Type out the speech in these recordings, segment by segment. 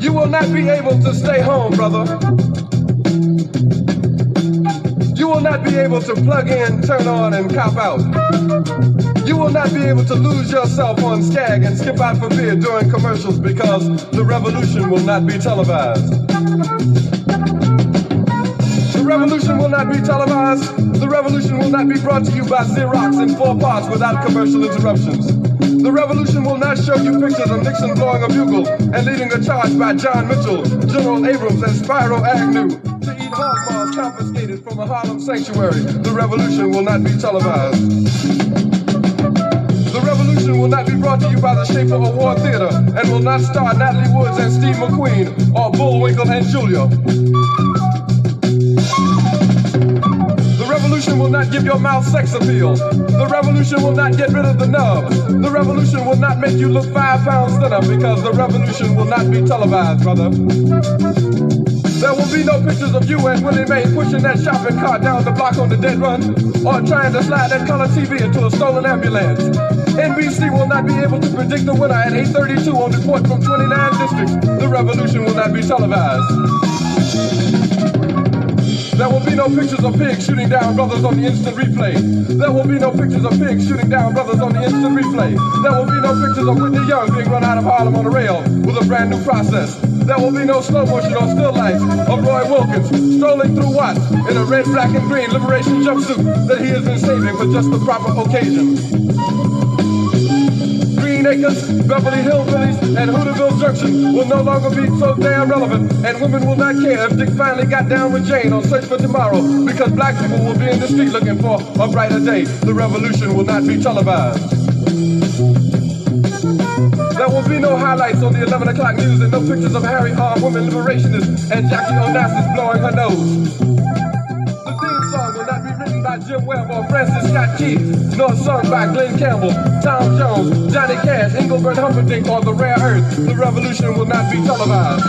You will not be able to stay home, brother. You will not be able to plug in, turn on, and cop out. You will not be able to lose yourself on Skag and skip out for beer during commercials because the revolution will not be televised. The revolution will not be televised. The revolution will not be brought to you by Xerox in 4 parts without commercial interruptions. The revolution will not show you pictures of Nixon blowing a bugle and leading a charge by John Mitchell, General Abrams, and Spyro Agnew to eat hog maws confiscated from a Harlem sanctuary. The revolution will not be televised. The revolution will not be brought to you by the Schaefer Award Theater and will not star Natalie Woods and Steve McQueen or Bullwinkle and Julia. The revolution will not give your mouth sex appeal. The revolution will not get rid of the nubs. The revolution will not make you look 5 pounds thinner because the revolution will not be televised, brother. There will be no pictures of you and Willie Mae pushing that shopping cart down the block on the dead run or trying to slide that color TV into a stolen ambulance. NBC will not be able to predict the winner at 8:32 on report from 29 districts. The revolution will not be televised. There will be no pictures of pigs shooting down brothers on the instant replay. There will be no pictures of pigs shooting down brothers on the instant replay. There will be no pictures of Whitney Young being run out of Harlem on a rail with a brand new process. There will be no slow motion or still lights of Roy Wilkins strolling through Watts in a red, black, and green liberation jumpsuit that he has been saving for just the proper occasion. Green Acres, Beverly Hillbillies, and Hooterville Junction will no longer be so damn relevant, and women will not care if Dick finally got down with Jane on Search for Tomorrow, because black people will be in the street looking for a brighter day. The revolution will not be televised. There will be no highlights on the 11 o'clock news and no pictures of Harry armed women liberationists and Jackie Onassis blowing her nose. The theme song will not be written by Jim Webb or Francis Scott Key, nor sung by Glenn Campbell, Tom Jones, Johnny Cash, Engelbert Humperdinck, or The Rare Earth. The revolution will not be televised.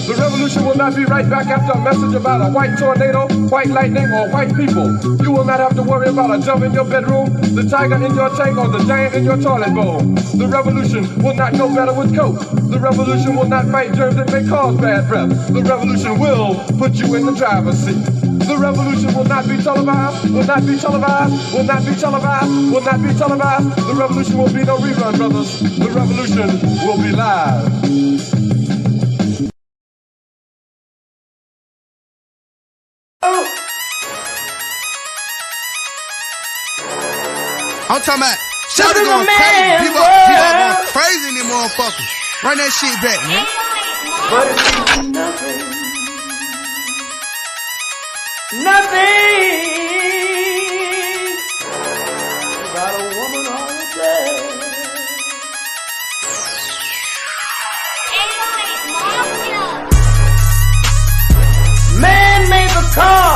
The revolution will not be right back after a message about a white tornado, white lightning, or white people. You will not have to worry about a dove in your bedroom, the tiger in your tank, or the giant in your toilet bowl. The revolution will not go better with Coke. The revolution will not fight germs that may cause bad breath. The revolution will put you in the driver's seat. The revolution will not be televised, will not be televised, will not be televised, will not be televised. The revolution will be no rerun, brothers. The revolution will be live. I'm talking about shout it going crazy. People are going crazy in these motherfuckers. Run that shit back, man. But it means nothing. Nothing. Got a woman on the bed. Man made the car.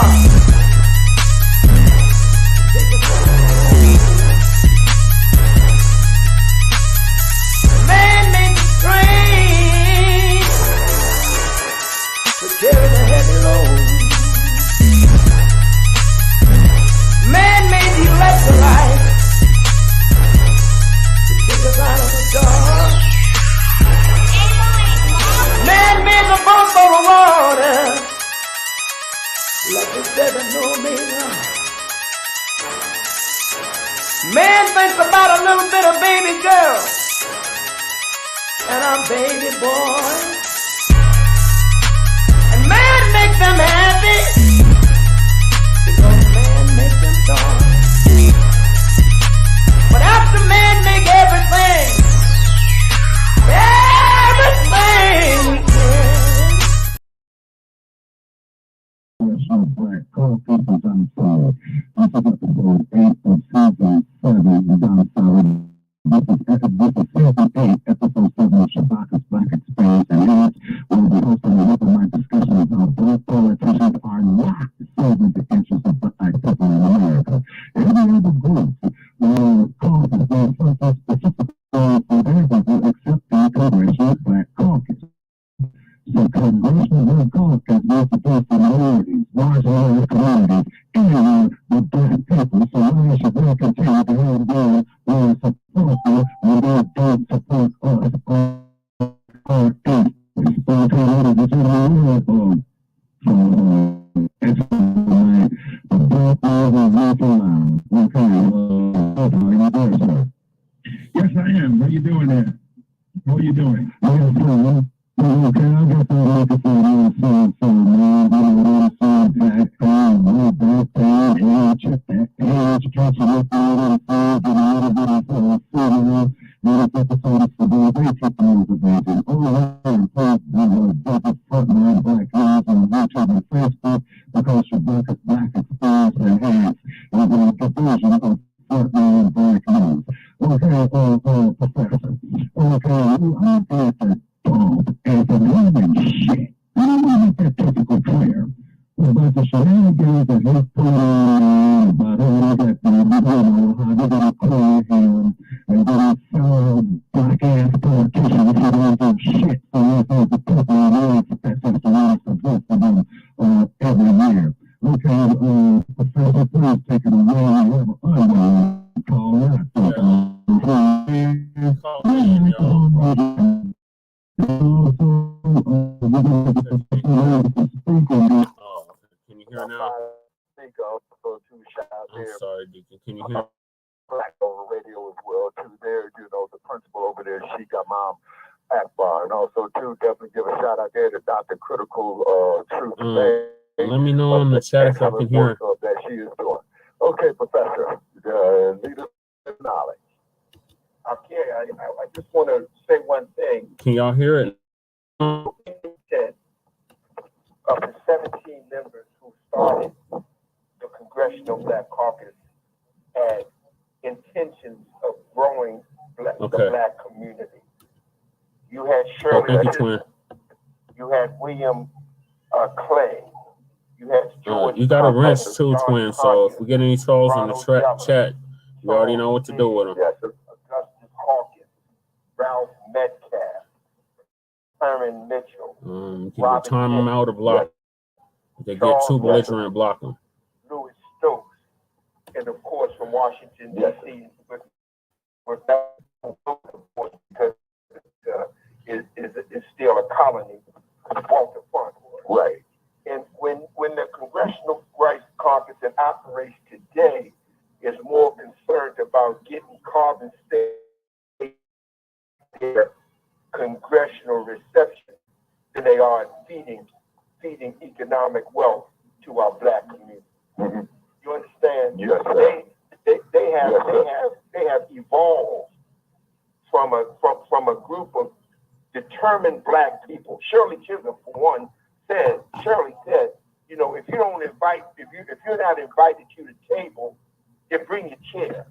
Carry the heavy load. Man made the electrolyte to kick us out of the dark. Man made the boat for the water like it's 7 no. Man thinks about a little bit of baby girl and a baby boy. Man make them happy because man make them dark. But after man make everything we can. Black Politicians unfold. This is episode 8 of season 7 down south. This is season 8, episode 7 of Shabaka'S Blacc experience. And Yes, I am. What are you doing there? What are you doing? Okay, I guess I'm looking for Front Line Blacc on YouTube and Facebook because Shabaka'S Blacc exposed and enhanced the version of Front Line Blacc news. Okay, Professor. Okay, I'm at the dog as a living shit. I don't want to make that typical prayer. About the shenanigans that he's putting on, about all that, how they're going to call him, and then black ass politicians who don't do shit for the people and all that's the right to vote for them every year. Okay, Professor, please take it away. We have an unknown call that. Can you hear now? I'm sorry, Deacon. Can you hear? Black over radio as well too. There, you know, the principal over there, she got Mom Akbar, and also too, definitely give a shout out there to Dr. Critical Truth. Let me know in the chat if I can hear that she is doing. Okay, Professor, leader of knowledge. Okay, I just want to say one thing. Can y'all hear it? Of the 17 members who started the Congressional Black Caucus had intentions of growing the Black community. You had Shirley, you had William Clay, you had George. You got a rinse too, twin. So if we get any trolls in the chat, you already know what to do with them. Yes, Augustus Hawkins, Ralph Metcalf, Herman Mitchell. You can time them out or block. They get too belligerent, block them. Louis Stokes, and of course from Washington D.C. because it's still a colony. Walter Front, right? And when the Congressional Rights Caucus that operates today is more concerned about getting carbon state their congressional reception than they are feeding economic wealth to our Black community. Mm-hmm. You understand? Yes, sir. They have evolved from a group of determined Black people. Shirley Chisholm, for one, Shirley said, you know, if you're not invited to the table, then bring your chair.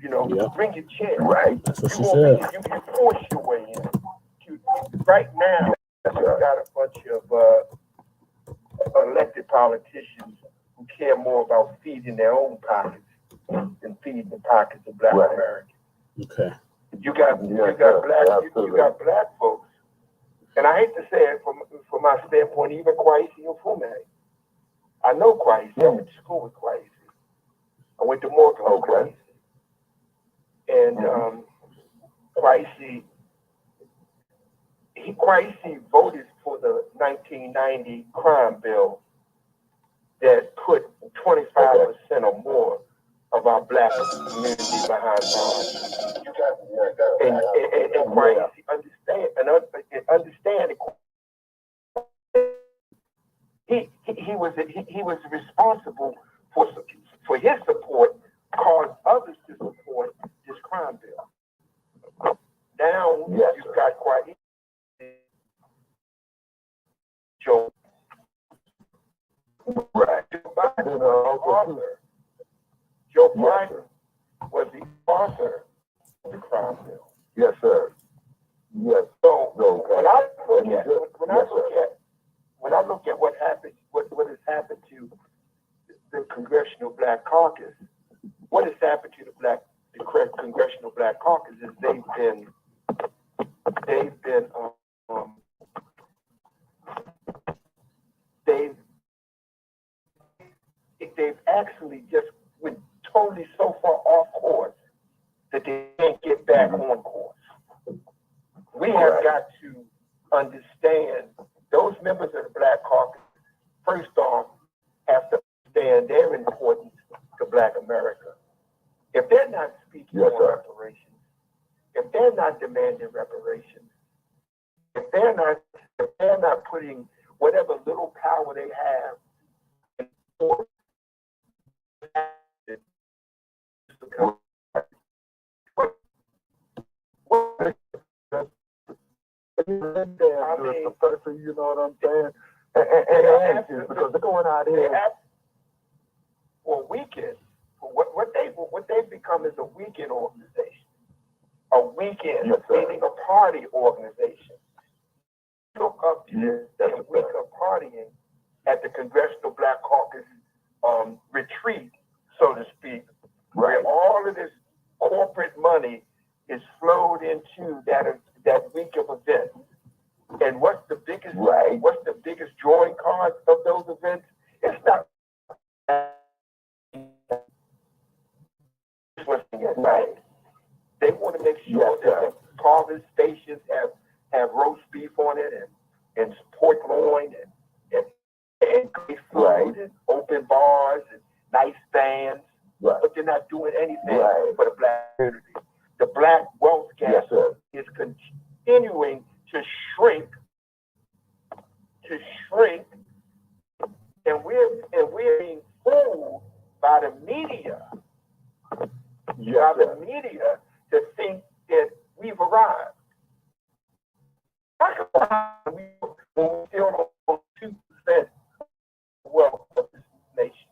You know, bring your chair. Right. That's what she said. You force your way in. Right now, we've got a bunch of elected politicians who care more about feeding their own pockets than feeding the pockets of Black Americans. Okay. You got Black folks, and I hate to say it from my standpoint, even Kwesi Mfume. I know Kwesi. I went to school with Kwesi. I went to Morgan with Kwesi, and Kwesi voted for the 1990 crime bill that put 25% or more of our Black community behind bars. And Kwesi understand he was responsible for his support, caused others to support this crime bill. Now you've got Kwesi, Joe Biden was the author of the crime bill. Yes, sir. Yes. So when I look at what happened, what has happened to the Congressional Black Caucus, what has happened to the Congressional Black Caucus is they've actually just went totally so far off course that they can't get back on course. we have got to understand those members of the Black Caucus, first off, have to understand their importance to Black America. If they're not speaking on reparations, if they're not demanding reparations, if they're not putting whatever little power they have in force, you know what I'm saying? And because they're going out here for weekends. What they've become is a weekend organization. A weekend, meaning a party organization. Took up a week of partying at the Congressional Black Caucus retreat, so to speak, where all of this corporate money is flowed into that week of events. And what's the biggest drawing card of those events? It's not at night. They want to make sure that the carving stations have roast beef on it and pork loin and great food and open bars and nice bands. But they're not doing anything for the Black community. The Black wealth gap is continuing to shrink, and we're being fooled by the media. The media to think that we've arrived. When we still on 2% wealth of this nation.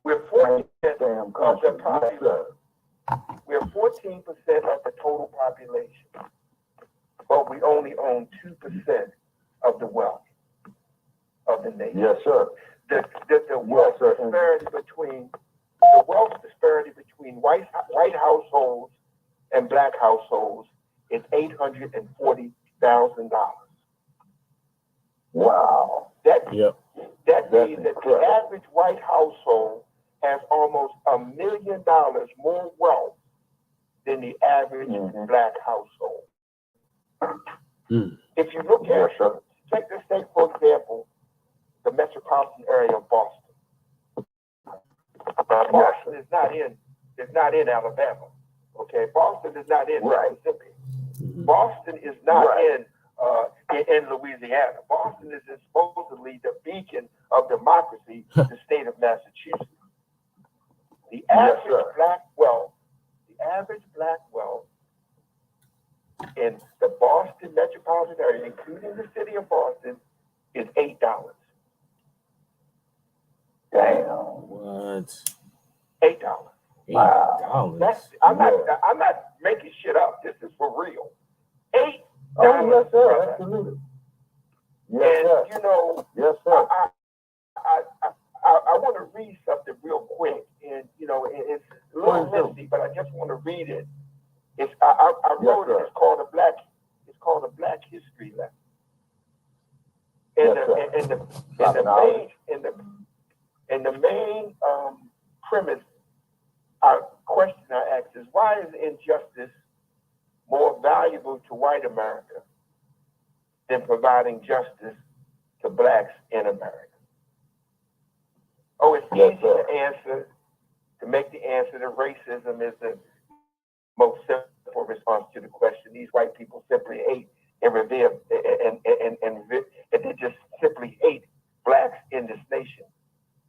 We're 14% of the population. We're 14% of the total population, but we only own 2% of the wealth of the nation. Yes, sir. The wealth disparity between white households and Black households is $840,000. Wow. That means that the average white household has almost $1 million more wealth than the average Black household. If you look at take for example the metropolitan area of Boston. Boston is not in Alabama. Okay, Boston is not in Mississippi. Boston is not in Louisiana. Boston is supposedly the beacon of democracy, the state of Massachusetts. The average Black wealth in the Boston metropolitan area, including the city of Boston, is $8. Damn. What? $8. Wow. I'm not making shit up. This is for real. $8. Yes, sir. Absolutely. Yes, sir. You know, yes, sir. I want to read something real quick, and you know, it's a little lengthy, but I just want to read it. I wrote it. It's called a Black history lesson. And the main premise, question I asked is, why is injustice more valuable to white America than providing justice to Blacks in America? Oh, it's easy to answer, to make the answer that racism is the most simple response to the question. These white people simply hate and revere, and they just simply hate Blacks in this nation.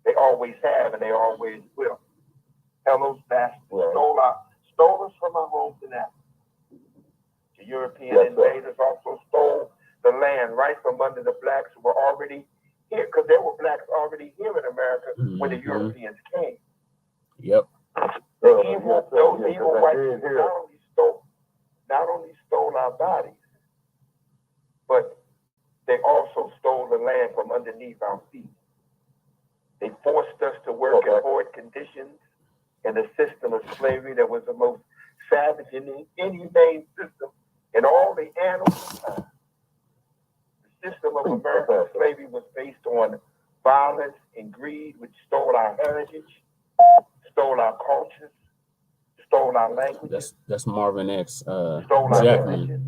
They always have, and they always will. Those bastards stole us from our homes in Africa. The European invaders also stole the land right from under the Blacks who were already here, because there were Blacks already here in America when the Europeans came. Yep. Those evil white people not only stole our bodies, but they also stole the land from underneath our feet. They forced us to work in horrid conditions in a system of slavery that was the most savage and inhumane system in all the annals. The system of American slavery was based on violence and greed, which stole our heritage, stole our cultures, stole our language. That's Marvin X. Stole our Jackman. languages.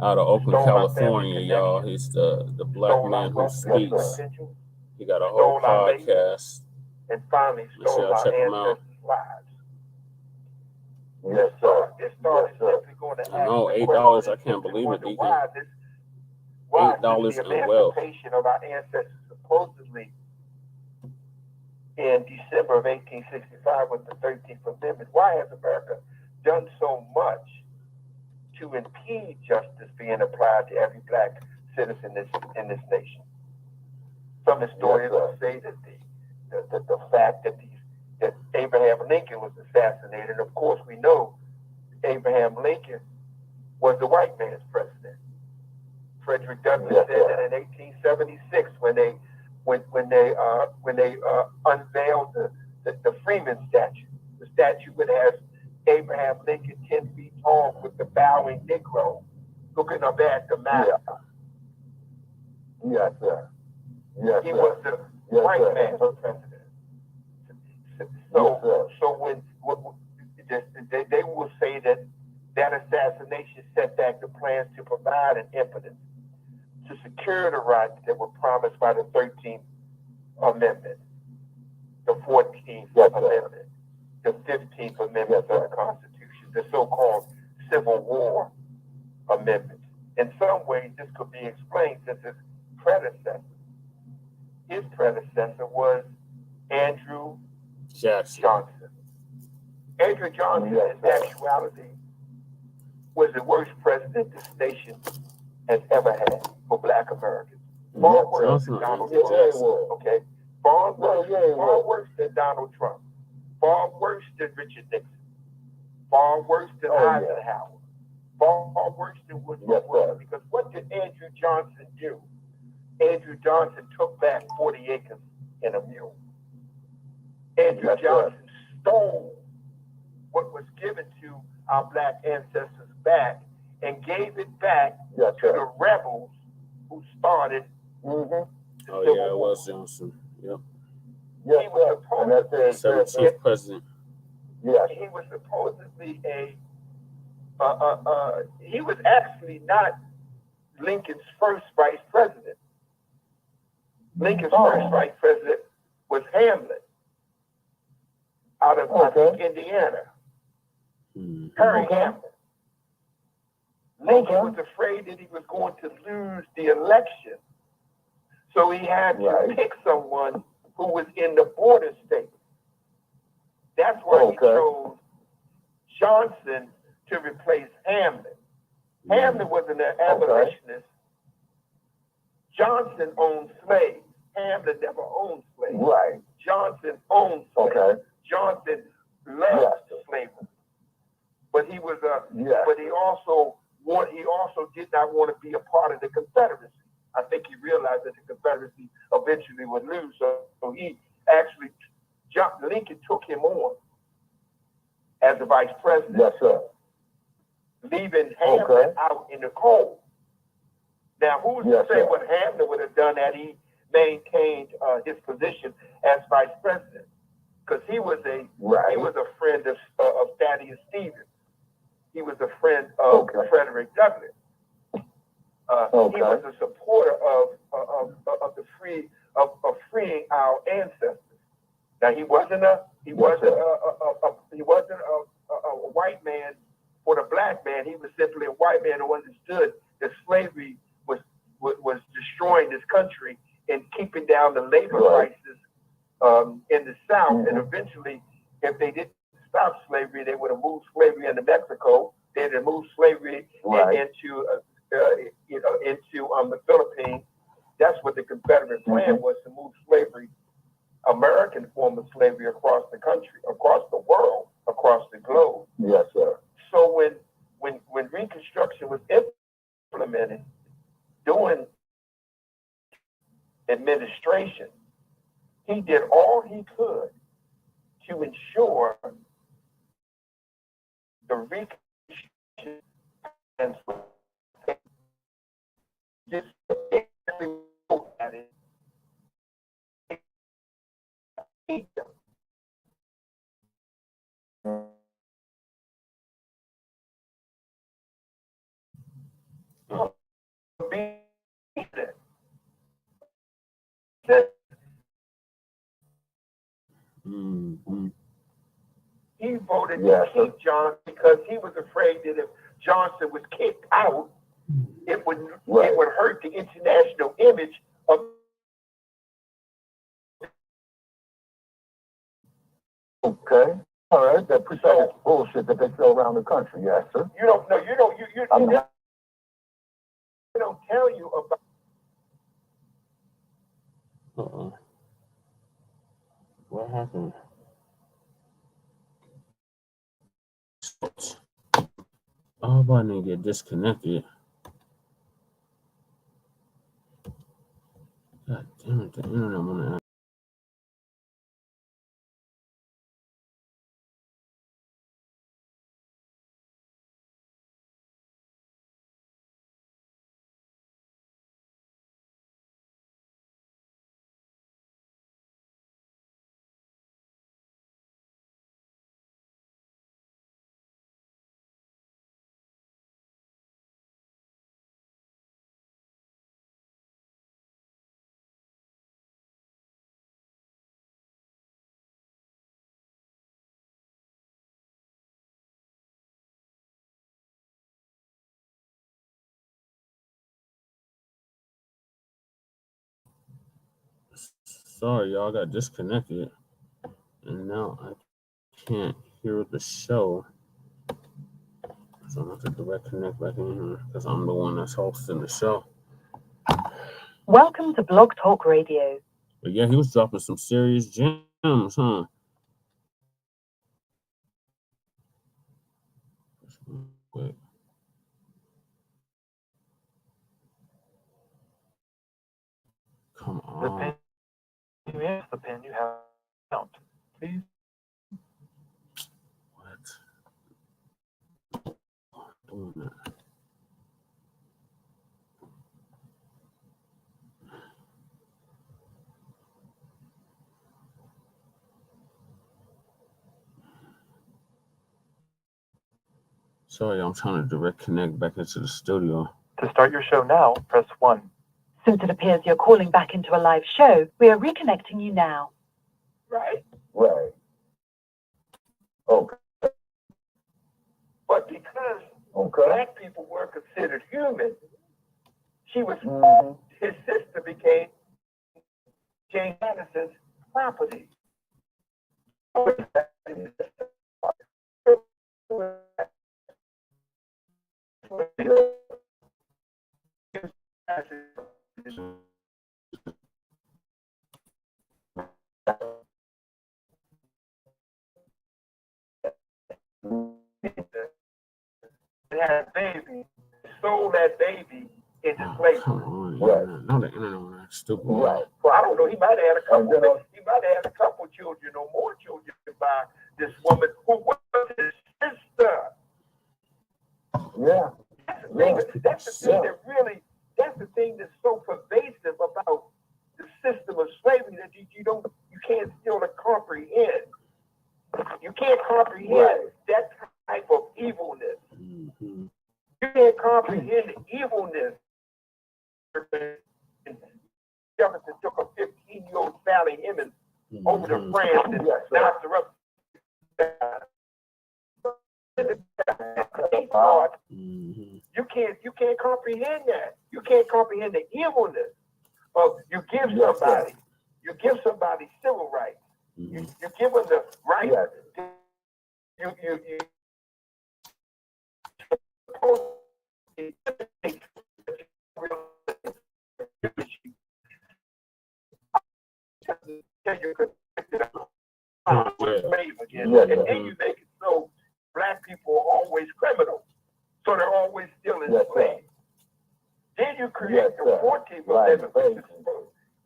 out of Oakland, stole my family California, y'all. connection, He's the black stole our man who wealth and speaks. potential, He got a whole stole our labor, podcast. and finally Make sure stole y'all our check him out. ancestors' lives. Yes, sir. It started simply going to I know, ask the $8. question I can't believe it, wonder Deacon. why $8 since the in wealth. emancipation of our ancestors supposedly in December of 1865 with the 13th Amendment, why has America done so much to impede justice being applied to every black citizen in this nation? Some historians will say that the fact that Abraham Lincoln was assassinated, of course we know Abraham Lincoln was the white man's president. Frederick Douglass said that in 1876 when they unveiled the Freeman statue, the statue that has Abraham Lincoln 10 feet tall with the bowing Negro looking up at the map. Yes, sir. Yes, he was the white man's president. So when they will say that assassination set back the plans to provide an impetus to secure the rights that were promised by the 13th Amendment, the 14th Amendment, the 15th Amendment of the Constitution, the so-called Civil War Amendment. In some ways, this could be explained since his predecessor was Andrew Johnson. Andrew Johnson, in actuality, was the worst president this nation has ever had for black Americans. Far worse than Donald Trump. Okay? Far worse than Donald Trump. Far worse than Richard Nixon. Far worse than Eisenhower. Far worse than Woodrow Wilson. Because what did Andrew Johnson do? Andrew Johnson took back 40 acres in a mule. Andrew Johnson stole what was given to our black ancestors back and gave it back to the rebels who started the Civil War. It was Johnson. Yep. He was supposedly 17th president. He was supposedly he was actually not Lincoln's first vice president. Lincoln's first vice president was Hamlet out of Indiana. Harry Hamlin. Lincoln was afraid that he was going to lose the election, so he had to pick someone who was in the border state. That's why he chose Johnson to replace Hamlin. Hamlin was an abolitionist. Johnson owned slaves. Hamlin never owned slaves. Right. Johnson owned slaves. Johnson loved slavery, but he was but he also did not want to be a part of the Confederacy. I think he realized that the Confederacy eventually would lose, so he actually, Lincoln took him on as a vice president. Yes, sir. Leaving Hamlin out in the cold. Now, who's to say what Hamlin would have done had he maintained his position as vice president? Because he was a friend of Thaddeus Stevens. He was a friend of Frederick Douglass. He was a supporter of freeing our ancestors. Now he wasn't a white man for the black man. He was simply a white man who understood that slavery was destroying this country and keeping down the labor prices in the South. And eventually, if they didn't stop slavery, they would have moved slavery into Mexico. They'd have moved slavery into the Philippines. That's what the Confederate plan was, to move slavery, American form of slavery, across the country, across the world, across the globe. Yes, sir. So when Reconstruction was implemented during administration, he did all he could to ensure the Reconstruction plans were just at it. voted to keep Johnson because he was afraid that if Johnson was kicked out, it would hurt the international image of. Okay. All right. That precise bullshit that they throw around the country. Yes, sir. You don't know. You don't tell you about. What happened? Oh, but I didn't get disconnected. God damn it, the internet wanna. Sorry, y'all, got disconnected, and now I can't hear the show. So I'm going to direct connect back in here because I'm the one that's hosting the show. Welcome to Blog Talk Radio. But yeah, he was dropping some serious gems, huh? Wait. Come on. The pin you have count, please. What? Doing that. Sorry, I'm trying to direct connect back into the studio. To start your show now, press 1. Since it appears you're calling back into a live show, we are reconnecting you now. Right. Right. Okay. But because Black people were considered human, she was his sister became Jane Addison's property. Had a baby, sold that baby into slavery. Come on, no, the internet was stupid. Right. Well, I don't know. He might have had a couple. He might have had a couple children or more children by this woman who was his sister. Yeah. That's the thing that really. That's the thing that's so pervasive about the system of slavery that you can't still comprehend. You can't comprehend that type of evilness. Mm-hmm. You can't comprehend the evilness. Jefferson took a 15-year-old Sally Hemings over to France and knocked her up. You can't comprehend that. You can't comprehend the evilness of you give somebody civil rights. You give them the right. You and then you make it so Black people are always criminals, so they're always still enslaved. Then you create the 14th Amendment,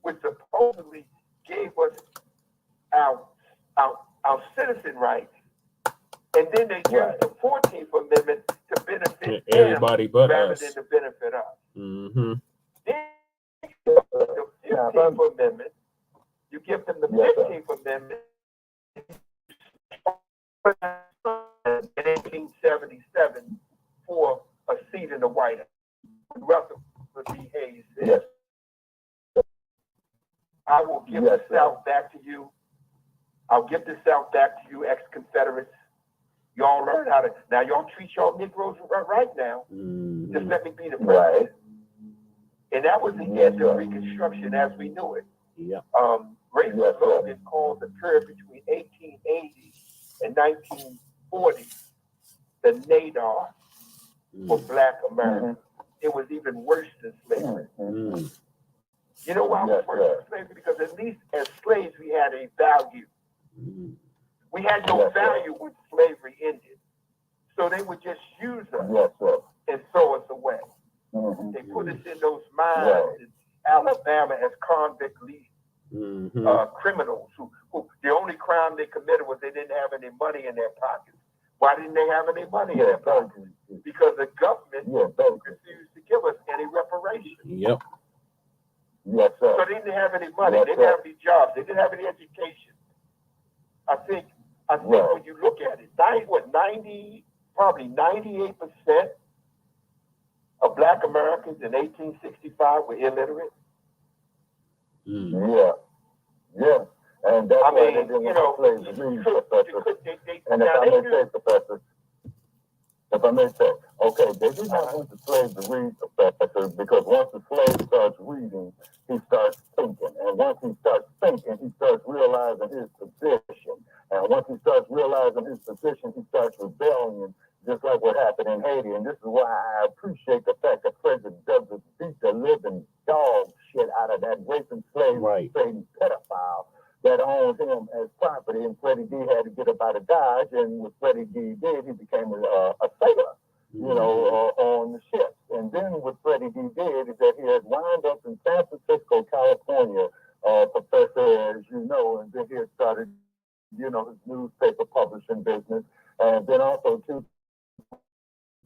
which supposedly gave us our citizen rights, and then they used the 14th Amendment to benefit everybody but rather us. than to benefit us. Mm-hmm. Then the 15th Amendment, you give them the 15th Amendment in 1877 for a seat in the White House. Russell B. Hayes said, I will give the South back to you. I'll give the South back to you, ex-Confederates. Y'all learn how to, now y'all treat y'all Negroes right now. Just let me be the president. And that was the end of Reconstruction as we knew it. Rayford Logan called the period between 1880 and 1940 the nadir for Black America. It was even worse than slavery. You know why it was worse than slavery? Because at least as slaves we had a value. We had no value when slavery ended. So they would just use us and throw us away. They put us in those mines in Alabama as convict criminals who the only crime they committed was they didn't have any money in their pockets. Why didn't they have any money in their pockets? Because the government refused to give us any reparations. So they didn't have any money. They didn't have any jobs. They didn't have any education. I think when you look at it, probably 98% of Black Americans in 1865 were illiterate. And that's why they didn't want to play the Professor. And if I may say, Professor, if I may say, okay, they did not want the slave to read, Professor, because once the slave starts reading, he starts thinking. And once he starts thinking, he starts realizing his position. And once he starts realizing his position, he starts rebelling, just like what happened in Haiti. And this is why I appreciate the fact that President Douglas beat the living dog shit out of that raping slave trading pedophile that owned him as property, and Freddie D had to get up out of Dodge, and what Freddie D did, he became a sailor, on the ship. And then what Freddie D did is that he had wound up in San Francisco, California, Professor, as you know, and then he had started, his newspaper publishing business, and then also too,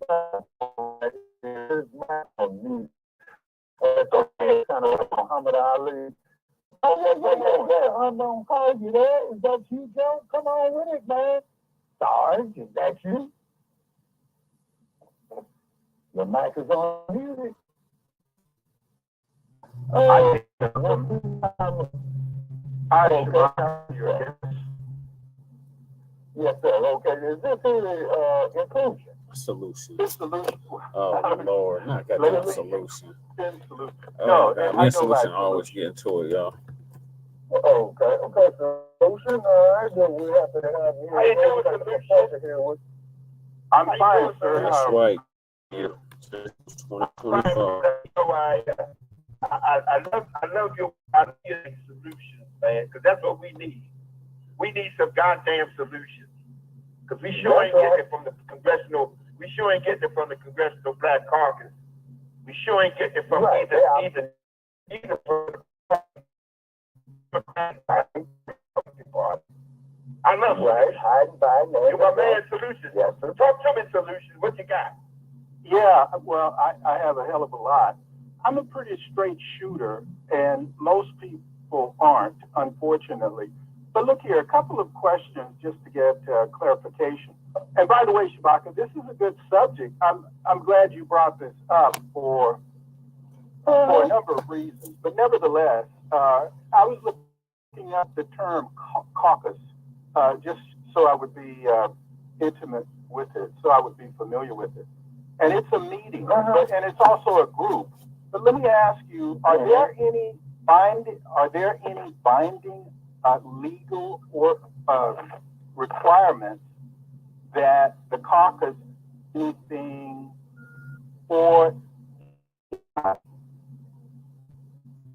kind of like Muhammad Ali. Yeah. Unknown call you there. Is that you, Joe? Come on with it, man. Sarge, is that you? Your mic is on music. Yes, sir. Okay. Is this the inclusion? Solution. Solution. Oh, Lord. Not that solution. Solution. Oh, God. Me and Solution always get into it, y'all. Okay. Solution. All right. Well, we're happy to have you. How you doing, Solution? I'm fine, sir. That's right. I love your idea solutions, man, because that's what we need. We need some goddamn solutions. Because we sure ain't getting it from the Congressional. We sure ain't getting it from the Congressional Black Caucus. We sure ain't getting it from either from the I love you. You're my man, Solutions. Yes, sir. Talk to me, Solutions. What you got? Yeah, well, I have a hell of a lot. I'm a pretty straight shooter, and most people aren't, unfortunately. But look here, a couple of questions just to get clarification. And by the way, Shabaka, this is a good subject. I'm glad you brought this up for a number of reasons. But nevertheless, I was looking up the term caucus just so I would be intimate with it, so I would be familiar with it. And it's a meeting, and it's also a group. But let me ask you: are there any binding legal or requirements that the caucus anything for?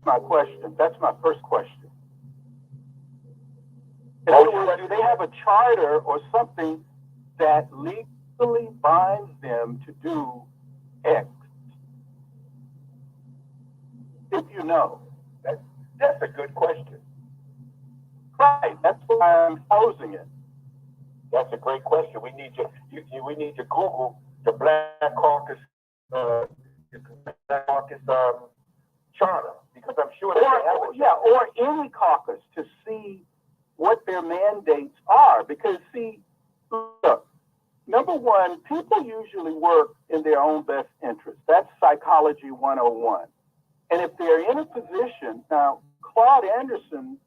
My question. That's my first question. In other words, do they have a charter or something that legally binds them to do X? If you know. That's a good question. Right. That's why I'm posing it. That's a great question. We need to Google the Black Caucus charter, because I'm sure they have it. Yeah, or any caucus to see what their mandates are. Because see, look, number one, people usually work in their own best interest. That's psychology 101. And if they're in a position, now Claude Anderson,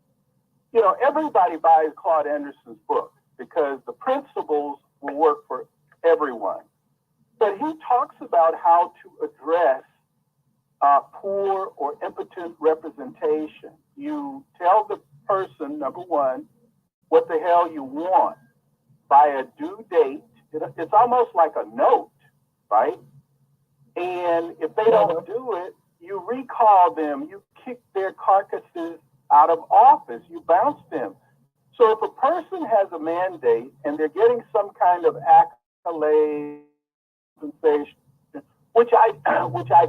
everybody buys Claude Anderson's book because the principles will work for everyone. But he talks about how to address poor or impotent representation. You tell the person, number one, what the hell you want by a due date. It's almost like a note, right? And if they don't do it, you recall them, you kick their carcasses out of office, you bounce them. So if a person has a mandate and they're getting some kind of accolade, compensation, which I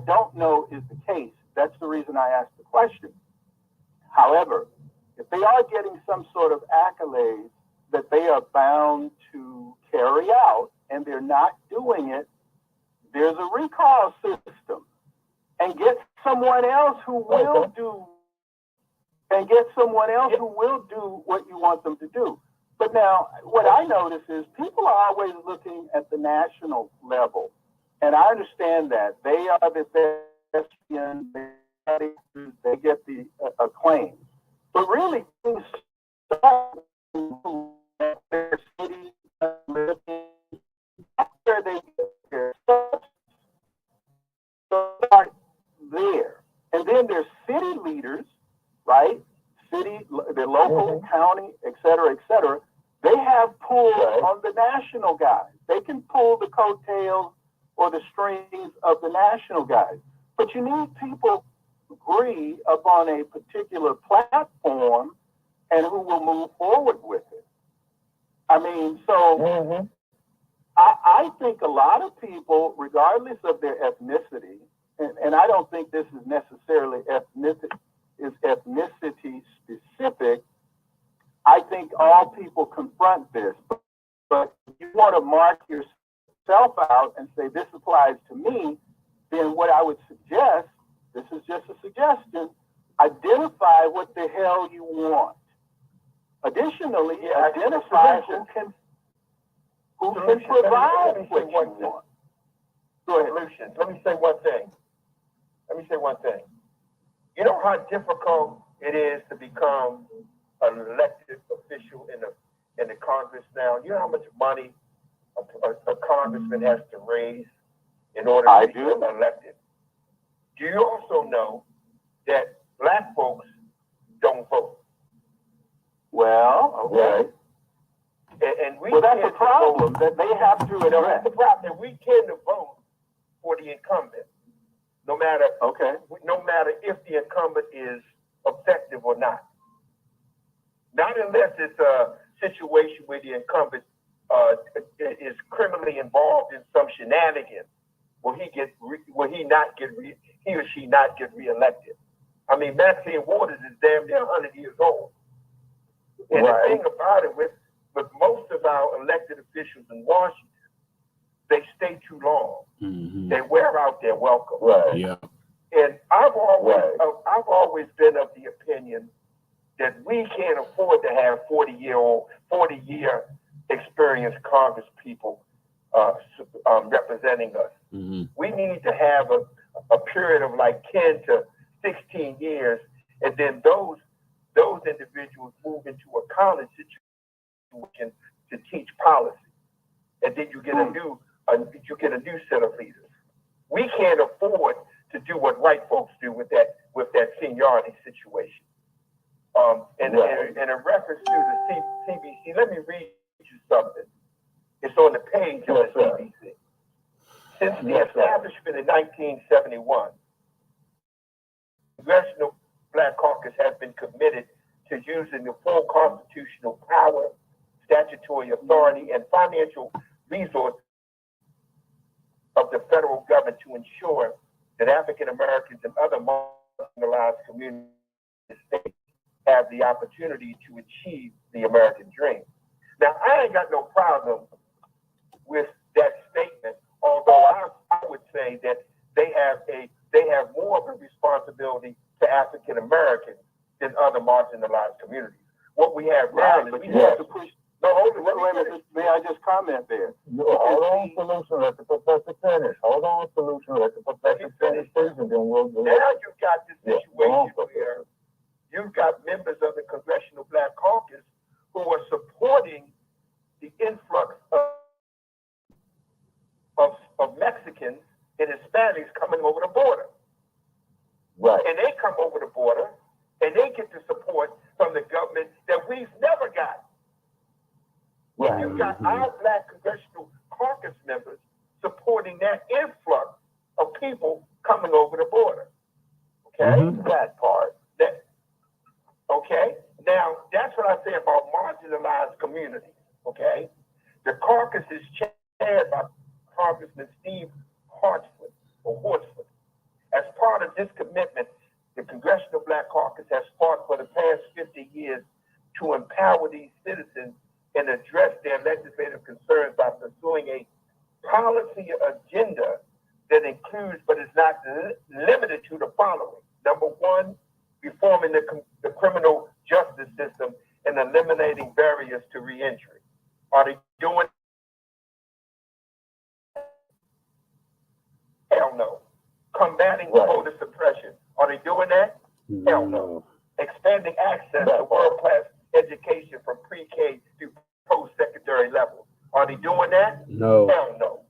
don't know is the case. That's the reason I asked the question. However, if they are getting some sort of accolades that they are bound to carry out and they're not doing it, there's a recall system. And get someone else who will do, what you want them to do. But now, what I notice is people are always looking at the national level. And I understand that. They are the best, they get the acclaim. But really, things start in their city, where they get their stuff. Start there. And then there's city leaders, right? The local, county, et cetera, they have pull on the national guys. They can pull the coattails or the strings of the national guys. But you need people who agree upon a particular platform and who will move forward with it. I mean, so I think a lot of people, regardless of their ethnicity, and I don't think this is necessarily ethnicity specific. I think all people confront this, but if you want to mark yourself out and say this applies to me, then what I would suggest, this is just a suggestion, identify what the hell you want. Additionally, identify who can provide what you want. Go ahead. Solutions. Let me say one thing. You know how difficult it is to become an elected official in the Congress now? You know how much money a congressman has to raise in order to become elected? Do you also know that Black folks don't vote? Well, okay. And that's a problem that they have to address. That's the problem. And we tend to vote for the incumbent, no matter if the incumbent is effective or not. Not unless it's a situation where the incumbent is criminally involved in some shenanigans. Will he or she not get reelected? I mean, Maxine Waters is damn near 100 years old. And the thing about it with most of our elected officials in Washington, they stay too long. They wear out their welcome. Yeah. And I've always been of the opinion that we can't afford to have 40-year experienced Congress people representing us. We need to have a period of like 10 to 16 years, and then those individuals move into a college situation to teach policy, and then you get a new set of leaders. We can't afford to do what white folks do with that seniority situation. And in reference to the CBC, let me read you something. It's on the page of the CBC. Since the establishment in 1971, the Congressional Black Caucus has been committed to using the full constitutional power, statutory authority, and financial resources of the federal government to ensure that African Americans and other marginalized communities have the opportunity to achieve the American dream. Now, I ain't got no problem with that statement, although I would say that they have more of a responsibility to African Americans than other marginalized communities. What we have now is we have to push. No, hold on. Wait a minute. May I just comment there? Hold on, Solution. Let the professor finish. Hold on, Solution. Let the professor finish, please, and then we'll do it. Now you've got this situation where you've got members of the Congressional Black Caucus who are supporting the influx of of Mexicans and Hispanics coming over the border. Right. And they come over the border and they get the support from the government that we've never got. Right. You've got our Black Congressional Caucus members supporting that influx of people coming over the border. Okay? That part. Okay? Now, that's what I say about marginalized communities. Okay? The caucus is chaired by Congressman Steve Hartsford, or Horsford. As part of this commitment, the Congressional Black Caucus has fought for the past 50 years to empower these citizens and address their legislative concerns by pursuing a policy agenda that includes, but is not limited to, the following. Number one, reforming the criminal justice system and eliminating barriers to reentry. Are they doing? Hell no. Combating voter suppression. Are they doing that? Hell no. Expanding access to world-class education from pre-K to post-secondary levels. Are they doing that? No. Hell no.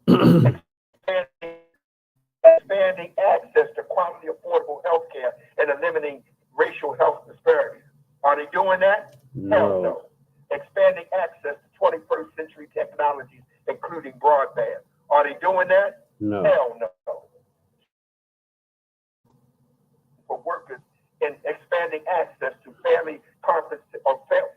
Expanding access to quality, affordable health care and eliminating racial health disparities. Are they doing that? No. Hell no. Expanding access to 21st century technologies, including broadband. Are they doing that? No. Hell no. For workers in expanding access to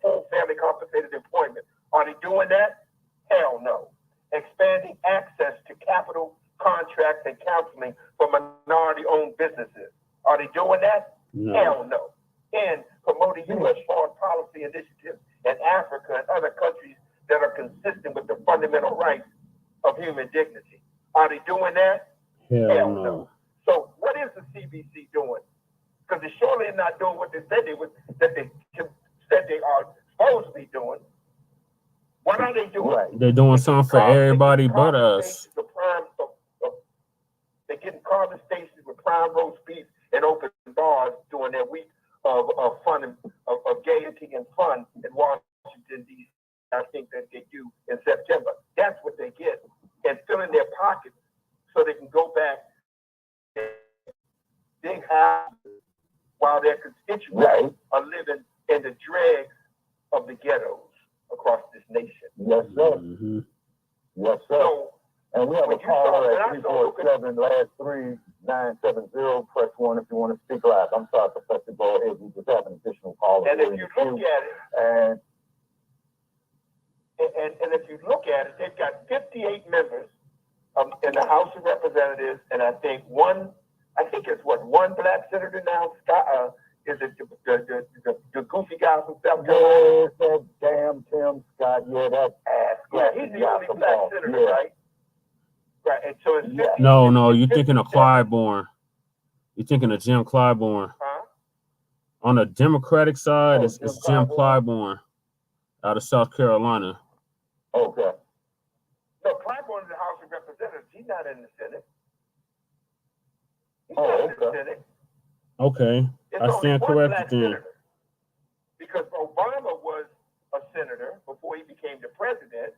full family compensated employment. Are they doing that? Hell no. Expanding access to capital contracts and counseling for minority-owned businesses. Are they doing that? No. Hell no. And promoting U.S. foreign policy initiatives in Africa and other countries that are consistent with the fundamental rights of human dignity. Are they doing that? Hell no. So what is the CBC doing? Because they surely are not doing what they said they said they are supposed to be doing. What are they doing? Right. They're doing something for everybody but us. They're getting carbon stations with prime roast beef and open bars during their week of fun of gaiety and fun in Washington, D.C. I think that they do in September. That's what they get. And fill in their pockets so they can go back and big houses while their constituents are living in the dregs of the ghettos across this nation. Yes, sir. Yes, sir. So, and we have a caller at 347 last 3970. Press 1 if you want to speak live. I'm sorry, Professor. Go ahead. We just have an additional caller. And if you look at it, and if you look at it, they've got 58 members in the House of Representatives, and I think one Black senator now, Scott, is it the goofy guy from South Carolina? Yes, that damn Tim Scott. Yeah, that ass. Yeah, he's the only Black senator, right? Right, and so it's No, you're thinking of Clyburn. You're thinking of Jim Clyburn. Huh? On the Democratic side, it's Jim Clyburn out of South Carolina. Okay. No, Clyburn is the House of Representatives. He's not in the Senate. He's not in the Senate. Okay. I stand corrected then. Because Obama was a senator before he became the president.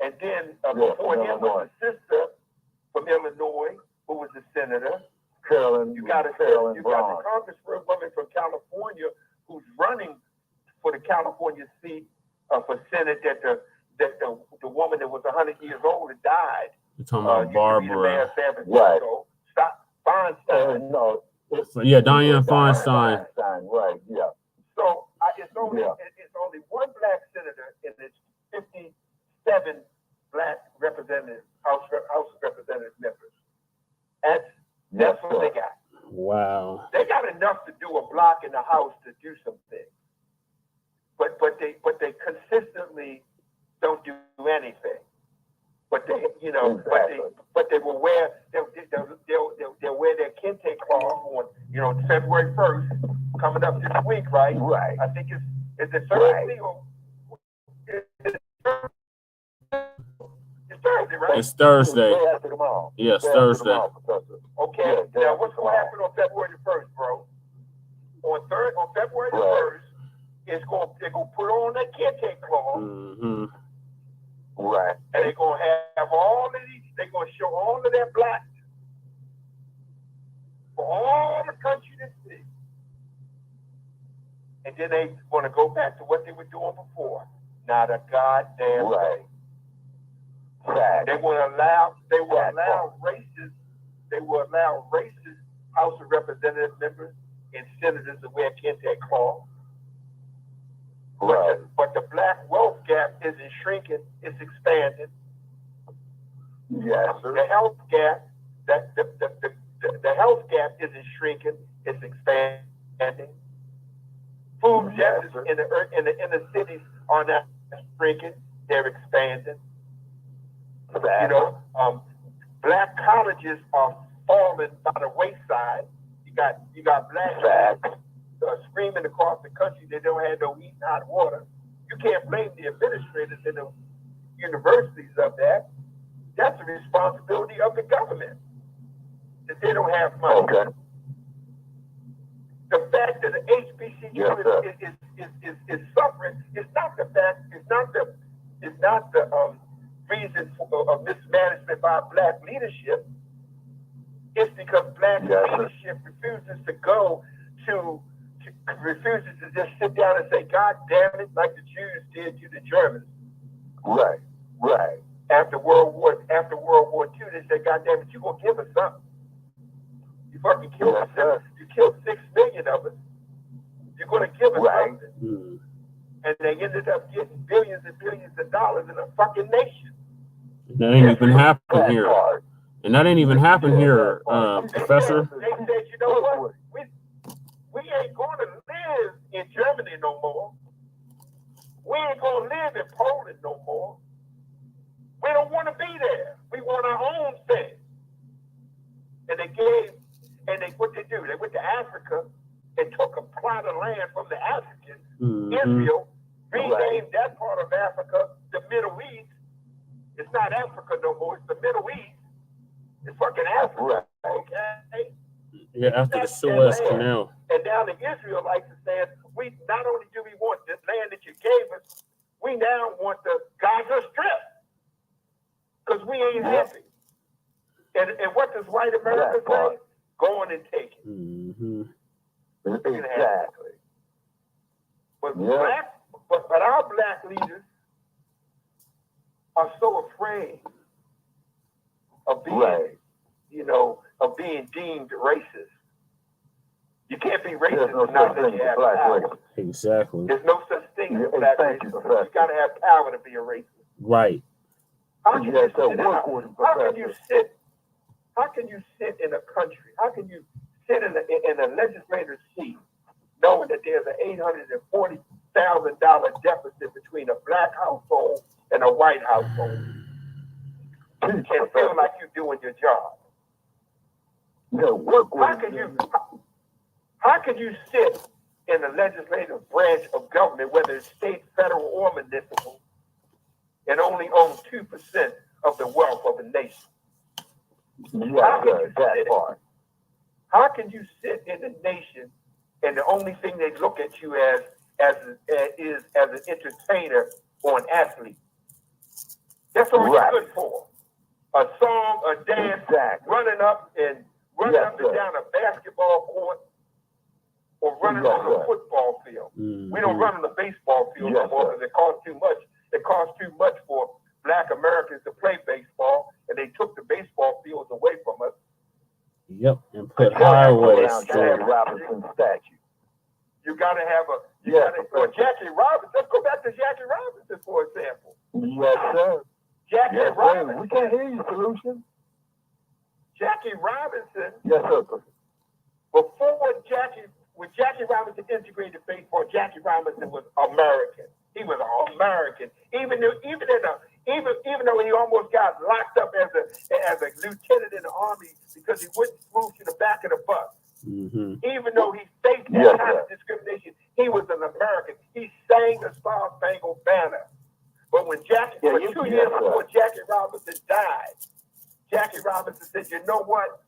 And then before him was a sister from Illinois who was a senator. You got the congresswoman from California who's running for the California seat for Senate that the woman that was 100 years old and died. You're talking about Barbara. Right. Feinstein. No. Yeah, Dianne Feinstein. Right, yeah. So it's only one Black senator in its 57 Black representatives, House of Representatives members. That's what they got. Wow. They got enough to do a block in the House to do some things. But they consistently don't do anything. But they, but they will wear they'll wear their kente cloth on February 1st, coming up this week, right? Right. I think is it Thursday or it's Thursday, right? It's Thursday. Tomorrow. Yes, Thursday. Okay. Now what's gonna happen on February the 1st, bro? On February the 1st, they're gonna put on that kente cloth. Right. And they're gonna have all of these. They're gonna and then they want to go back to what they were doing before. Not a goddamn thing. They will allow racist House of Representative members and senators to wear kente cloth. Right. But the black wealth gap isn't shrinking, it's expanding. Yes, sir. The health gap, the health gap isn't shrinking, it's expanding. Food deserts in the inner cities are not shrinking, they're expanding. You know, black colleges are falling by the wayside. You got black screaming across the country they don't have no heat and hot water. You can't blame the administrators in the universities of that. That's the responsibility of the government. That they don't have money. Okay. The fact that the HBCU is suffering is not the fact. It's not the reason of mismanagement by black leadership. It's because black leadership refuses to just sit down and say, God damn it, like the Jews did to the Germans. Right. After World War II, they said, God damn it, you're gonna give us something. You fucking killed us. You killed 6 million of us. You're gonna give us something. And they ended up getting billions and billions of dollars in a fucking nation. That ain't even happening here. And that ain't even happen here, Professor. They said, you know what? We ain't going to live in Germany no more. We ain't going to live in Poland no more. We don't want to be there. We want our own thing. And what they do? They went to Africa and took a plot of land from the Africans, Israel, renamed that part of Africa the Middle East. It's not Africa no more. It's the Middle East. It's fucking Africa. Okay? Yeah, after the Suez Canal. And now the Israelites are saying, we not only do we want the land that you gave us, we now want the Gaza Strip. Because we ain't happy. And what does white America say? Go on and take it. Mm-hmm. Exactly. But our black leaders are so afraid of being, of being deemed racist. You can't be racist without that you have power. Exactly. There's no such thing as black racism. You got to have power to be a racist. Right. How can you sit in a country? How can you sit in a legislator's seat knowing that there's an $840,000 deficit between a black household and a white household and feel like you're doing your job? How can you sit in the legislative branch of government, whether it's state, federal, or municipal, and only own 2% of the wealth of a nation? How can you sit in a nation and the only thing they look at you as an entertainer or an athlete? That's all you're good for. A song, a dance, running up and down a basketball court, or running on a football field. We don't run on the baseball field no more because it costs too much. It costs too much for black Americans to play baseball, and they took the baseball fields away from us. Yep, and put highways there. Robinson statue. You got to have Jackie Robinson. Let's go back to Jackie Robinson, for example. Yes, sir. Jackie Robinson. We can't hear you, Solution. Jackie Robinson. Yes, sir. When Jackie Robinson integrated baseball, Jackie Robinson was American. He was American, even though he almost got locked up as a lieutenant in the Army because he wouldn't move to the back of the bus. Even though he faced that kind of discrimination, he was an American. He sang the Star Spangled Banner. But when 2 years before Jackie Robinson died, Jackie Robinson said, "You know what?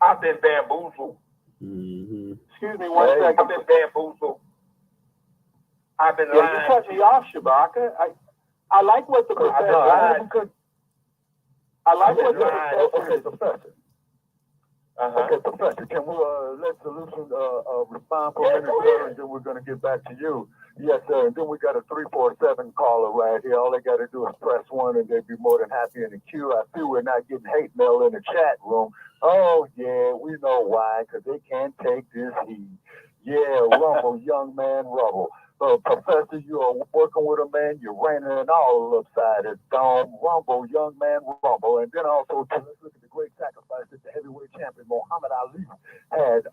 I've been bamboozled." Excuse me one second. I've been bamboozled. I've been lying. You cut me off, Shabaka. I like what the professor. I like what the professor. Okay, Professor, can we let Solution respond for a minute, sir, and then we're going to get back to you. Yes, sir, and then we got a 347 caller right here. All they got to do is press 1, and they'd be more than happy in the queue. I see we're not getting hate mail in the chat room. Oh, yeah, we know why, because they can't take this heat. Yeah, Rumble, young man, Rumble. Professor, you are working with a man, you're raining it all upside his dome. Rumble, young man, Rumble. And then also, let's look at the great sacrifice that the heavyweight champion Muhammad Ali had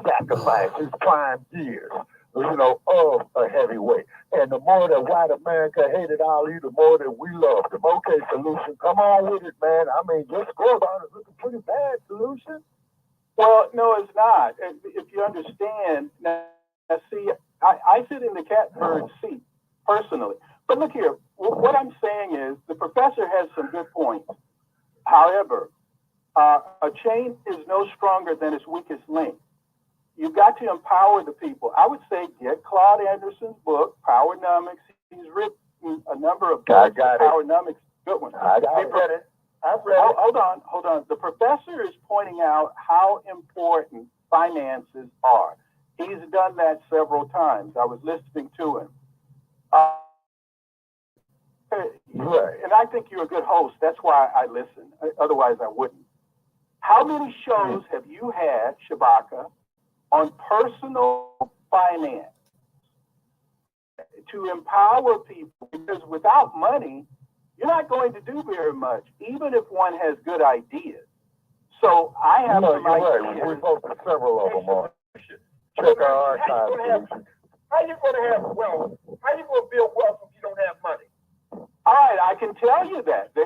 sacrificed his prime years, you know, of a heavyweight. And the more that white America hated Ali, the more that we loved him. Okay, Solution, come on with it, man. I mean, your scoreboard is looking pretty bad, Solution. Well, no, it's not. If you understand, now see, I sit in the catbird seat personally. But look here, what I'm saying is the professor has some good points. However, a chain is no stronger than its weakest link. You've got to empower the people. I would say get Claude Anderson's book, Powernomics. He's written a number of books. Powernomics, good one. I've read it. Hold on. The professor is pointing out how important finances are. He's done that several times. I was listening to him. And I think you're a good host. That's why I listen. Otherwise, I wouldn't. How many shows have you had, Shabaka, on personal finance to empower people? Because without money, you're not going to do very much, even if one has good ideas. So I have some ideas. Right. We've posted several of them on. Check our archives. How you going to have wealth? How you going to build wealth if you don't have money? All right, I can tell you that. There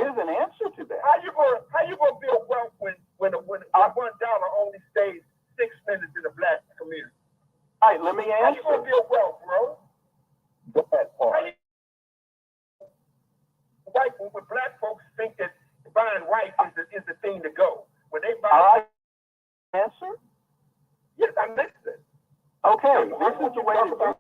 is an answer to that. How you going to build wealth when $1 only stays 6 minutes in the black community? All right, let me answer. How you going to build wealth, bro? That part. When black folks think that buying rice is the thing to go. When they buy all right. Answer? Yes, I missed it. Okay, this is the way to do it.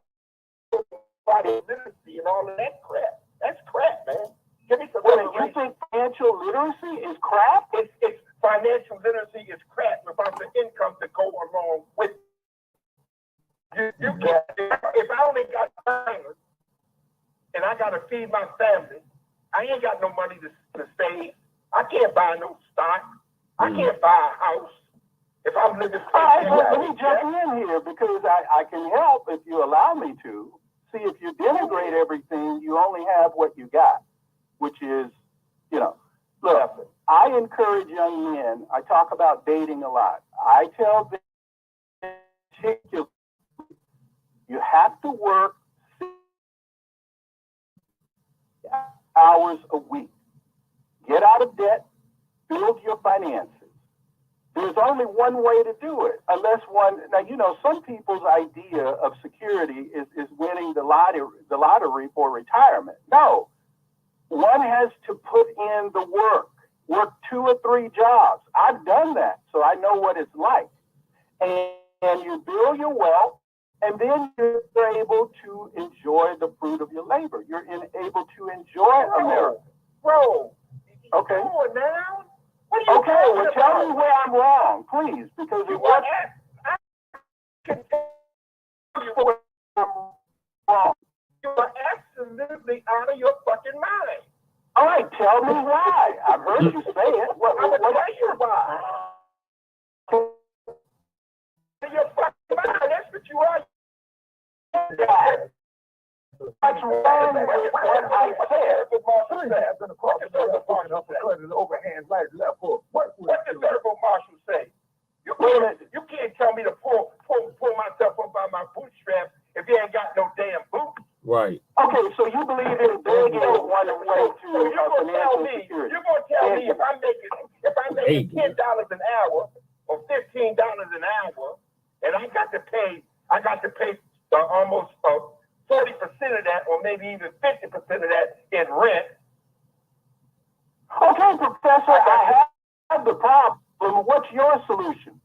Literacy and all of that crap. That's crap, man. Give me some. You think financial literacy is crap? It's financial literacy is crap without the income to go along with it. You can't. If I only got $1 and I got to feed my family, I ain't got no money to save. I can't buy no stock. I can't buy a house. If I'm living, let me jump in here because I can help if you allow me to. See, if you denigrate everything, you only have what you got, which is, look, I encourage young men. I talk about dating a lot. I tell them, you have to work 6 hours a week. Get out of debt, build your finances. There's only one way to do it, unless one. Now, some people's idea of security is winning the lottery for retirement. No, one has to put in the work 2 or 3 jobs. I've done that, so I know what it's like. And you build your wealth, and then you're able to enjoy the fruit of your labor. You're able to enjoy America. Bro, okay. Now? Okay, well, tell me where I'm wrong, please, because it was. I can tell you where I'm wrong. You are absolutely out of your fucking mind. All right, tell me why. I've heard you say it. I'm going to tell you why. Your fucking mind, that's what you are. What's wrong with what I said? Overhand right, left hook. What does Turbo Marshall say? You can't tell me to pull myself up by my bootstraps if you ain't got no damn boots. Right. Okay, so you believe in begging one way to financial security. You're gonna tell me if I'm making $10 an hour or $15 an hour, and I got to pay almost 40% of that, or maybe even 50% of that in rent. Okay, Professor, I have the problem. What's your solution?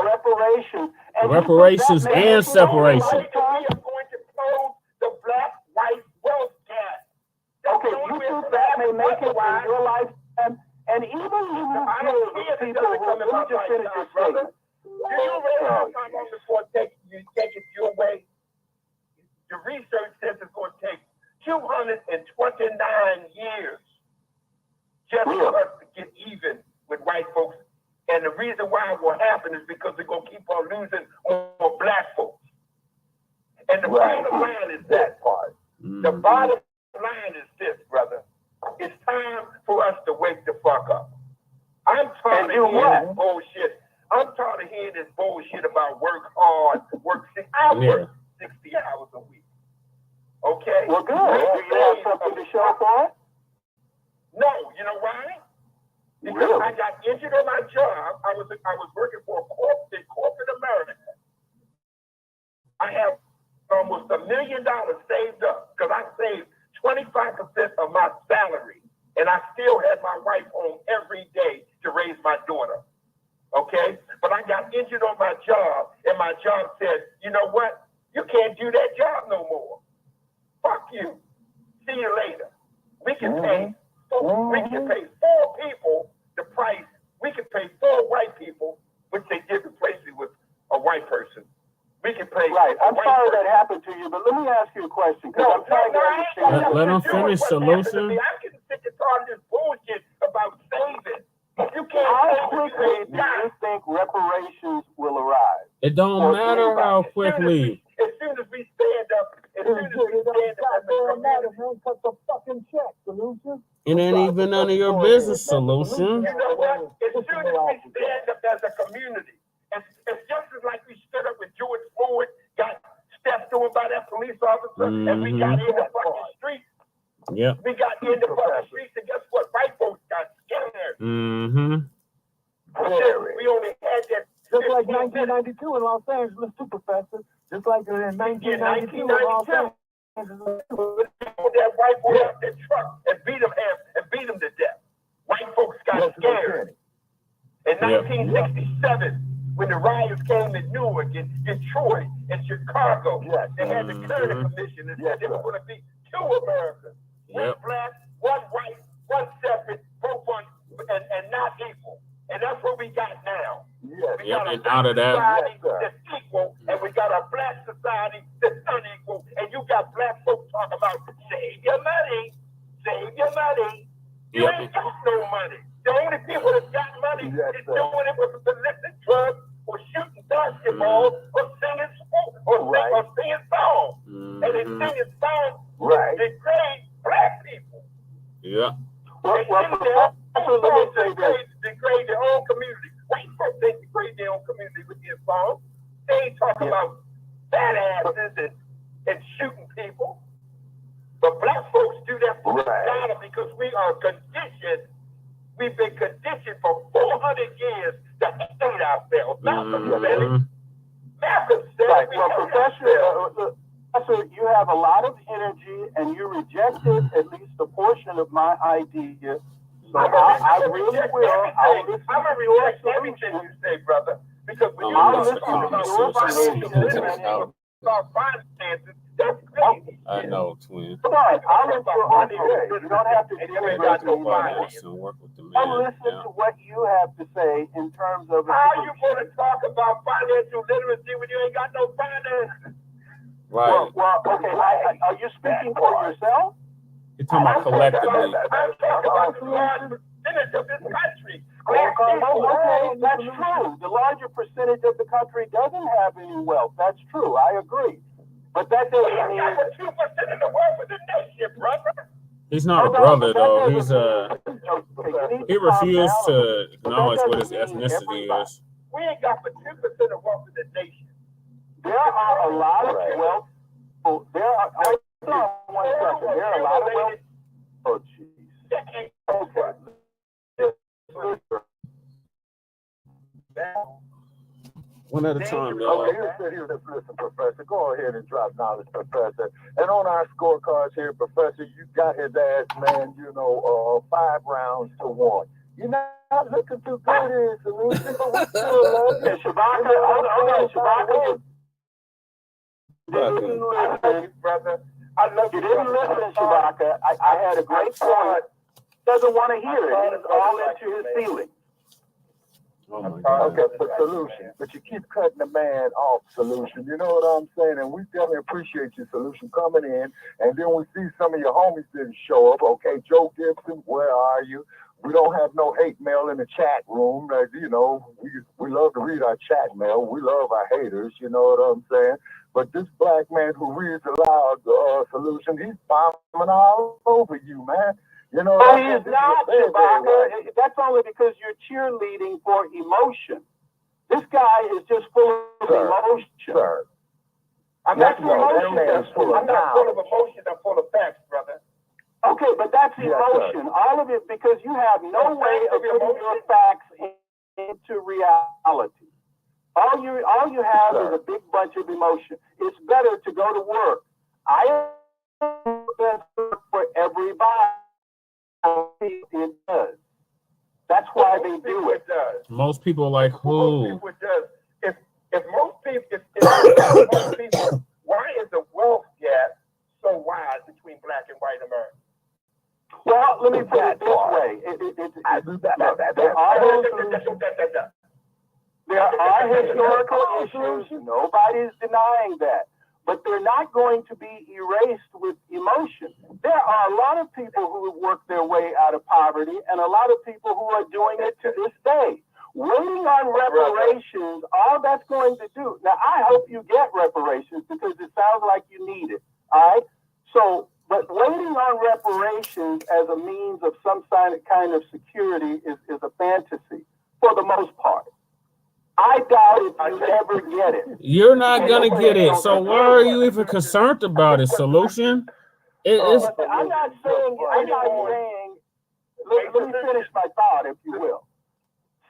Reparations. Reparations and separation. We are going to close the black-white wealth that may make it in your lifetime, and even when you give people who, let me just finish your statement. Do you realize how long it's going to take it your way? The research says it's going to take 229 years just for us to get even with white folks. And the reason why it will happen is because we're going to keep on losing more black folks. And the bottom line is that part. The bottom line is this, brother. It's time for us to wake the fuck up. I'm tired of hearing this bullshit. I'm tired of hearing this bullshit about work hard, work 60 hours a week. Okay? Well, good. Do you have something to show for it? No. You know why? Because I got injured on my job. I was working for corporate America. I have almost $1 million saved up because I saved 25% of my salary, and I still had my wife home every day to raise my daughter. Okay? But I got injured on my job, and my job said, you know what? You can't do that job no more. Fuck you. See you later. We can pay 4 people the price. We can pay 4 white people, which they did replace it with a white person. We can pay. Right. I'm sorry that happened to you, but let me ask you a question. I'm trying to understand. Let him finish, Solution. I'm getting sick and tired of this bullshit about saving. You can't. How quickly do you think reparations will arrive? It don't matter how quickly. As soon as we stand up, as as a community. Cut the fucking check, Solution. It ain't even none of your business, Solution. You know what? As soon as we stand up as a community, it's just as like we stood up with George Floyd, got stepped on by that police officer, and we got in the fucking streets. Yep. We got in the fucking streets, and guess what? White folks got scared. We only had that. Just like 1992 in Los Angeles, too, Professor. Just like in 1992 in Los Angeles. That white boy out that truck and beat him to death. White folks got scared. In 1967, when the riots came in Newark, in Detroit, in Chicago, they had the Kerner Commission and said there were going to be 2 Americas. One black, one white, one separate, both one, and not equal. And that's what we got now. We got a out of that. society that's equal, and we got a black society that's unequal. And you got black folks talking about save your money, save your money. You ain't got no money. The only people that got money is doing it with illicit drugs or shooting basketball or singing sports or singing songs. And they singing songs that degrade black people. Degrade their own community. White folks, they degrade their own community with their songs. They ain't talking about fat asses and shooting people. But black folks do that for data because we are conditioned. We've been conditioned for 400 years to hate ourselves. Malcolm said it. Malcolm said it. Professor, you have a lot of energy, and you rejected at least a portion of my idea. So I really will. I'm going to reject everything you say, brother, because when you listen about finances, that's crazy. I know, twin. Come on, I'll let you don't have to do it. I'm listening to what you have to say in terms of. How are you going to talk about financial literacy when you ain't got no finances? Right. Well, okay. Are you speaking for yourself? You're talking about collectively. I'm talking about the large percentage of this country. Okay, that's true. The larger percentage of the country doesn't have any wealth. That's true. I agree. But that doesn't mean 2% of the wealth of the nation, brother. He's not a brother, though. He's he refused to acknowledge what his ethnicity is. We ain't got but 2% of wealth of the nation. There are a lot of wealth. There are a lot of wealth. Oh, jeez. Okay. One at a time, y'all. Okay, listen, Professor. Go ahead and drop knowledge, Professor. And on our scorecards here, Professor, you got his ass, man, 5 rounds to 1. You're not looking too good here, Solution, but we still love you. Shabaka, Brother, I love You didn't listen, Shabaka. I had a great point. Doesn't want to hear it. He's all into his feelings. Oh my God. Okay, but Solution. But you keep cutting the man off, Solution. You know what I'm saying? And we definitely appreciate your Solution coming in. And then we see some of your homies didn't show up. Okay, Joe Gibson, where are you? We don't have no hate mail in the chat room. You know, we love to read our chat mail. We love our haters. You know what I'm saying? But this black man who reads aloud Solution, he's bombing all over you, man. You know, oh, he's not, Shabaka. That's only because you're cheerleading for emotion. This guy is just full of emotion. Sir. I'm not full of emotion. I'm not full of emotion. I'm full of facts, brother. Okay, but that's emotion. All of it, because you have no way of putting your facts into reality. All you have is a big bunch of emotion. It's better to go to work. I am best for everybody. It does. That's why they do it. Most people like who? Most people does. If most people, why is the wealth gap so wide between black and white America? Well, let me put it this way. There are historical issues. Nobody's denying that. But they're not going to be erased with emotion. There are a lot of people who have worked their way out of poverty and a lot of people who are doing it to this day. Waiting on reparations, all that's going to do. Now, I hope you get reparations because it sounds like you need it. All right? So, but waiting on reparations as a means of some kind of security is a fantasy for the most part. I doubt if you ever get it. You're not gonna get it. So why are you even concerned about it? Solution? I'm not saying. Let me finish my thought, if you will.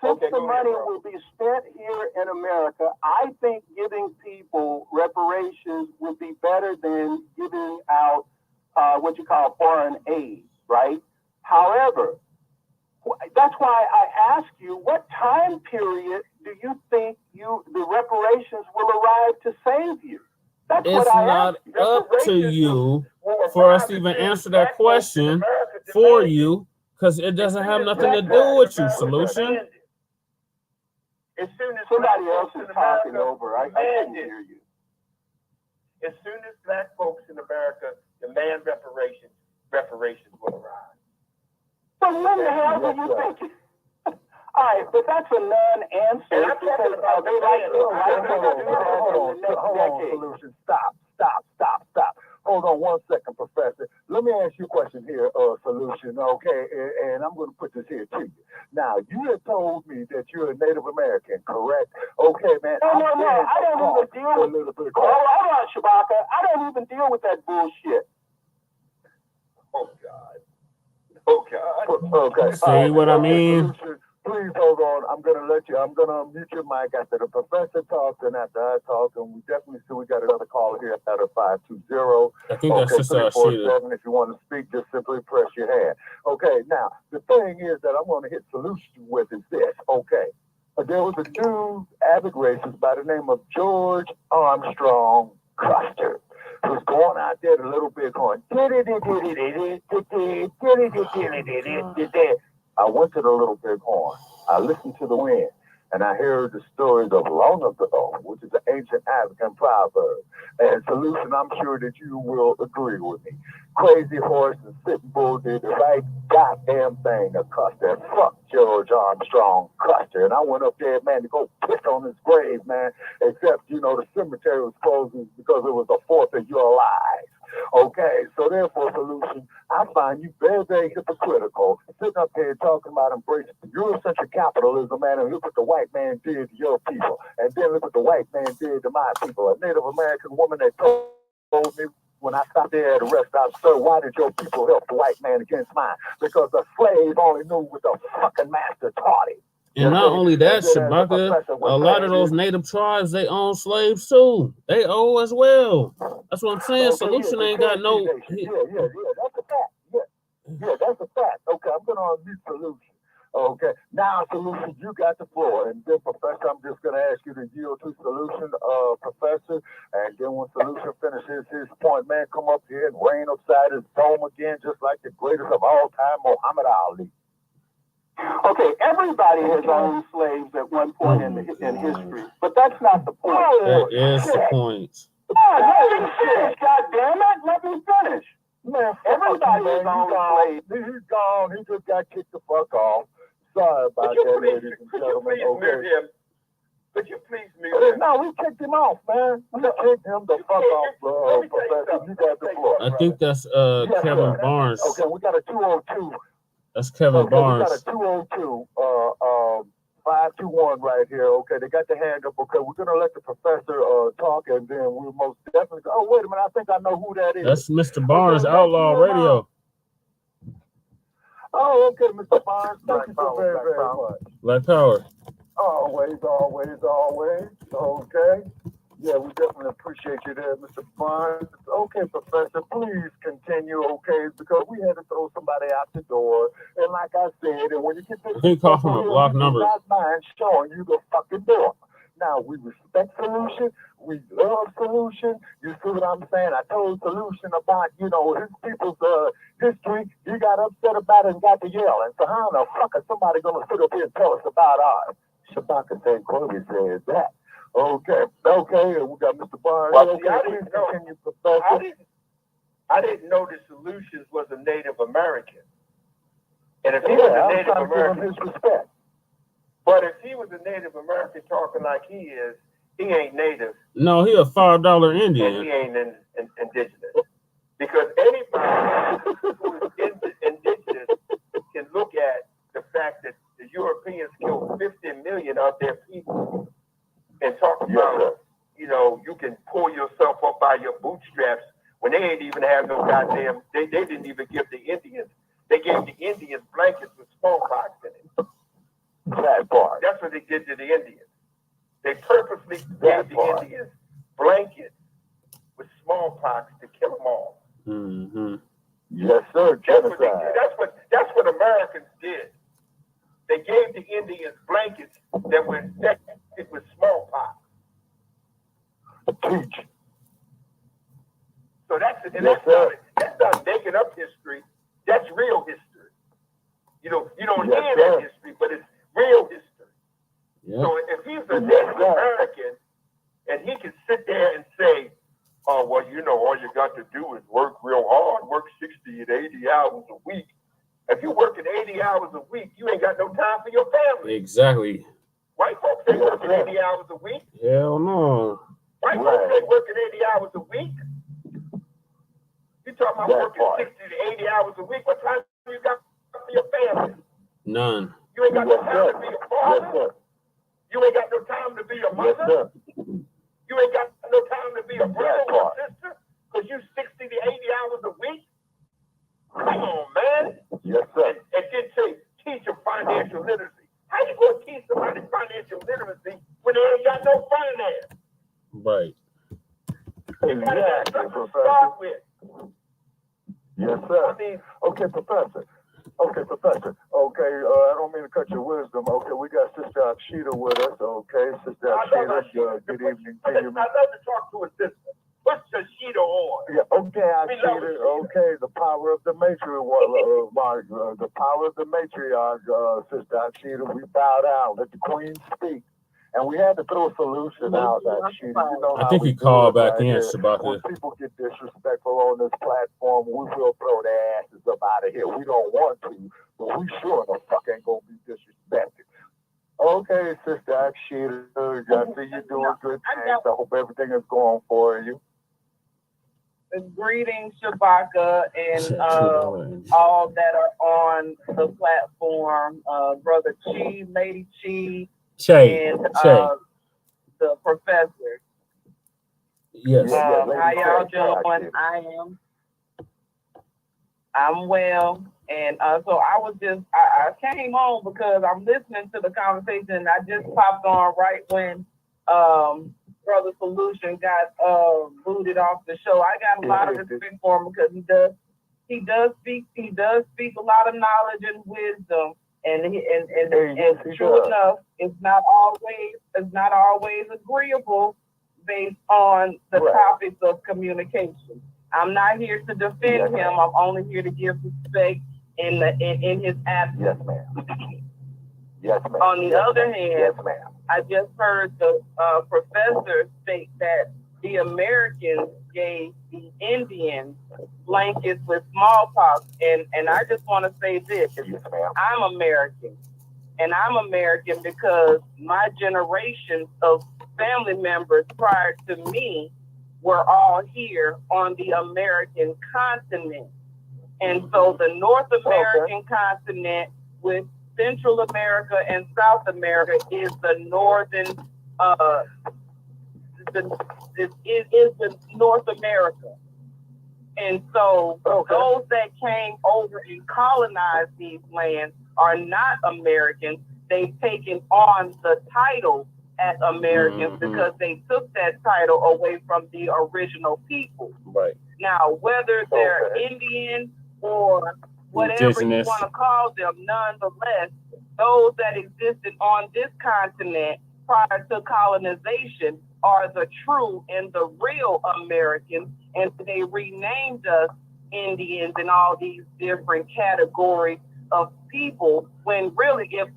Since the money will be spent here in America, I think giving people reparations would be better than giving out what you call foreign aid, right? However, that's why I ask you, what time period do you think the reparations will arrive to save you? That's it's not up to you for us to even answer that question for you, because it doesn't have nothing to do with you, Solution. As soon as somebody else is talking over, I can't hear you. As soon as black folks in America demand reparations will arise. So when the hell do you think? All right, but that's a non-answer because they like to do that in the next decade. Solution. Stop. Hold on 1 second, Professor. Let me ask you a question here, Solution, okay? And I'm going to put this here to you. Now, you had told me that you're a Native American, correct? Okay, man. No. I don't even deal with hold on, Shabaka. I don't even deal with that bullshit. Oh, God. Okay. See what I mean? Please hold on. I'm gonna unmute your mic after the professor talks and after I talk, and we definitely see we got another caller here at 520. I think that's just 347. If you want to speak, just simply press your hand. Okay, now the thing is that I'm gonna hit solution with is this. Okay. There was a dude, avid racist by the name of George Armstrong Custer, who's going out there to Little Bighorn. I went to the Little Bighorn. I listened to the wind, and I heard the stories of long ago, which is an ancient African proverb. And Solution, I'm sure that you will agree with me. Crazy horse and sitting bull did the right goddamn thing to Custer. Fuck George Armstrong Custer. And I went up there, man, to go piss on his grave, man. Except, the cemetery was closed because it was the 4th of July. Okay, so therefore, Solution, I find you very, very hypocritical, sitting up here talking about embracing Eurocentric capitalism, man, and look what the white man did to your people, and then look what the white man did to my people. A Native American woman that told me when I stopped there at a rest stop, sir, why did your people help the white man against mine? Because the slave only knew what the fucking master taught him. And not only that, Shabaka, a lot of those native tribes, they own slaves too. They owe as well. That's what I'm saying. Okay, Solution ain't got no. Yeah, that's a fact. Yeah, that's a fact. Okay, I'm going to unmute Solution. Okay, now Solution, you got the floor, and then Professor, I'm just going to ask you to yield to Solution, Professor, and then when Solution finishes his point, man, come up here and reign upside his dome again, just like the greatest of all time, Muhammad Ali. Okay, everybody has owned slaves at one point in history, but that's not the point. That is the point. Oh, let me finish, goddammit. Let me finish. Man, everybody has owned slaves. He's gone. He just got kicked the fuck off. Sorry about that, ladies and gentlemen. Could you please mute him? No, we kicked him off, man. We kicked him the fuck off, Professor. You got the floor. I think that's Kevin Barnes. Okay, we got a 202. That's Kevin Barnes. We got a 202, 521 right here. Okay, they got the hand up. Okay, we're gonna let the professor talk, and then we'll most definitely. Oh, wait a minute, I think I know who that is. That's Mr. Barnes, Outlaw Radio. Oh, okay, Mr. Barnes. Thank you so very, very much. Black Power. Always. Okay. Yeah, we definitely appreciate you there, Mr. Barnes. Okay, Professor, please continue, okay, because we had to throw somebody out the door. And like I said, and when you get this, he called from a block number. Not mind showing you the fucking door. Now, we respect Solution. We love Solution. You see what I'm saying? I told Solution about, his people's history. He got upset about it and got to yelling. So how the fuck is somebody going to sit up here and tell us about ours? Shabaka'S Blacc says that. Okay, and we got Mr. Barnes. Well, okay, I didn't know the Solutions was a Native American. And if he was a Native American, his respect. But if he was a Native American talking like he is, he ain't Native. No, he a $5 Indian. And he ain't indigenous. Because anybody who is indigenous can look at the fact that the Europeans killed 50 million of their people and talk about, you can pull yourself up by your bootstraps when they ain't even have no goddamn, they didn't even give the Indians, they gave the Indians blankets with smallpox in it. That part. That's what they did to the Indians. They purposely gave the Indians blankets with smallpox to kill them all. Mm-hmm. Yes, sir. That's what Americans did. They gave the Indians blankets that were infected with smallpox. Teach. So that's yes, that's not making up history. That's real history. You don't hear that history, but it's real history. Yeah. So if he's a Native American and he can sit there and say, oh, well, all you got to do is work real hard, work 60 to 80 hours a week. If you're working 80 hours a week, you ain't got no time for your family. Exactly. White folks ain't working 80 hours a week. Hell no. White folks ain't working 80 hours a week. You talking about working 60 to 80 hours a week. What time you got for your family? None. You ain't got no time to be a father. Yes, you ain't got no time to be a mother. You ain't got no time to be a brother or a sister because you 60 to 80 hours a week. Come on, man. Yes, sir. And then say, teach them financial literacy. How you going to teach somebody financial literacy when they ain't got no finance? Right. Exactly, Professor. Yes, sir. Okay, Professor. Okay, I don't mean to cut your wisdom. Okay, we got Sister Akshita with us. Okay, Sister Akshita, good evening to you. I'd love to talk to a sister. Put Akshita on. Yeah, okay, Akshita. Okay, the power of the matriarch, Sister Akshita. We bow down. Let the Queen speak. And we had to throw a solution out, Akshita. I think he called back in, Shabaka. When people get disrespectful on this platform, we will throw their asses up out of here. We don't want to, but we sure the fuck ain't gonna be disrespected. Okay, Sister Akshita, I see you doing good things. I hope everything is going for you. Greetings, Shabaka, and all that are on the platform. Brother Chi, Lady Chi, and the professor. Yes. How y'all doing? I'm well. And so I came on because I'm listening to the conversation, and I just popped on right when Brother Solution got booted off the show. I got a lot of respect for him because he does speak a lot of knowledge and wisdom, true enough, it's not always agreeable based on the topics of communication. I'm not here to defend him. I'm only here to give respect in his absence. Yes, ma'am. Yes, ma'am. On the other hand, I just heard the professor state that the Americans gave the Indians blankets with smallpox, and I just want to say this: I'm American, and I'm American because my generation of family members prior to me were all here on the American continent, and so the North American continent with Central America and South America is the northern, is the North America. And so those that came over and colonized these lands are not Americans. They've taken on the title as Americans because they took that title away from the original people. Right. Now, whether they're Indian or whatever you want to call them, nonetheless, those that existed on this continent prior to colonization are the true and the real Americans, and they renamed us Indians and all these different categories of people, when really if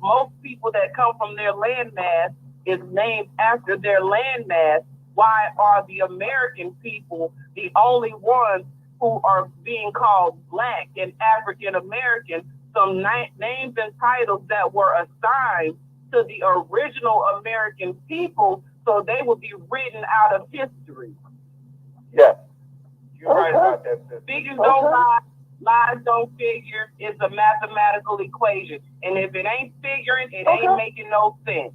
most people that come from their landmass is named after their landmass, why are the American people the only ones who are being called Black and African American, some names and titles that were assigned to the original American people so they would be written out of history? Yes, you're right about that. Figures don't lie, lies don't figure. It's a mathematical equation. And if it ain't figuring, it ain't making no sense.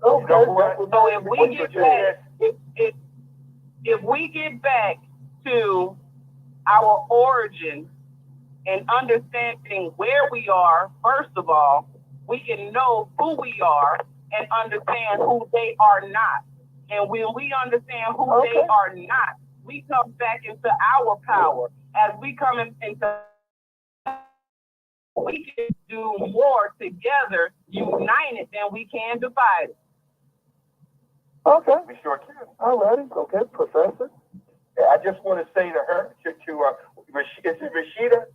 Okay. So if we get back, if we get back to our origin and understanding where we are, first of all, we can know who we are and understand who they are not. And when we understand who they are not, we come back into our power. As we come into, we can do more together, united, than we can divided. Okay. We sure can. All righty. Okay, Professor. I just want to say to her, is it Rashida?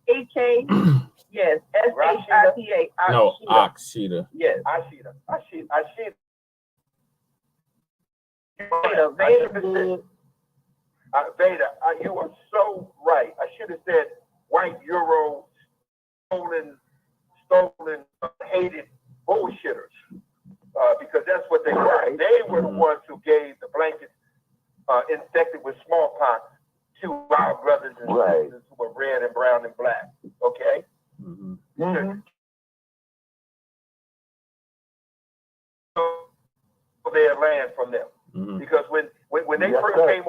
A-K, yes, S-H-I-T-A. No, Oxida. Yes. Ashida. Veda, you are so right. I should have said white Euro stolen, hated bullshitters, because that's what they were. They were the ones who gave the blankets infected with smallpox to our brothers and sisters who were red and brown and black. Okay? Their land from them. Because when they first came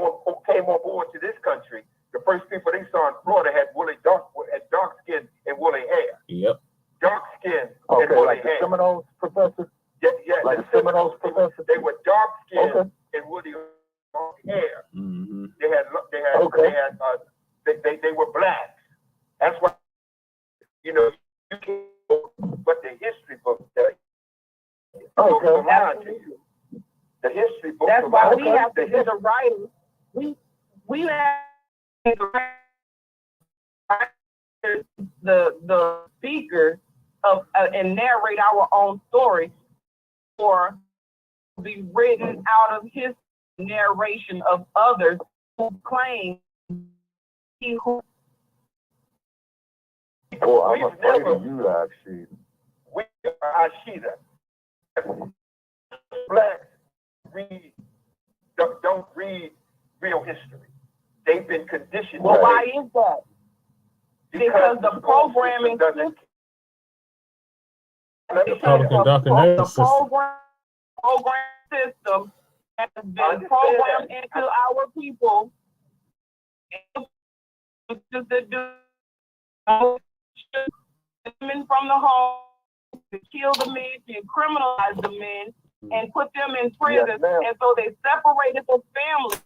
on board to this country, the first people they saw in Florida had dark skin and woolly hair. Yep. Dark skin and woolly hair. Seminoles, Professor? Yeah, like the Seminoles, Professor? They were dark skin and woolly hair. They were black. That's why, you can't but the history book tell you. The history book. That's why we have to do the writing. We have the speakers of and narrate our own story, or be written out of his narration of others who claim he who. I'm afraid of you, Ashida. We are Ashida. Blacks don't read real history. They've been conditioned. Well, why is that? Because the programming system. The program system has been programmed into our people. To do women from the home, to kill the men, to criminalize the men, and put them in prison. And so they separated the family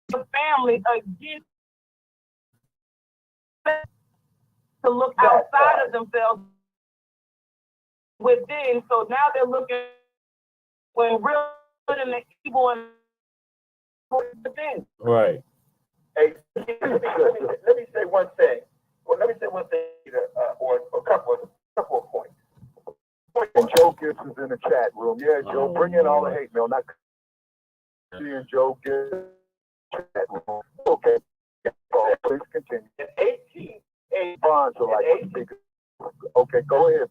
the family against to look outside of themselves within. So now they're looking when real good and the evil and within. Right. Hey, let me say one thing. Well, let me say one thing, or a couple of points. And Joe Gibbs is in the chat room. Yeah, Joe, bring in all the hate mail. Not seeing Joe Gibbs in the chat room. Okay. Please continue. In 1880, Bonds are like speakers. Okay, go ahead.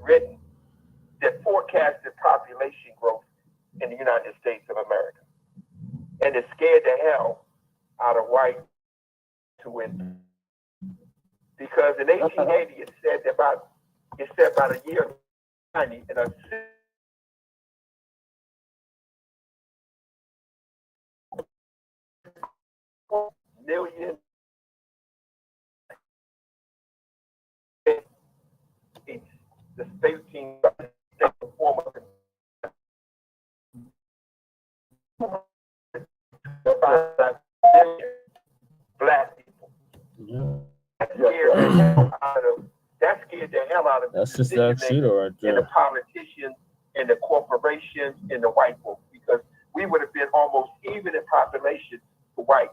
Written that forecasted population growth in the United States of America. And it scared the hell out of white to win. Because in 1880, it said about a year 90 in a million the 13 former Black people. Yeah. That scared the hell out of That's just that shooter right there. And the politicians and the corporations and the white folks, because we would have been almost even in population to white.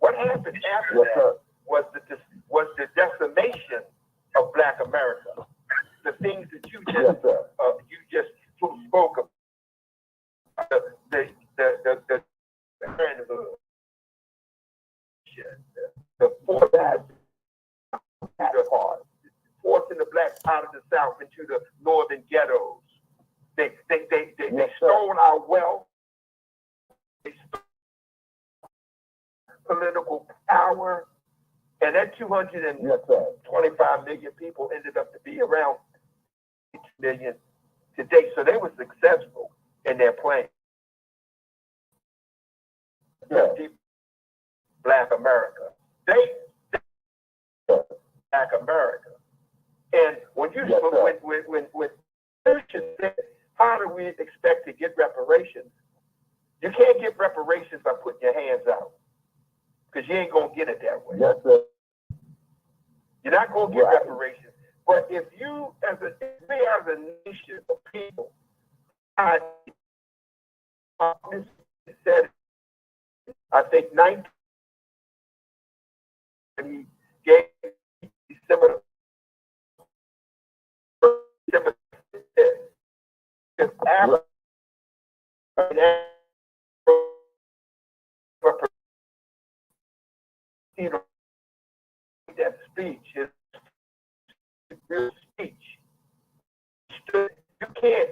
What happened after that was the decimation of Black America. The things that you just spoke of. Forcing the blacks out of the South into the northern ghettos. They stole our wealth. They stole political power. And that 225 million people ended up to be around 8 million today. So they were successful in their plan. Black America. Black America. And when you when said, how do we expect to get reparations? You can't get reparations by putting your hands out, because you ain't gonna get it that way. Yes, sir. You're not gonna get reparations. But if you, as a nation of people, said, I think 19. He gave December that speech, his real speech. You can't.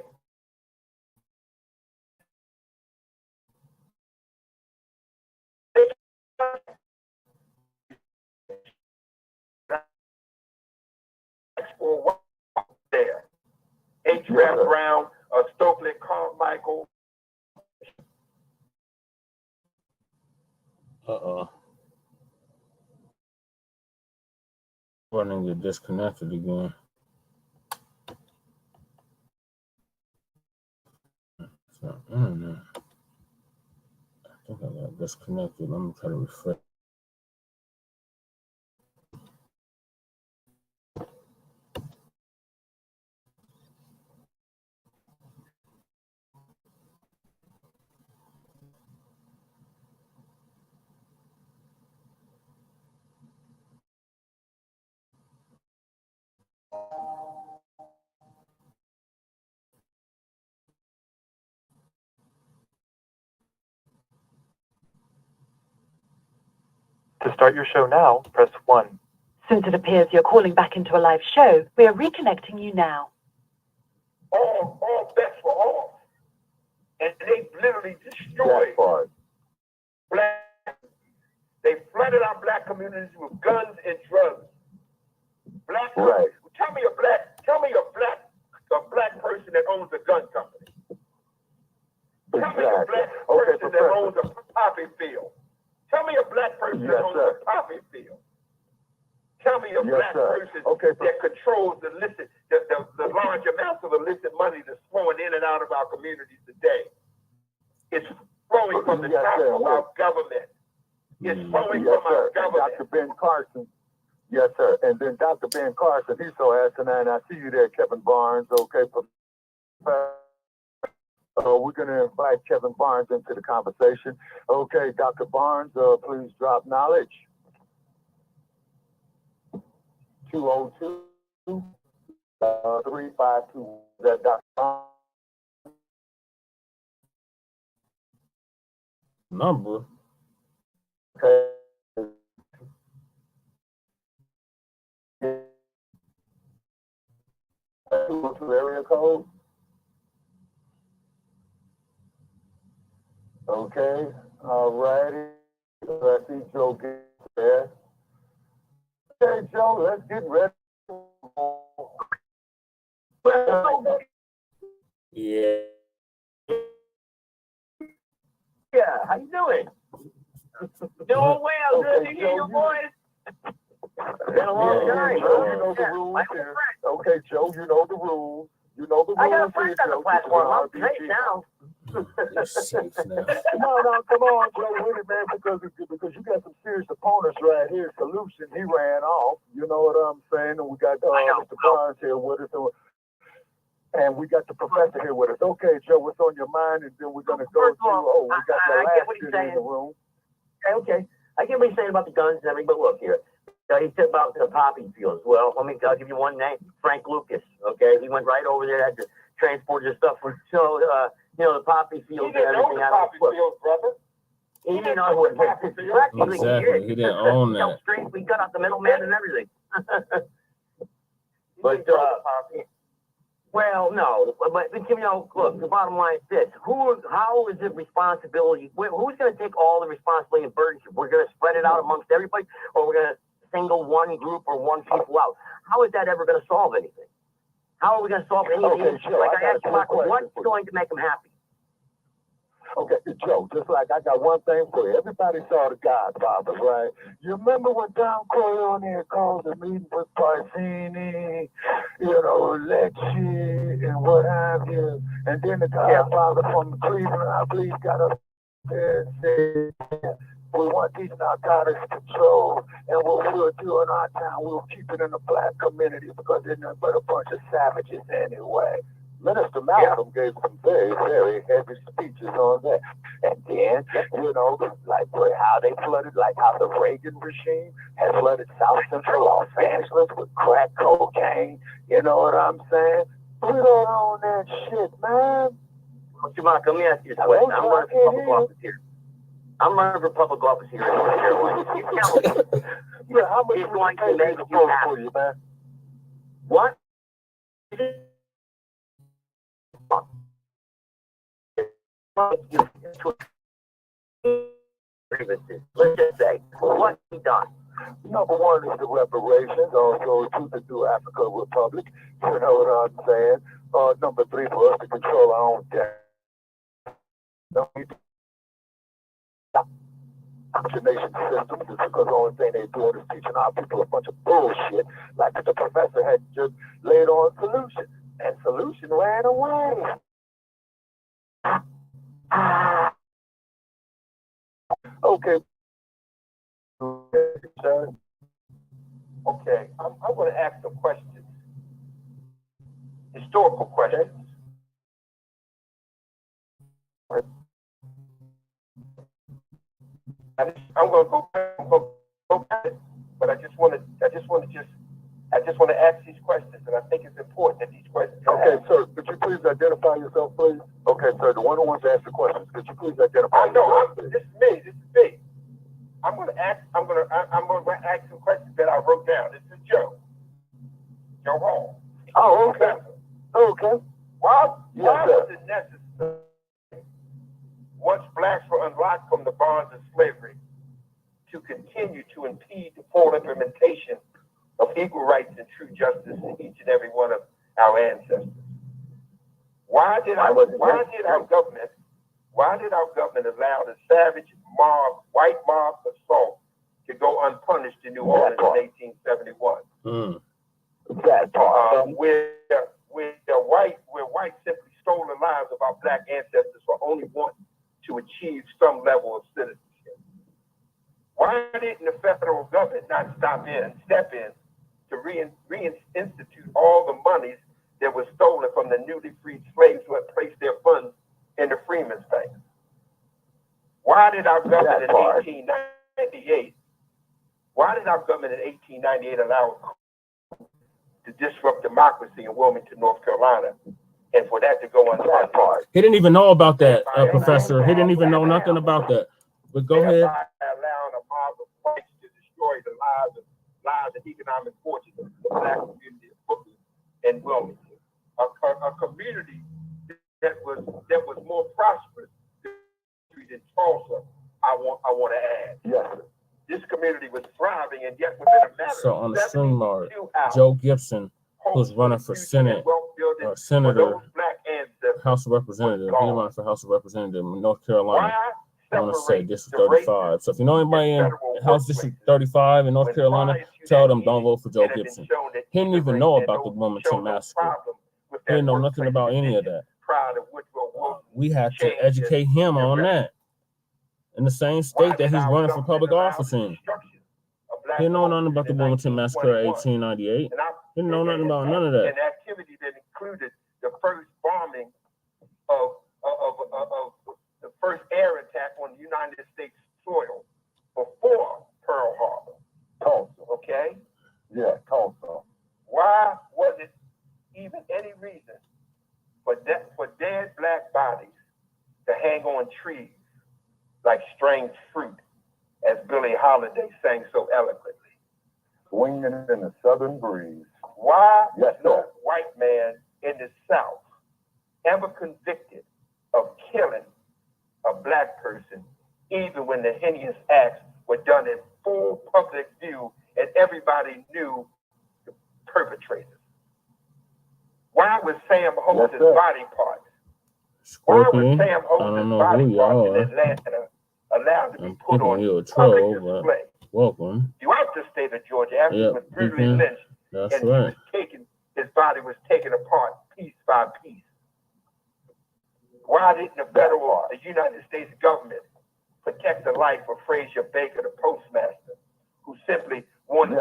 There. H. Rap Brown, Stokely Carmichael. Running get disconnected again. So, internet. I think I got disconnected. Let me try to refresh. To start your show now, press 1. Since it appears you're calling back into a live show, we are reconnecting you now. All bets were off. And they literally destroyed Black. They flooded our Black communities with guns and drugs. Tell me a black person that owns a gun company. Tell me a black person that owns a poppy field. Tell me a black person that owns a poppy field. Tell me a black person that controls the illicit, the large amounts of illicit money that's flowing in and out of our communities today. It's flowing from the top of our government. It's flowing from our government. Dr. Ben Carson. Yes, sir. And then Dr. Ben Carson, he's so asinine. I see you there, Kevin Barnes. Okay, we're going to invite Kevin Barnes into the conversation. Okay, Dr. Barnes, please drop knowledge. 202-352. That Dr. Barnes? Number. Okay. Area code. Okay, all righty. I see Joe get there. Okay, Joe, let's get ready. Yeah. Yeah, how you doing? Doing well, good to hear your voice. Been a long time. You know the rules here. Okay, Joe, you know the rules. You know the rules. I got a friend on the platform. I'm safe now. No, come on, Joe, win it, man, because you got some serious opponents right here. Solution, he ran off. You know what I'm saying? And we got Mr. Barnes here with us. And we got the professor here with us. Okay, Joe, what's on your mind? And then we're going to go to, we got the last in the room. Okay. I get what he's saying about the guns and everything, but look here. He said about the poppy fields. Well, I'll give you one name, Frank Lucas. Okay, he went right over there, had to transport his stuff for the poppy fields and everything. He didn't know what Exactly. He didn't own that. We cut out the middleman and everything. But well, no. But look, the bottom line is this: how is it responsibility? Who's going to take all the responsibility and burden? We're going to spread it out amongst everybody, or we're going to single one group or one people out? How is that ever going to solve anything? How are we going to solve anything? Like I asked Marco, what's going to make them happy? Okay, Joe, just like I got one thing for you. Everybody saw The Godfather, right? You remember when Don Corleone called the meeting with Parsini, Lecce, and what have you? And then the Godfather from Cleveland, I believe, got up there and said, we want these narcotics controlled, and what we'll do in our town, we'll keep it in the black community because they're nothing but a bunch of savages anyway. Minister Malcolm gave some very, very heavy speeches on that. And then, like how they flooded, like how the Reagan regime has flooded South Central Los Angeles with crack cocaine. You know what I'm saying? We don't own that shit, man. Shabaka, let me ask you this question. I'm running for public office here. I'm running for public office here in North Carolina. You tell me. Yeah, how much is going to make you for happy? You, man? What? Let's just say, what's he done? Number one is the reparations, also to the new African Republic. You know what I'm saying? Number three, for us to control our own debt. Vaccination systems is because the only thing they're doing is teaching our people a bunch of bullshit, like the professor had just laid on Solution, and Solution ran away. Okay. Okay, I'm going to ask some questions, historical questions. I'm going to go back, but I just want to ask these questions, and I think it's important that these questions. Okay, sir, could you please identify yourself, please? Okay, sir, the one who wants to ask the questions, could you please identify yourself? This is me. I'm going to ask some questions that I wrote down. This is Joe Hall. Oh, okay. Okay. Why was it necessary, once blacks were unlocked from the bonds of slavery, to continue to impede the full implementation of equal rights and true justice in each and every one of our ancestors? Why did our government allow the savage white mob assault to go unpunished in New Orleans in 1871. That part. Where white simply stole the lives of our black ancestors for only wanting to achieve some level of citizenship. Why didn't the federal government not step in to reinstitute all the monies that was stolen from the newly freed slaves who had placed their funds in the Freeman's Bank? Why did our government in 1898? Why did our government in 1898 allow to disrupt democracy in Wilmington, North Carolina, and for that to go on that part? He didn't even know about that, Professor. He didn't even know nothing about that. But go ahead. Allowing a mob of whites to destroy the lives and economic fortunes of the black community of Brooklyn and Wilmington, a community that was more prosperous than Tulsa. I want to add. Yes. This community was thriving, and yet within a matter so on the Streamyard, Joe Gibson, who's running for Senate or Senator, House of Representative, he running for House of Representative in North Carolina. I want to say District 35. So if you know anybody in House District 35 in North Carolina, tell them don't vote for Joe Gibson. He didn't even know about the Wilmington Massacre. He didn't know nothing about any of that. We had to educate him on that. In the same state that he's running for public office in. He didn't know nothing about the Wilmington Massacre of 1898. He didn't know nothing about none of that. An activity that included the first bombing of the first air attack on the United States soil before Pearl Harbor. Tulsa. Okay? Yeah, Tulsa. Why was it even any reason for dead black bodies to hang on trees like strange fruit, as Billie Holiday sang so eloquently? Swinging in the southern breeze. Why was no white man in the South ever convicted of killing a black person, even when the heinous acts were done in full public view and everybody knew the perpetrators? Why was Sam Holmes' body parts? Scorpion, why was Sam Holmes' body parts in Atlanta allowed to be put on public display? Welcome. Throughout the state of Georgia, after he was brutally lynched, That's and right. his body was taken apart piece by piece. Why didn't the United States government protect the life of Frazier Baker, the postmaster, who simply wanted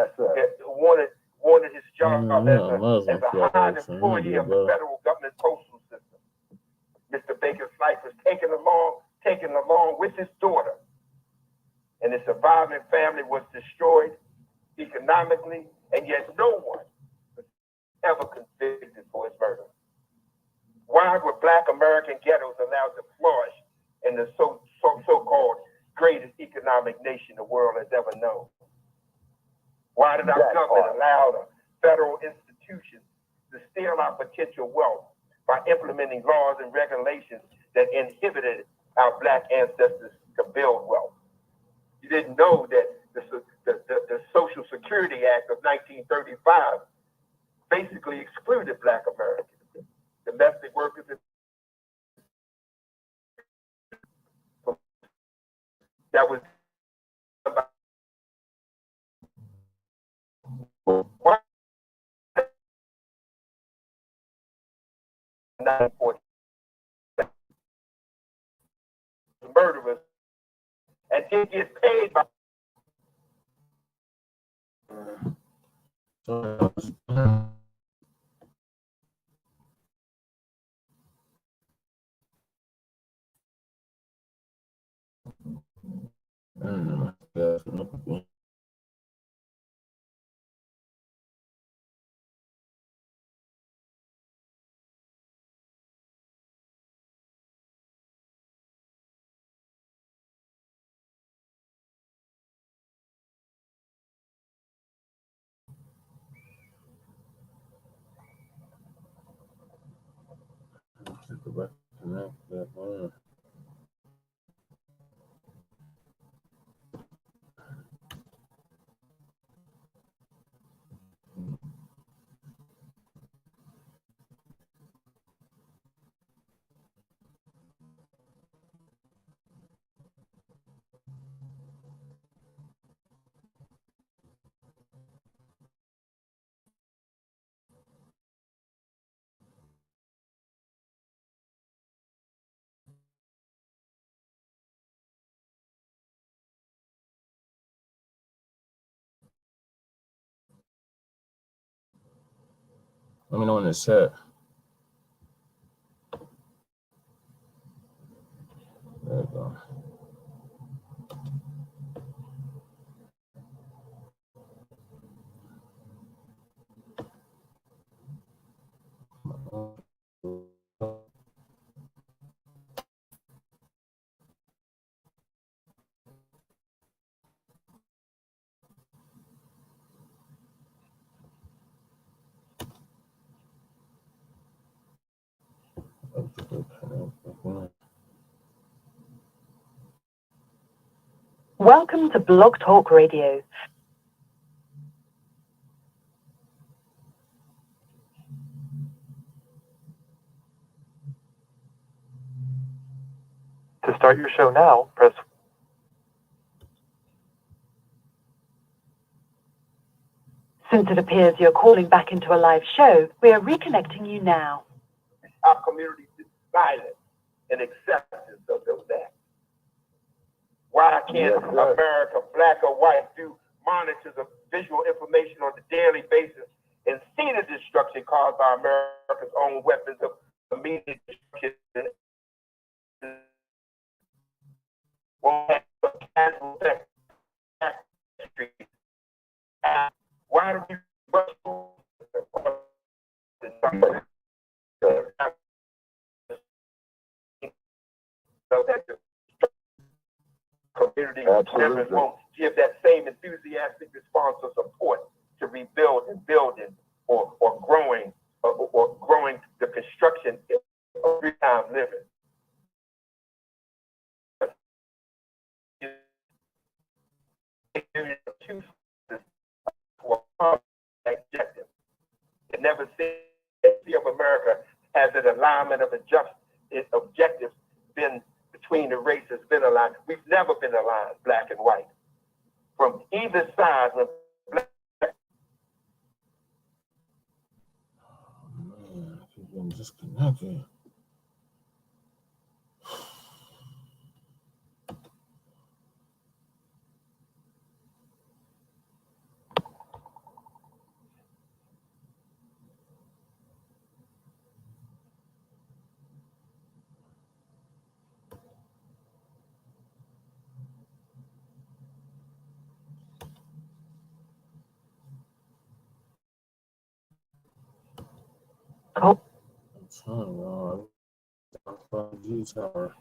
his job as a hired employee of the federal government postal system? Mr. Baker's life was taken along with his daughter, and his surviving family was destroyed economically, and yet no one was ever convicted for his murder. Why were black American ghettos allowed to flourish in the so-called greatest economic nation the world has ever known? Why did our government allow the federal institutions to steal our potential wealth by implementing laws and regulations that inhibited our black ancestors to build wealth? You didn't know that the Social Security Act of 1935 basically excluded black Americans, domestic workers, that was murderers, and didn't get paid by Let me know in the chat. There we go. Welcome to Blog Talk Radio. To start your show now, press. Since it appears you're calling back into a live show, we are reconnecting you now. Our community is silent and acceptance of those acts. Why can't America, black or white, do monitors of visual information on a daily basis and see the destruction caused by America's own weapons of immediate destruction? Why do we community members won't give that same enthusiastic response or support to rebuild and building or growing or growing the construction of real-time living? Objective. It never said of America has an alignment of objectives been between the races been aligned. We've never been aligned, black and white. From either side, when black. Oh man, I keep getting disconnected. Oh. I'm telling y'all, 5G tower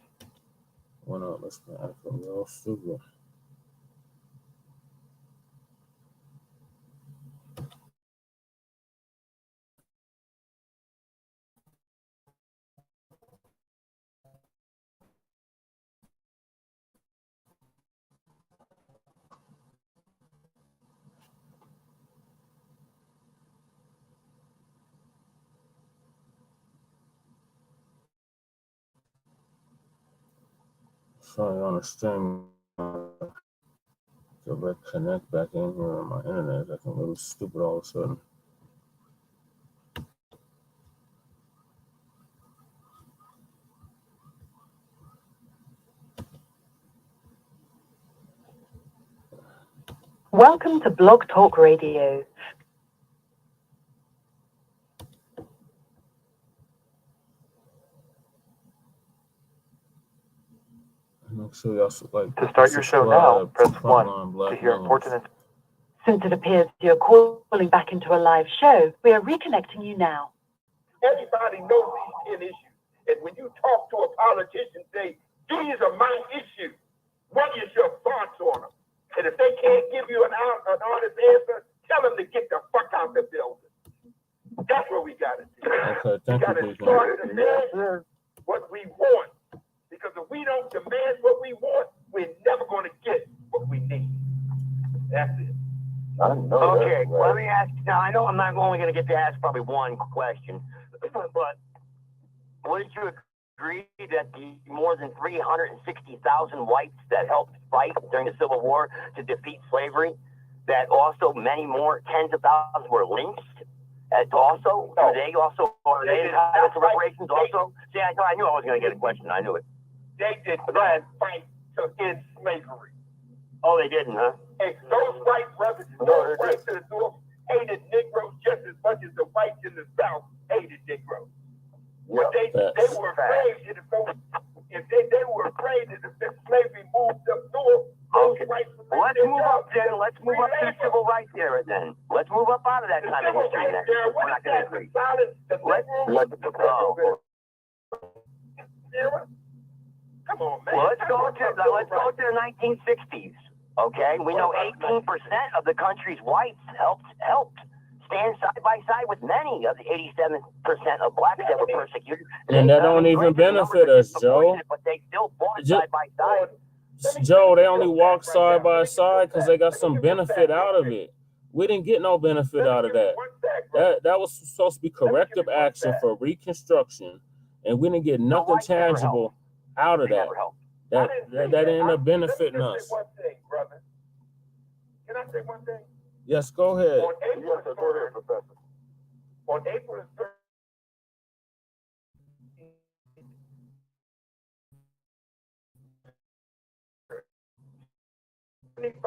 went up. Let's act real stupid. Sorry on the stream. Go back, connect back in here on my internet. It's acting really stupid all of a sudden. Welcome to Blog Talk Radio. Make sure y'all like To start your show now, press 1 to hear important. Since it appears you're calling back into a live show, we are reconnecting you now. Everybody knows these 10 issues. And when you talk to a politician, say, these are my issues. What is your thoughts on them? And if they can't give you an honest answer, tell them to get the fuck out the building. That's what we got to do. Okay, thank we got to you, start to demand what we want. Because if we don't demand what we want, we're never going to get what we need. That's it. Okay, let me ask. Now, I know I'm not only going to get to ask probably one question, but would you agree that the more than 360,000 whites that helped fight during the Civil War to defeat slavery, that also many more, tens of thousands, were lynched? Also, are they entitled to reparations also? See, I knew I was going to get a question. I knew it. They did not fight to end slavery. Oh, they didn't, huh? And those white brothers, those whites to the north hated Negroes just as much as the whites in the South hated Negroes. But they were afraid that if they were afraid that if slavery moved up north, those whites would let's move up then. Let's move up to the civil rights era then. Let's move up out of that kind of history. We're not going to agree. Come on, man. Well, let's go to the 1960s. Okay, we know 18% of the country's whites helped stand side by side with many of the 87% of blacks that were persecuted. And that don't even benefit us, Joe. But they still fought side by side. Joe, they only walk side by side because they got some benefit out of it. We didn't get no benefit out of that. That was supposed to be corrective action for Reconstruction, and we didn't get nothing tangible out of that. That ended up benefiting us. Can I say one thing? Yes, go ahead. On April 3rd, Professor. On April 3rd, Good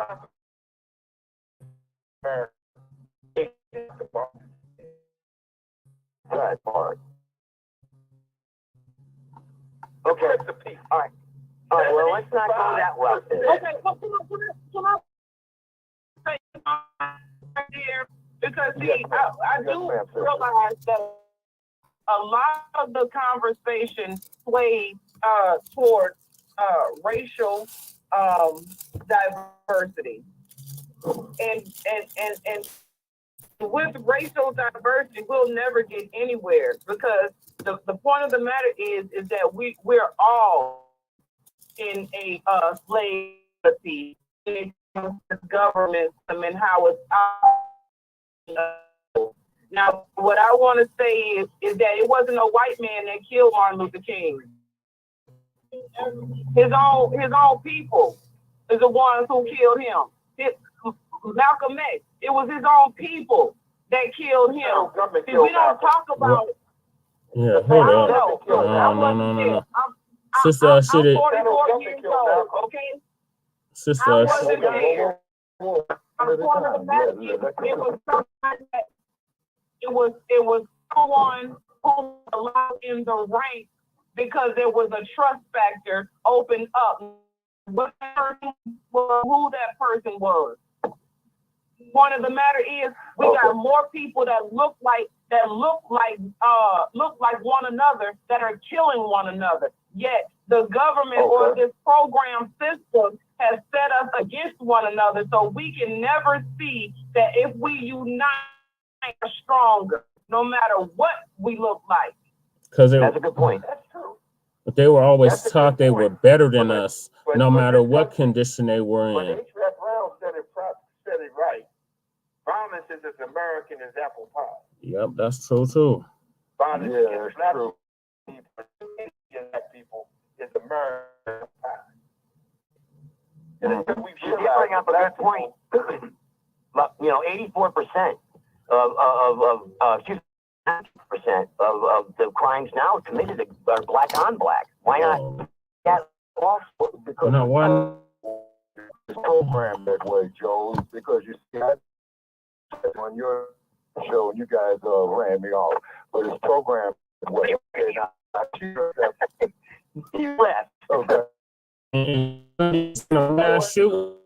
part. Okay. All right. All right. Well, let's not go that route. Okay. Well, can I say here? Because see, I do realize that a lot of the conversation swayed towards racial diversity, and with racial diversity, we'll never get anywhere, because the point of the matter is that we're all in a slave in the government and how it's now. What I want to say is that it wasn't a white man that killed Martin Luther King. His own people is the ones who killed him. Malcolm X, it was his own people that killed him. See, we don't talk about. Yeah, hold up. No. Sister, I'm 44 years old, okay? Sister, I wasn't there. I'm part of the fact it was someone who allowed in the ranks because there was a trust factor opened up. What person was, who that person was. Point of the matter is, we got more people that look like one another that are killing one another. Yet the government or this program system has set us against one another, so we can never see that if we unite, we're stronger, no matter what we look like. That's a good point. that's true. But they were always taught they were better than us, no matter what condition they were But in. H. Rap Brown said it right. Violence is as American as apple pie. Yep, that's true too. Violence against black people is American pie. And until we You bring up a good point. 84% of the crimes now committed are black on black. Why not? No, why? It's programmed that way, Joe, because you see on your show, you guys ran me off, but it's programmed that way. You left. Okay. Shoot.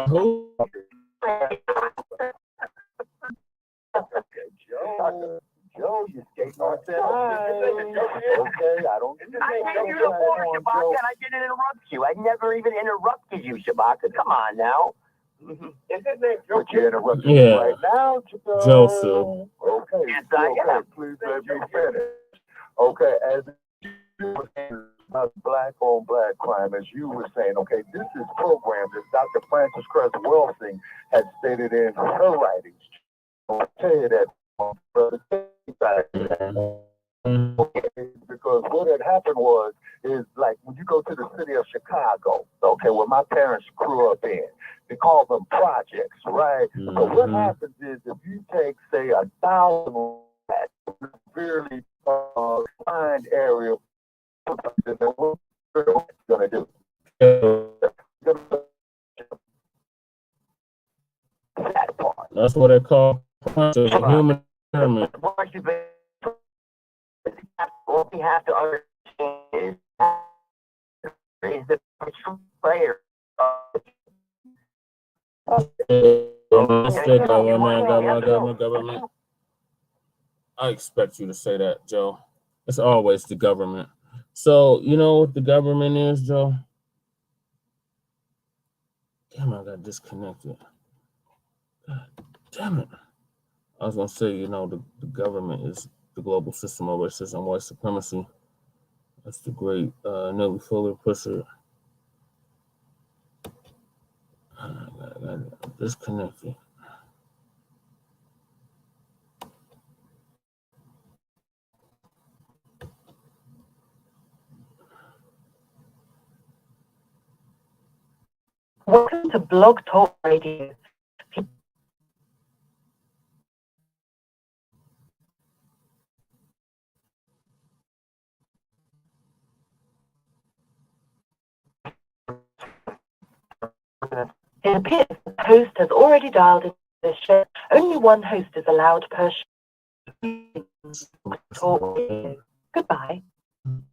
Who? Joe, you skating on that. Okay, I don't. I came here before, Shabaka, and I didn't interrupt you. I never even interrupted you, Shabaka. Come on now. Is his name Joe? But you interrupted me right now, Joseph. Okay. Yes, I am. Please let me finish. Okay, as you were saying about black on black crime, as you were saying, okay, this is programmed as Dr. Frances Cress Welsing had stated in her writings. I'll tell you that, brother. Because what had happened is like when you go to the city of Chicago, okay, where my parents grew up in, they call them projects, right? So what happens is if you take, say, 1,000 severely confined area, then what you're going to do? That's what they call a human experiment. What we have to understand is the true player. Government. I expect you to say that, Joe. It's always the government. So, you know what the government is, Joe? Damn, I got disconnected. God damn it. I was going to say, you know, the government is the global system of racism, white supremacy. That's the great Nelly Fuller pusher. I got disconnected. Welcome to Blog Talk Radio. It appears the host has already dialed into this show. Only one host is allowed per show. Talk Radio. Goodbye. I'm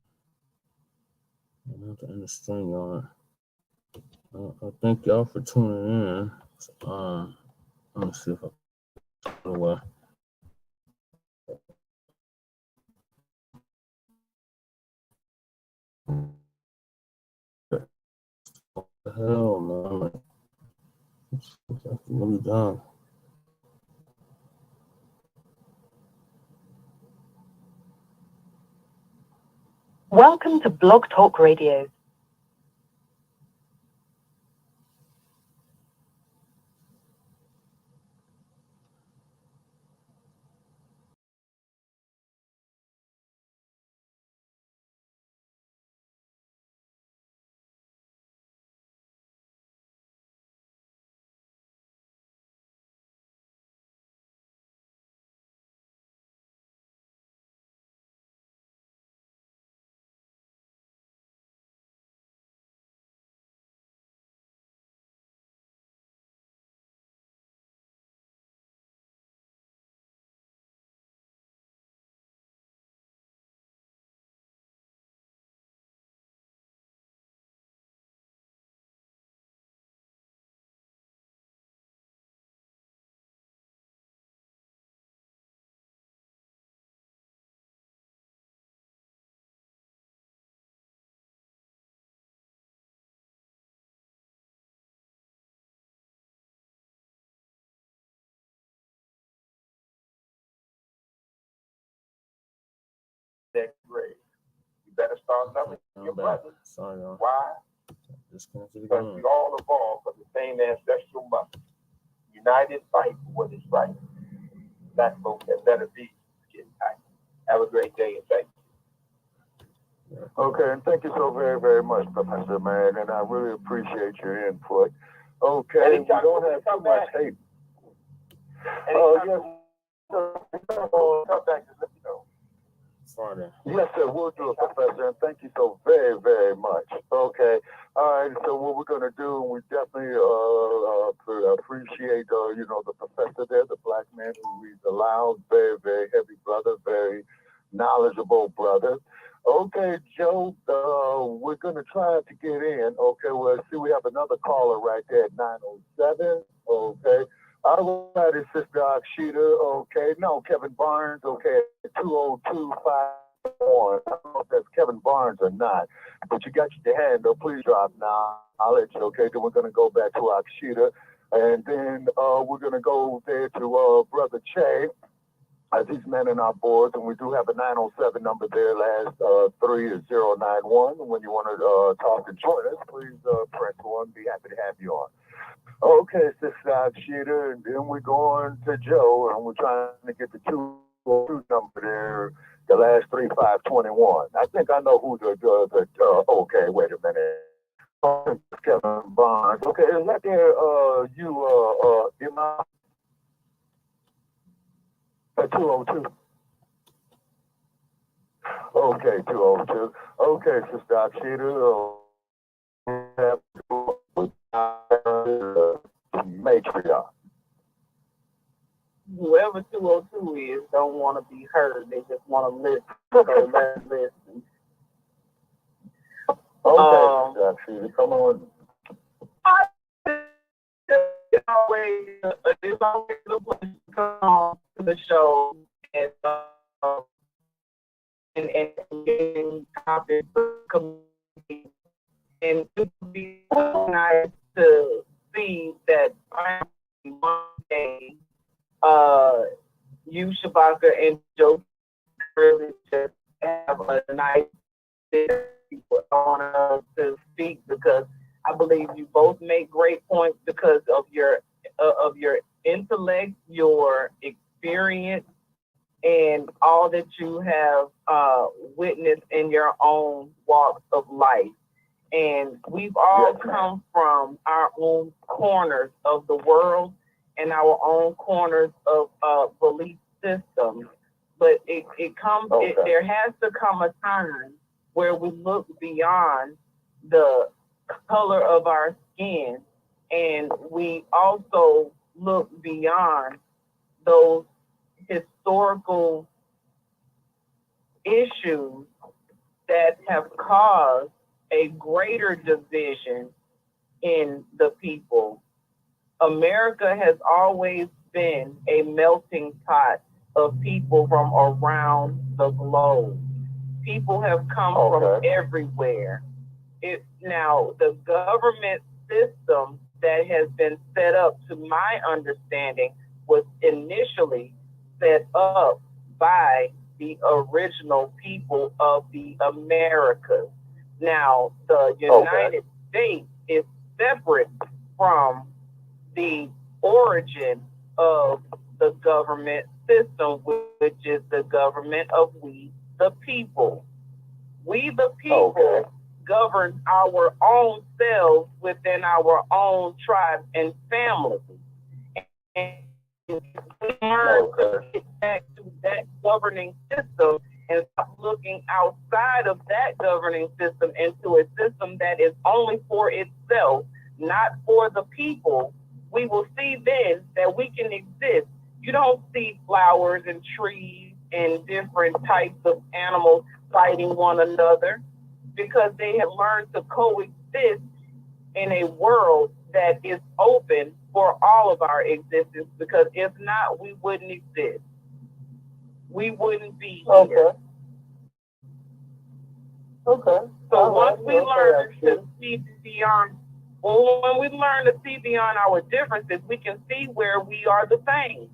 not in the Streamyard. I thank y'all for tuning in. Let me see if I can away. What the hell, man? It's really done. Welcome to Blog Talk Radio. That grade. You better start loving your brothers. Sorry, y'all. Why? Disconnected Because again. we all evolved from the same ancestral mother. United fight for what is right. Black folks had better be getting tight. Have a great day and thank you. Okay, and thank you so very, very much, Professor, man, and I really appreciate your input. Okay, Anytime we don't have too much hate. Yes. Come back, just let me know. Friday. Yes, sir, we'll do it, Professor, and thank you so very, very much. Okay, all right, so what we're going to do, we definitely appreciate, you know, the professor there, the black man who reads aloud, very, very heavy brother, very knowledgeable brother. Okay, Joe, we're going to try to get in. Okay, well, see, we have another caller right there at 907. Okay. All right, it's Sister Akshita. Okay. No, Kevin Barnes. Okay. 20251. I don't know if that's Kevin Barnes or not, but you got your hand up. Please drop knowledge. Okay. Then we're going to go back to Akshita. And then we're going to go there to Brother Che. These men in our boards, and we do have a 907 number there. Last 3 is 091. When you want to talk and join us, please press 1. Be happy to have you on. Okay, Sister Akshita, and then we're going to Joe, and we're trying to get the 202 number there. The last 3521. I think I know who the okay, wait a minute. Kevin Barnes. Okay, is that there Imam? 202. Okay, 202. Okay, Sister Akshita. Matriarch. whoever 202 is don't want to be heard. They just want to listen. So let's listen. Okay, come on. It's always a pleasure to come on to the show and topics and it would be nice to see that one day you, Shabaka, and Joe really just have a nice on to speak, because I believe you both make great points because of your intellect, your experience, and all that you have witnessed in your own walks of life. And we've all come from our own corners of the world and our own corners of belief systems. But there has to come a time where we look beyond the color of our skin, and we also look beyond those historical issues that have caused a greater division in the people. America has always been a melting pot of people from around the globe. People have come from everywhere. Now, the government system that has been set up, to my understanding, was initially set up by the original people of the Americas. Now, the United States is separate from the origin of the government system, which is the government of we, the people. We, the people, govern our own selves within our own tribes and families. And we learn to get back to that governing system and stop looking outside of that governing system into a system that is only for itself, not for the people, we will see then that we can exist. You don't see flowers and trees and different types of animals fighting one another, because they have learned to coexist in a world that is open for all of our existence, because if not, we wouldn't exist. We wouldn't be here. So once we learn to see beyond, when we learn to see beyond our differences, we can see where we are the same.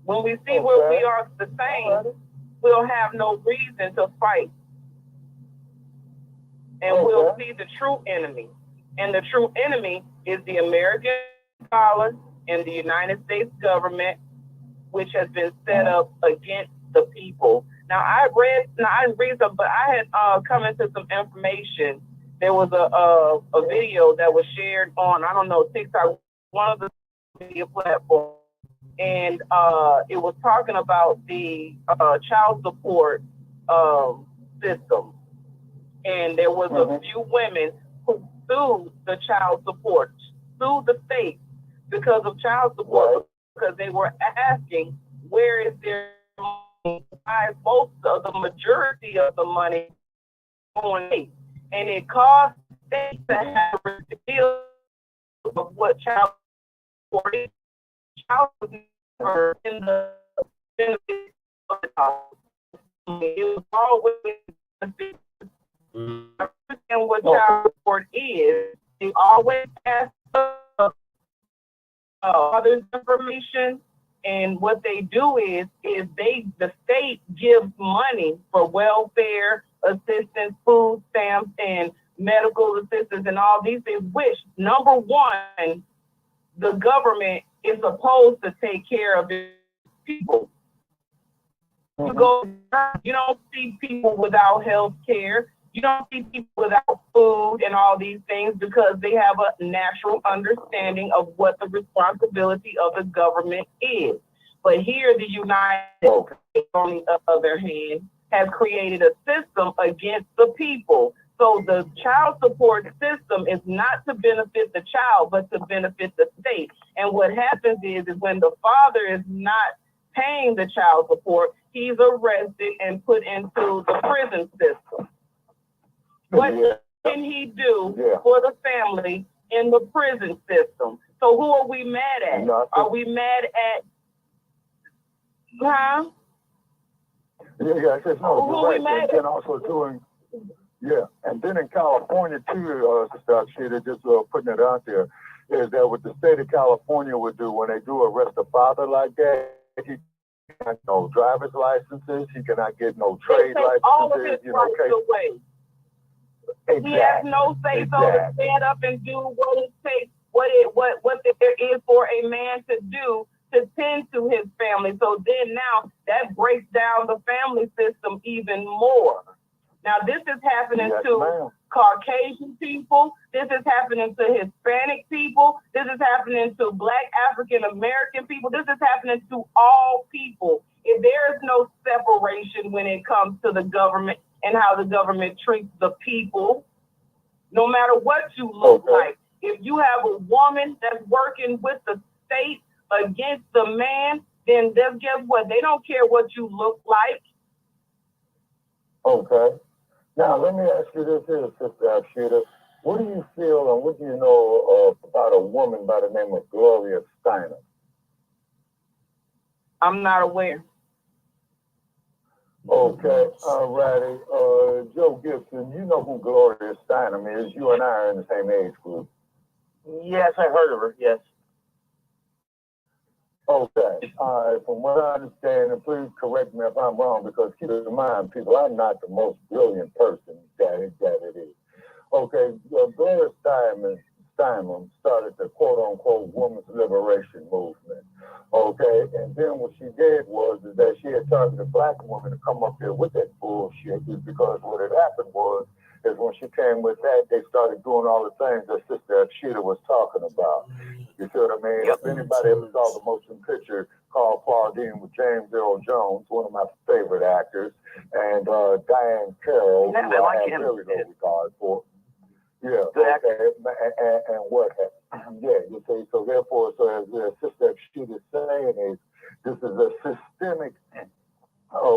When we see where we are the same, we'll have no reason to fight. And we'll see the true enemy. And the true enemy is the American dollar and the United States government, which has been set up against the people. Now, I didn't read some, but I had come into some information. There was a video that was shared on, TikTok, one of the media platforms. And it was talking about the child support system. And there was a few women who sued the child support, sued the state because of child support, because they were asking, where is their money? Why is most of the majority of the money going? And it caused states to have a deal of what child support is. Child support in the benefit of the child. It was always and what child support is, they always ask others information, and what they do is the state gives money for welfare assistance, food stamps, and medical assistance, and all these things, which, number one, the government is supposed to take care of its people. You don't see people without health care. You don't see people without food and all these things, because they have a natural understanding of what the responsibility of the government is. But here, the United States, on the other hand, has created a system against the people. So the child support system is not to benefit the child, but to benefit the state. And what happens is when the father is not paying the child support, he's arrested and put into the prison system. What can he do for the family in the prison system? So who are we mad at? Are we mad at, huh? Yeah, I said, no, Who you're are we right. mad And at? then also doing, and then in California too, Sister Akshita, just putting it out there, is that what the state of California would do when they do arrest a father like that, he cannot get no driver's licenses, he cannot get no trade licenses, all of his rights away. Exactly. He has no say so to stand up and do what it takes, what there is for a man to do to tend to his family. So then now that breaks down the family system even more. Now this is happening to Caucasian people. This is happening to Hispanic people. This is happening to Black African American people. This is happening to all people. If there is no separation when it comes to the government and how the government treats the people, no matter what you look like, if you have a woman that's working with the state against the man, then guess what? They don't care what you look like. Okay. Now, let me ask you this here, Sister Akshita. What do you feel and what do you know about a woman by the name of Gloria Steinem? I'm not aware. Okay, all righty. Joe Gibson, you know who Gloria Steinem is. You and I are in the same age group. Yes, I heard of her, yes. Okay, all right. From what I understand, and please correct me if I'm wrong, because keep in mind, people, I'm not the most brilliant person that it is. Okay, Gloria Steinem started the quote-unquote women's liberation movement. Okay, and then what she did was that she had targeted Black women to come up there with that bullshit, is because what had happened was is when she came with that, they started doing all the things that Sister Akshita was talking about. You see what I mean? If anybody ever saw the motion picture called Claudine with James Earl Jones, one of my favorite actors, and Diane Carroll, who I have very low regard for. Yeah, okay, and what happened? Yeah, you see, so therefore, so as Sister Akshita is saying, is this is a systemic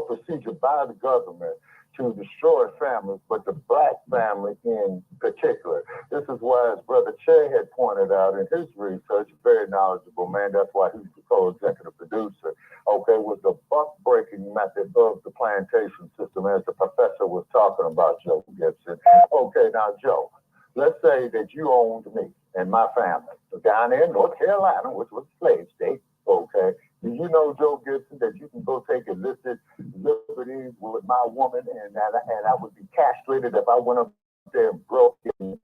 procedure by the government to destroy families, but the Black family in particular. This is why, as Brother Che had pointed out in his research, very knowledgeable man, that's why he's the co-executive producer, okay, was the buck-breaking method of the plantation system, as the professor was talking about, Joe Gibson. Okay, now, Joe, let's say that you owned me and my family down there in North Carolina, which was a slave state, okay? Do you know, Joe Gibson, that you can go take illicit liberties with my woman and I would be castrated if I went up there and broke it and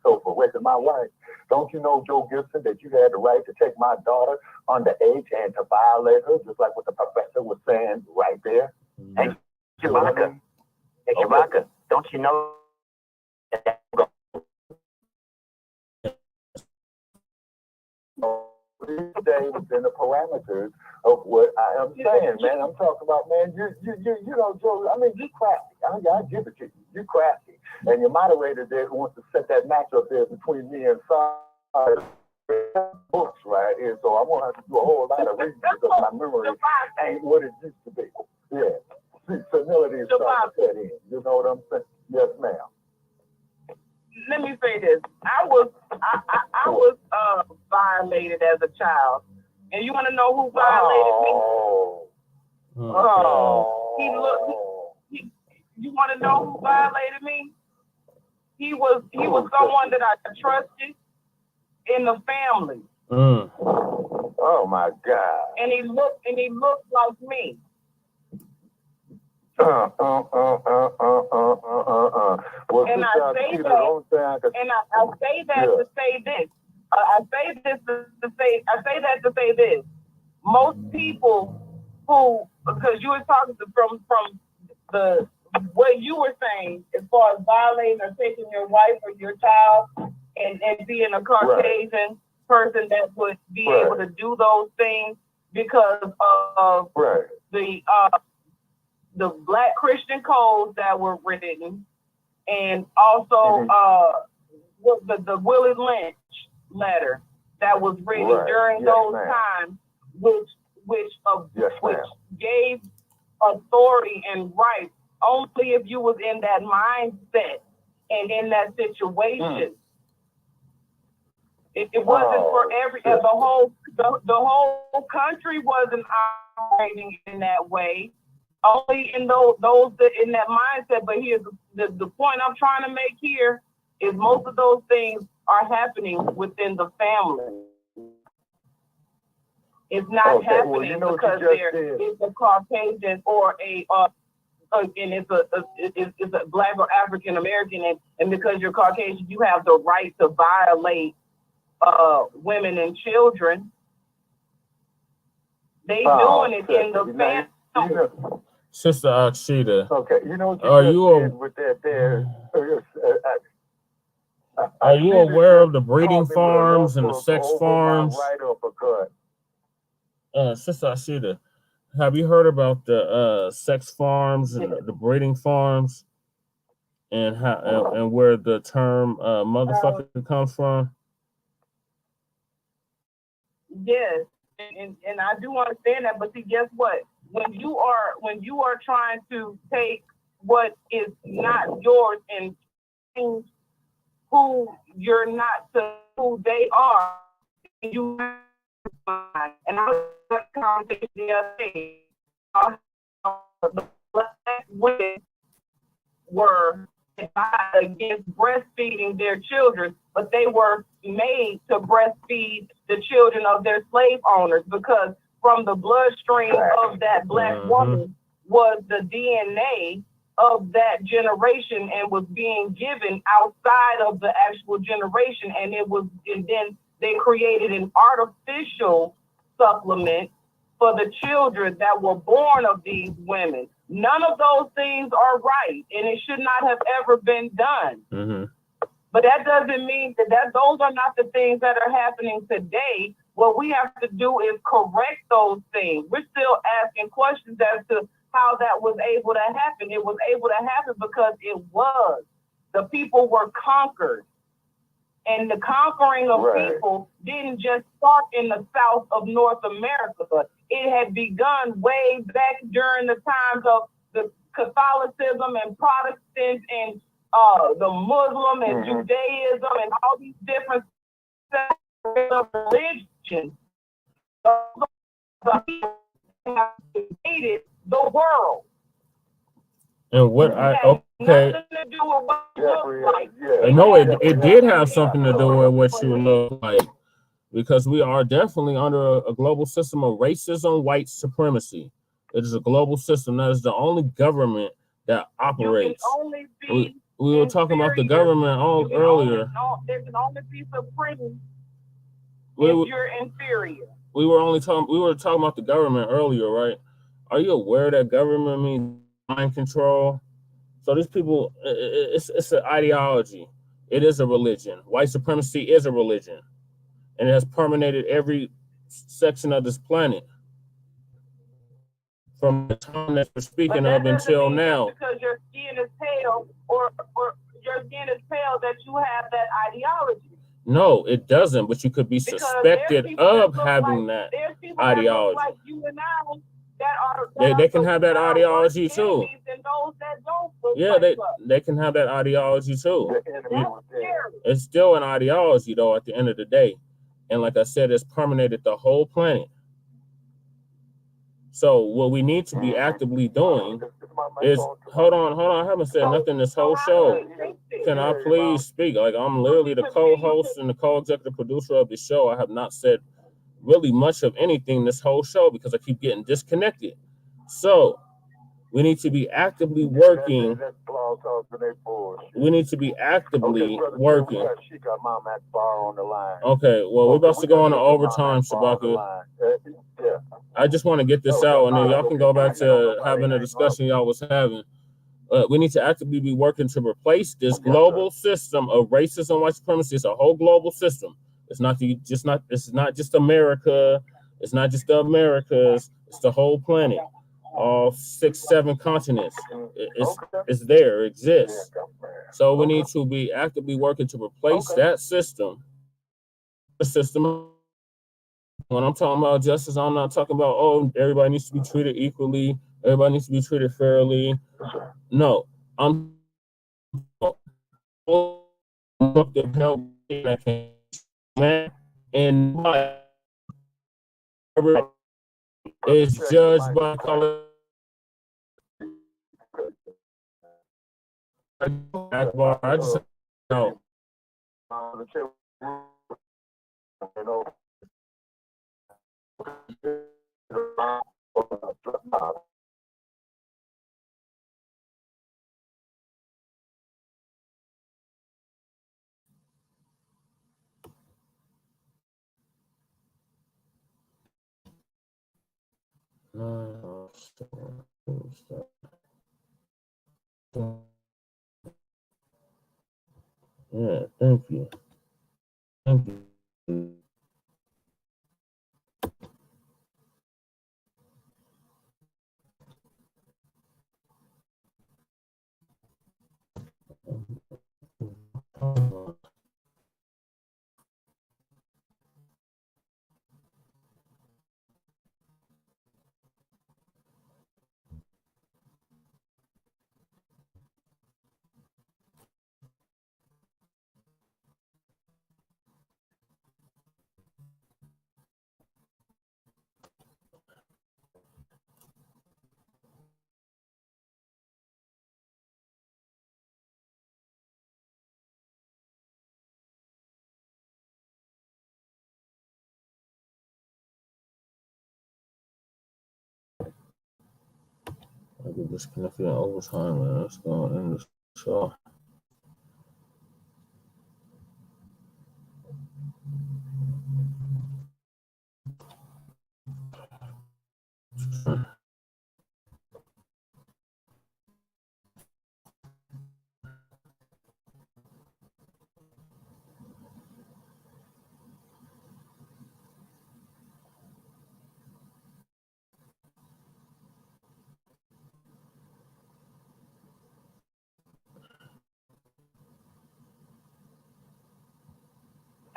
so for raping my wife? Don't you know, Joe Gibson, that you had the right to take my daughter underage and to violate her, just like what the professor was saying right there? Hey, Shabaka, don't you know that stay within the parameters of what I am saying, man. I'm talking about, man, you know, Joe, I mean, you crafty. I give it to you. You crafty. And your moderator there who wants to set that match up there between me and Sarah books right here. So I'm going to have to do a whole lot of reading because my memory ain't what it used to be. Yeah. See, senility is starting to set in. You know what I'm saying? Yes, ma'am. Let me say this. I was violated as a child. And you want to know who violated me? You want to know who violated me? He was someone that I trusted in the family. Oh my God. And he looked like me. Well, and I say that to say this. I say that to say this. Most people who, because you were talking from the what you were saying as far as violating or taking your wife or your child and being a Caucasian person that would be able to do those things because of the Black Christian codes that were written and also the Willie Lynch letter that was written during those times, which gave authority and rights only if you was in that mindset and in that situation. It wasn't for every the whole country wasn't operating in that way. Only in those that in that mindset. But here's the point I'm trying to make here is most of those things are happening within the family. It's not happening because there is a Caucasian or and it's a Black or African American, and because you're Caucasian, you have the right to violate women and children. They doing it in the family. Sister Akshita. Okay, you know what are you with that there? Are you aware of the breeding farms and the sex farms? Sister Akshita, have you heard about the sex farms and the breeding farms and how and where the term motherfucker comes from? Yes, and I do understand that, but see, guess what? When you are trying to take what is not yours and change who you're not to who they are, you and I was having a conversation the other day. The Black women were against breastfeeding their children, but they were made to breastfeed the children of their slave owners because from the bloodstream of that Black woman was the DNA of that generation and was being given outside of the actual generation, and then they created an artificial supplement for the children that were born of these women. None of those things are right, and it should not have ever been done. But that doesn't mean that those are not the things that are happening today. What we have to do is correct those things. We're still asking questions as to how that was able to happen. It was able to happen because the people were conquered. And the conquering of people didn't just start in the south of North America. It had begun way back during the times of the Catholicism and Protestants and the Muslim and Judaism and all these different religions. The people have invaded the world. And what no, it did have something to do with what you look like, because we are definitely under a global system of racism, white supremacy. It is a global system. That is the only government that operates. We were talking about the government earlier. There can only be supreme if you're inferior. We were talking about the government earlier, right? Are you aware that government means mind control? So these people, it's an ideology. It is a religion. White supremacy is a religion, and it has permeated every section of this planet from the time that we're speaking of until now. Because your skin is pale, or your skin is pale, that you have that ideology. No, it doesn't. But you could be suspected of having that ideology. Like you and I, they can have that ideology too. Yeah, they can have that ideology too. It's still an ideology though at the end of the day. And like I said, it's permeated the whole planet. So what we need to be actively doing is hold on. I haven't said nothing this whole show. Can I please speak? Like, I'm literally the co-host and the co-executive producer of the show. I have not said really much of anything this whole show because I keep getting disconnected. So we need to be actively working. We need to be actively working. Okay, well, we're about to go on to overtime, Shabaka. I just want to get this out, and then y'all can go back to having a discussion y'all was having. We need to actively be working to replace this global system of racism, white supremacy. It's a whole global system. It's not just America. It's not just the Americas. It's the whole planet. all 6, 7 continents. It's there, it exists. So we need to be actively working to replace that system. The system. When I'm talking about justice, I'm not talking about, oh, everybody needs to be treated equally, everybody needs to be treated fairly. No, I'm to help and is judged by color. I just no. Yeah, thank you. Thank you. I get disconnected in overtime, man. Let's go and end the show.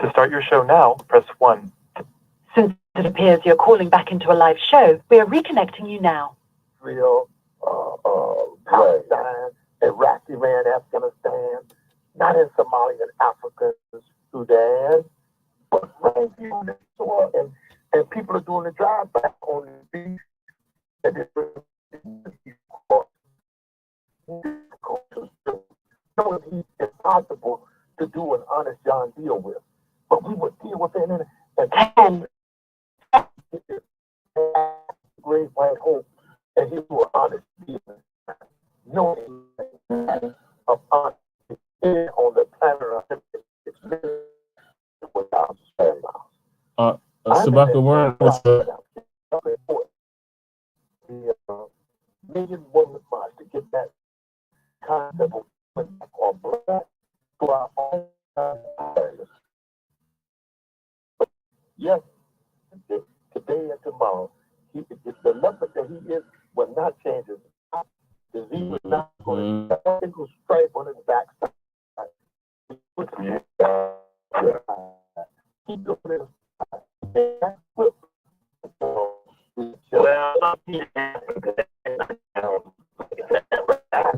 To start your show now, press 1. Since it appears you're calling back into a live show, we are reconnecting you now. Real, Palestine, Iraq, Iran, Afghanistan, not in Somalia and Africa, Sudan, but right here on the soil, and people are doing the drive back on the beach. And it's impossible to do an honest John deal with. But we would deal with it and great white hope, and he was honest deal. Knowing of honesty on the planet without sparing miles. Shabaka, where the Million Woman March to get that concept of called Black to our own awareness. Yes, today and tomorrow, the number that he is will not change his disease is not going to a single stripe on his backside. Keep doing it.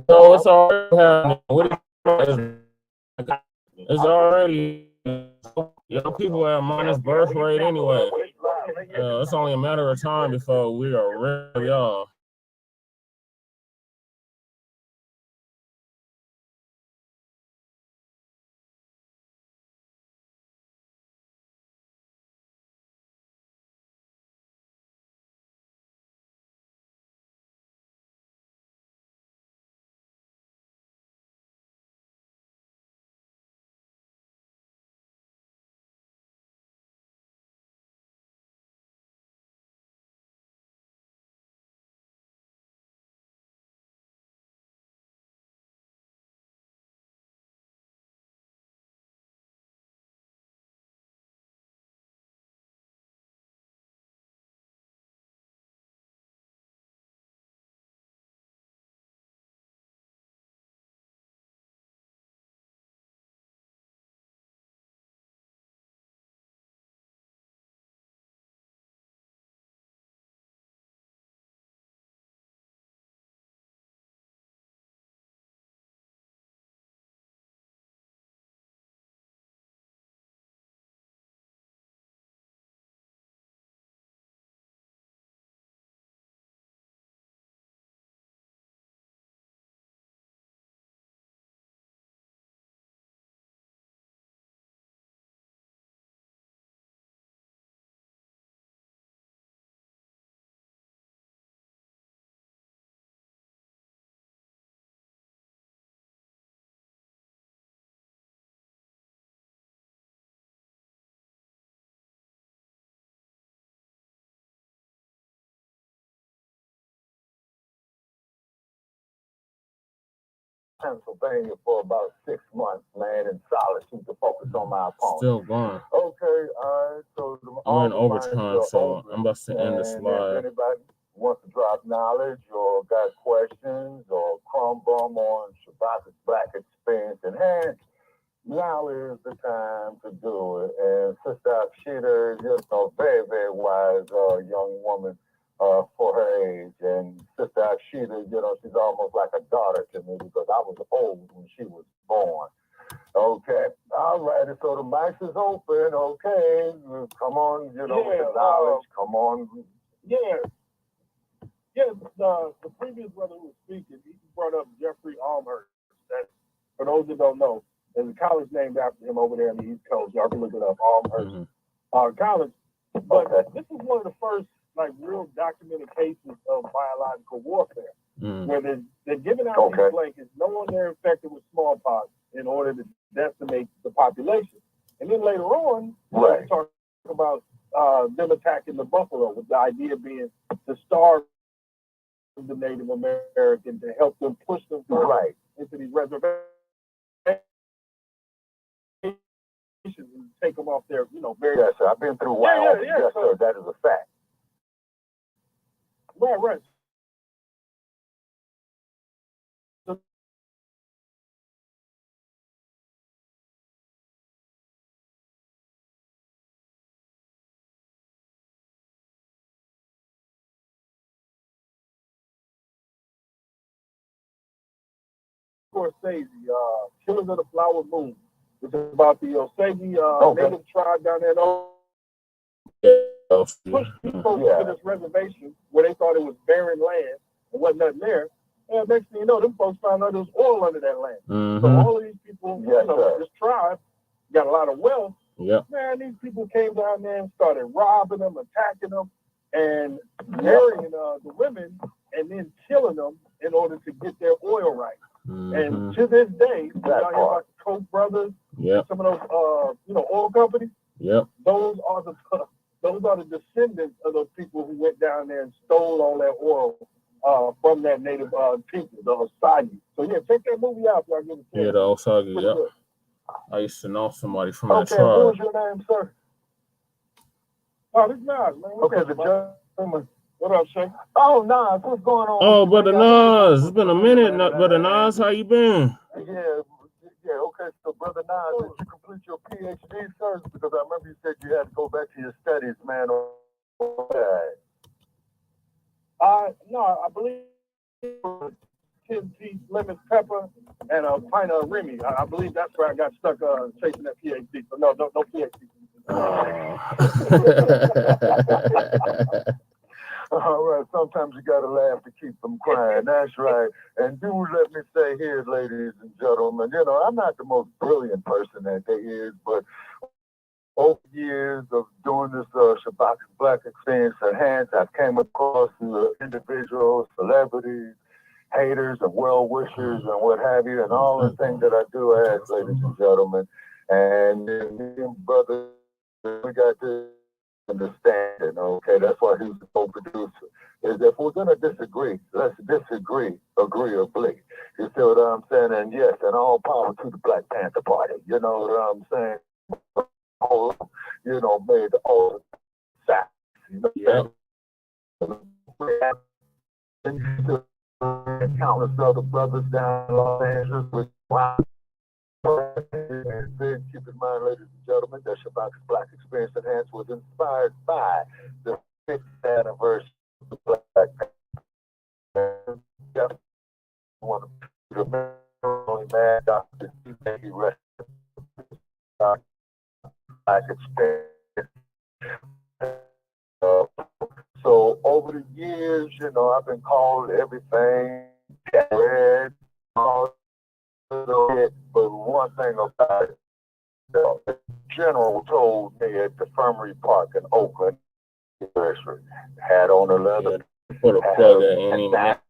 So it's already happening. It's already young people at minus birth rate anyway. It's only a matter of time before we are rid of y'all. Pennsylvania for about 6 months, man, in solitude to focus on my opponent. Still going. Okay, all right. So I'm in overtime, so I'm about to end this live. If anybody wants to drop knowledge or got questions or crumb bum on Shabaka'S Blacc experience in hand, now is the time to do it. And Sister Akshita is just a very, very wise young woman for her age. And Sister Akshita, you know, she's almost like a daughter to me because I was old when she was born. Okay, all right. So the mic is open. Okay, come on, you know, with the knowledge. Come on. The previous brother who was speaking, he brought up Jeffrey Armhurst. That, for those that don't know, there's a college named after him over there in the East Coast. Y'all can look it up, Armhurst College. But this is one of the first, like, real documented cases of biological warfare, where they're giving out these blankets, knowing they're infected with smallpox in order to decimate the population. And then later on, we talk about them attacking the buffalo, with the idea being to starve the Native American, to help them push them into these reservations and take them off their, you know, very... Yes, sir. I've been through Wyoming. Yes, sir. That is a fact. Right. Scorsese, Killers of the Flower Moon. It's about the Osage native tribe down there. Pushed people to this reservation where they thought it was barren land and wasn't nothing there. And next thing you know, them folks found out there was oil under that land. So all of these people, you know, this tribe got a lot of wealth. Man, these people came down there and started robbing them, attacking them, and marrying the women and then killing them in order to get their oil rights. And to this day, y'all hear about the Koch brothers, some of those, you know, oil companies. Those are the descendants of those people who went down there and stole all that oil from that native people, the Osage. So check that movie out. Y'all get a chance. The Osage. I used to know somebody from that tribe. What was your name, sir? Oh, this is Nas, man. The gentleman. What up, Shay? Oh, Nas, what's going on? Oh, Brother Nas, it's been a minute. Brother Nas, how you been? Okay. So, Brother Nas, did you complete your PhD, sir? Because I remember you said you had to go back to your studies, man. No, I believe 10 piece lemon pepper and a pint of Remy. I believe that's where I got stuck chasing that PhD. So no PhD. All right, sometimes you gotta laugh to keep them crying. That's right. And do let me say here, ladies and gentlemen, you know, I'm not the most brilliant person that there is, but over years of doing this Shabaka'S Blacc experience at hands, I came across individuals, celebrities, haters, and well-wishers, and what have you, and all the things that I do ask, ladies and gentlemen. And me and brother, we got this understanding, okay? That's why he's the co-producer. Is if we're gonna disagree, let's disagree agreeably. You see what I'm saying? And yes, and all power to the Black Panther Party. You know what I'm saying? You know, made all facts. You know, countless other brothers down in Los Angeles with and then keep in mind, ladies and gentlemen, that Shabaka'S Blacc Experience Enhanced was inspired by the 5th anniversary of the Black Panther. One of the only man, Dr. He rested Black Experience. So over the years, you know, I've been called everything, red, all it, but one thing about it, the general told me at the Infirmary Park in Oakland, had on a leather. Put a plug in any minute.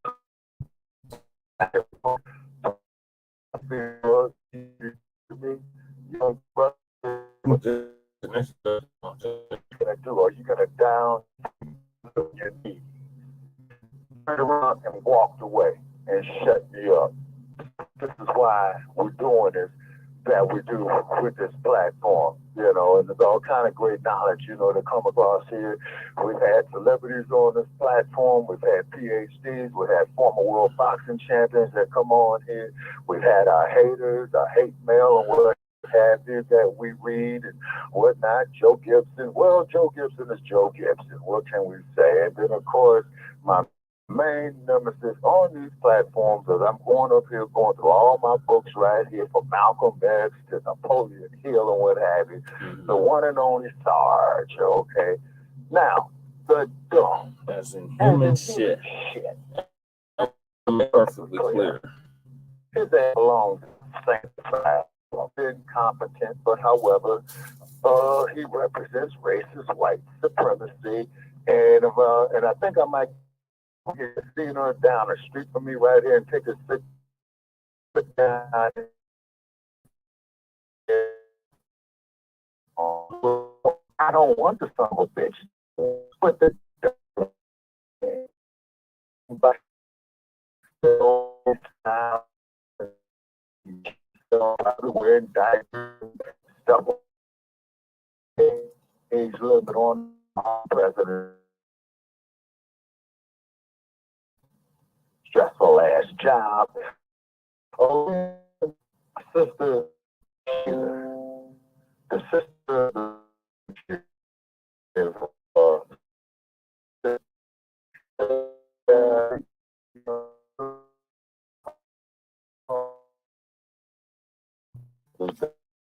Are you gonna down your knee, turned around and walked away and shut me up? This is why we're doing this that we do with this platform, you know, and there's all kind of great knowledge, you know, to come across here. We've had celebrities on this platform. We've had PhDs. We've had former world boxing champions that come on here. We've had our haters, our hate mail, and what have you that we read and whatnot. Joe Gibson. Well, Joe Gibson is Joe Gibson. What can we say? And then, of course, my main nemesis on these platforms is I'm going up here going through all my books right here from Malcolm X to Napoleon Hill and what have you. The one and only Sarge, okay? Now, the dumb. As in human shit. Perfectly clear. His ass belongs sanctified, incompetent, but however, he represents racist white supremacy. And I think I might seeing her down the street from me right here and take a sit down. I don't want the son of a bitch. But the wearing diapers, stuff. Age limit on president. Stressful ass job. Oh, sister, the sister is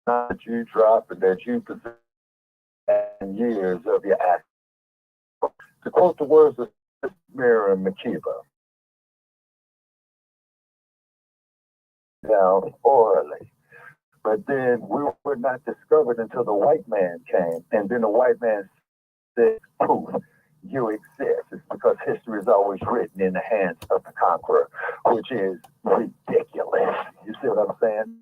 that you drop and that you possess years of your act. To quote the words of Miriam Makeba, down orally. But then we were not discovered until the white man came. And then the white man said, proof, you exist. It's because history is always written in the hands of the conqueror, which is ridiculous. You see what I'm saying?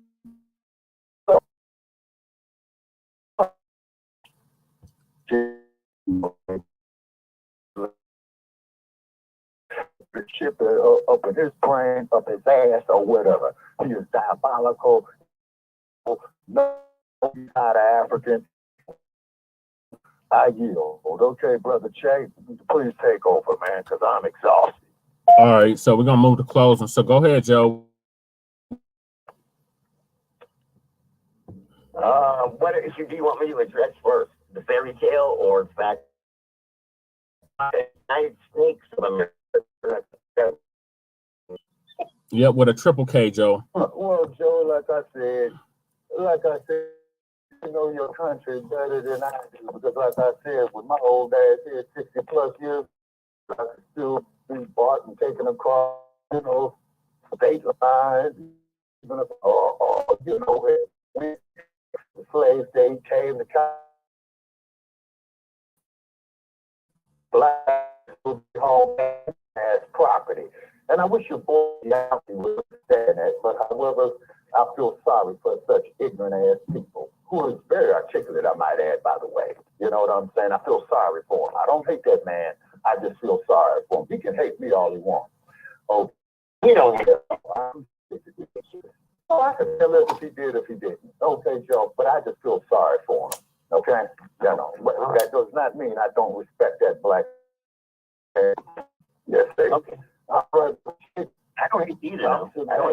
Chip up in his brain, up his ass, or whatever. He is diabolical. No, he's not African. I yield. Okay, Brother Che, please take over, man, because I'm exhausted. All right, so we're going to move to closing. So go ahead, Joe. What issue do you want me to address first? The fairy tale or the fact that United Snakes of America? Yep, with a triple K, Joe. Well, Joe, like I said, you know your country better than I do, because like I said, with my old ass here, 60 plus years, I could still be bought and taken across, you know, state lines, even if, you know, when the slave day came to Black would be home as property. And I wish your boy would understand that, but however, I feel sorry for such ignorant ass people, who is very articulate, I might add, by the way. You know what I'm saying? I feel sorry for him. I don't hate that man. I just feel sorry for him. He can hate me all he wants. Oh, you know, I can tell if he did, if he didn't. Okay, Joe, but I just feel sorry for him. Okay? You know, that does not mean I don't respect that black man. Yes, okay. All right. I don't hate either. I'm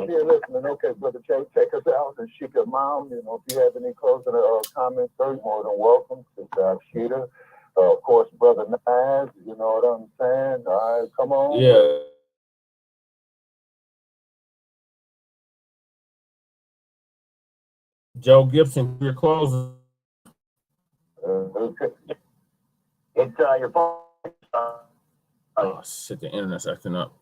here listening. Okay, Brother Che, take us out. And Sheikah Mom, you know, if you have any closing comments, sir, you're more than welcome. Sister Sheeta, of course, Brother Naz, you know what I'm saying? All right, come on. Yeah. Joe Gibson, you're closing. Okay. It's your phone. Oh, shit, the internet's acting up.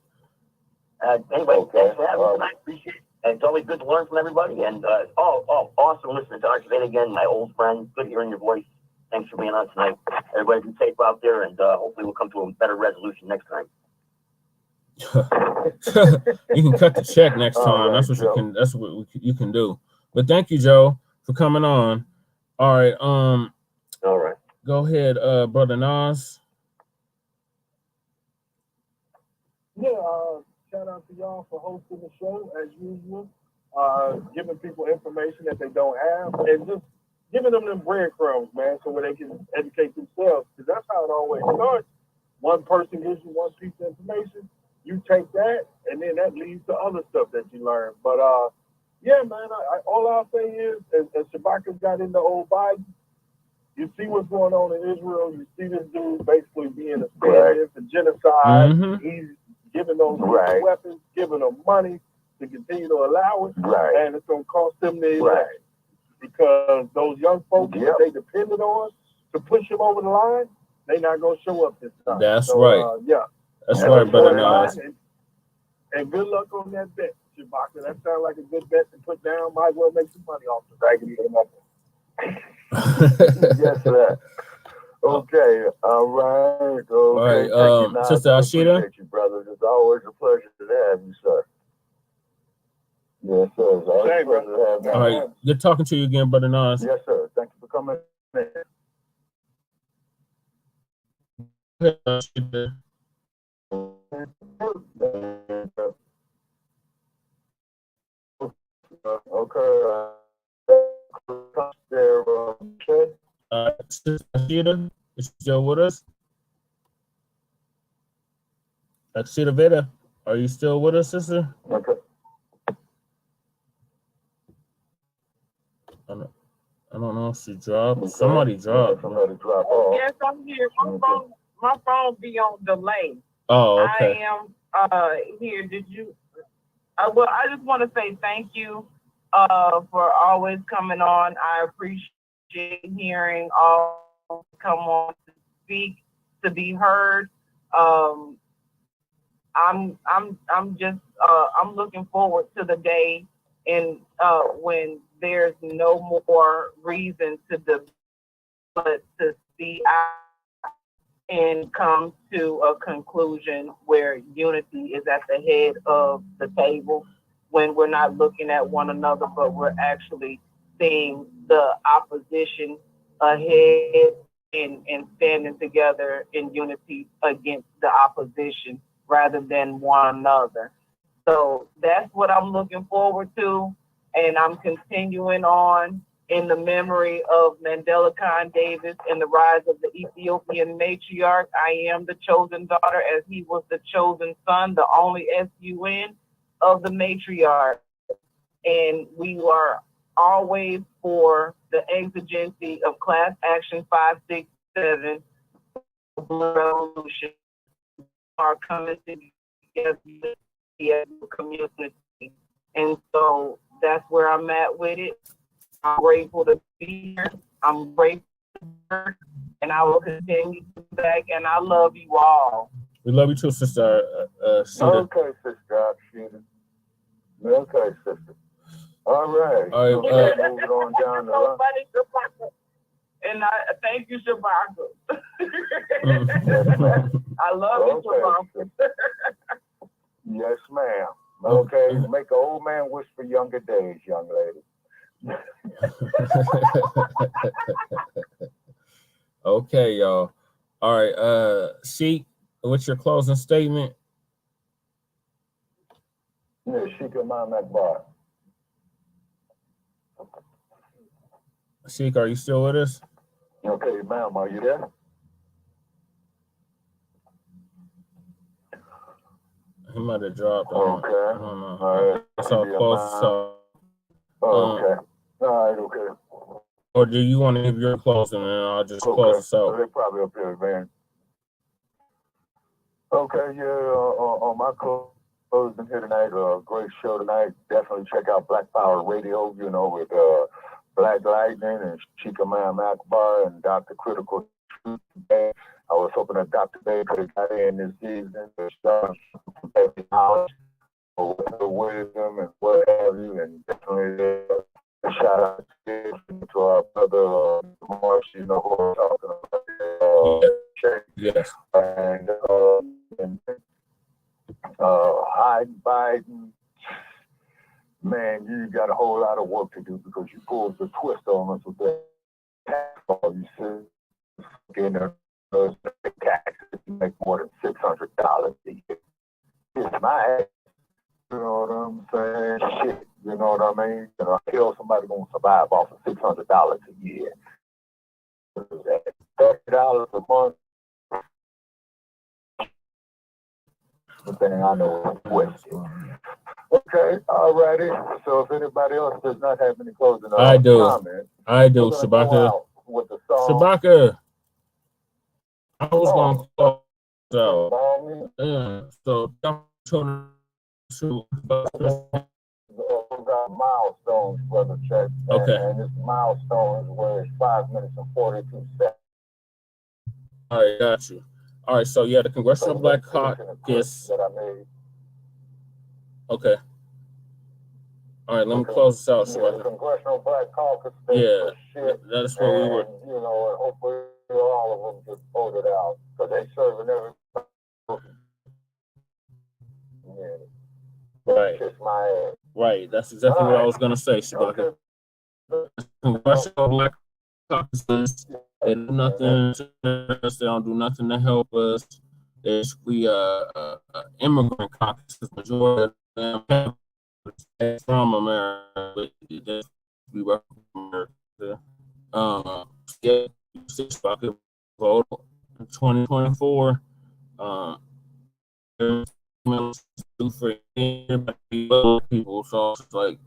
Anyway, thanks for having me tonight. Appreciate it. And it's always good to learn from everybody. And awesome listening to Archivate again, my old friend. Good hearing your voice. Thanks for being on tonight. Everybody be safe out there, and hopefully we'll come to a better resolution next time. You can cut the check next time. Right, that's what Joe. You can. That's what you can do. But thank you, Joe, for coming on. All right. All right. Go ahead, Brother Nas. Yeah. Shout out to y'all for hosting the show as usual. giving people information that they don't have, and just giving them breadcrumbs, man, so where they can educate themselves. Because that's how it always starts. One person gives you one piece of information, you take that, and then that leads to other stuff that you learn. But yeah, man, all I'll say is, as Shabaka'S got into old Biden, you see what's going on in Israel. You see this dude basically being a stand-in for genocide. Mm-hmm. He's giving those weapons, giving them money to continue to allow it, and it's going to cost them the election. Because those young folks that they depended on to push them over the line, they're not going to show up this time. That's right. Yeah. That's right, brother Nas. And good luck on that bet, Shabaka. That sounds like a good bet to put down. Might as well make some money off the dragon. Yes, sir. Okay. All right. Okay. All right. Sister Ashita. Appreciate you, brother. It's always a pleasure to have you, sir. Yes, sir. It's always a pleasure to have you. All right. Good talking to you again, brother Nas. Yes, sir. Thank you for coming in. Sister Ashita, is she still with us? Ashita Veda, are you still with us, sister? Okay. I don't know if she dropped. Somebody dropped. Somebody dropped off. Yes, I'm here. My phone be on delay. Oh, okay. I am here. Did you? Well, I just want to say thank you for always coming on. I appreciate hearing all come on to speak, to be heard. I'm looking forward to the day when there's no more reason but to see out and come to a conclusion where unity is at the head of the table, when we're not looking at one another, but we're actually seeing the opposition ahead and standing together in unity against the opposition rather than one another. So that's what I'm looking forward to. And I'm continuing on in the memory of Mandela Khan Davis and the rise of the Ethiopian matriarch. I am the chosen daughter, as he was the chosen son, the only SUN of the matriarch. And we are always for the exigency of Class Action 567, revolution, are coming together as a community. And so that's where I'm at with it. I'm grateful to be here. I'm grateful, and I will continue to be back. And I love you all. We love you too, sister. Okay, sister. Okay, sister. All right. All right. Moving on down the line. And I thank you, Shabaka. I love you, Shabaka. Yes, ma'am. Okay, make an old man wish for younger days, young lady. Okay, y'all. All right, Sheik, what's your closing statement? Yeah, Sheik Imam Akbar. Sheik, are you still with us? Okay, ma'am, are you there? He might have dropped. Okay. I don't know. All right. It's all close. So, okay. All right, okay. Or do you want to give your closing and I'll just close this out? So they're probably up here, man. Okay, yeah, on my closing here tonight, great show tonight. Definitely check out Black Power Radio, you know, with Black Lightning and Sheik Imam Akbar and Dr. Critical Truth today. I was hoping that Dr. Bay could have got in this season to show knowledge or wisdom and what have you, and definitely a shout out to our brother Marsh, you know, who I'm talking about. Yes. And Biden, man, you got a whole lot of work to do because you pulled the twist on us with that tax law. You said, getting those taxes make more than $600 a year. It's my ass. You know what I'm saying? Shit. You know what I mean? You know, I tell somebody gonna survive off of $600 a year. $30 a month. The thing I know is question. Okay, all righty. So if anybody else does not have any closing comments, I do, Shabaka. Shabaka. I was gonna close out. Yeah. So milestones, brother Chet. Okay. And this milestone is where it's 5 minutes and 42 seconds. All right, got you. All right, so yeah, the Congressional Blacc Caucus. That I made. Okay. All right, let me close this out. Yeah, the Congressional Blacc Caucus. Yeah, that's what we were. You know, and hopefully all of them get voted out because they serving everybody. Yeah. Right. Kiss my ass. Right. That's exactly what I was gonna say, Shabaka. Congressional Blacc Caucus. They do nothing to us. They don't do nothing to help us. Basically, immigrant caucus. Majority of them from America. We work from America. Yeah, Shabaka vote in 2024. For people, so it's like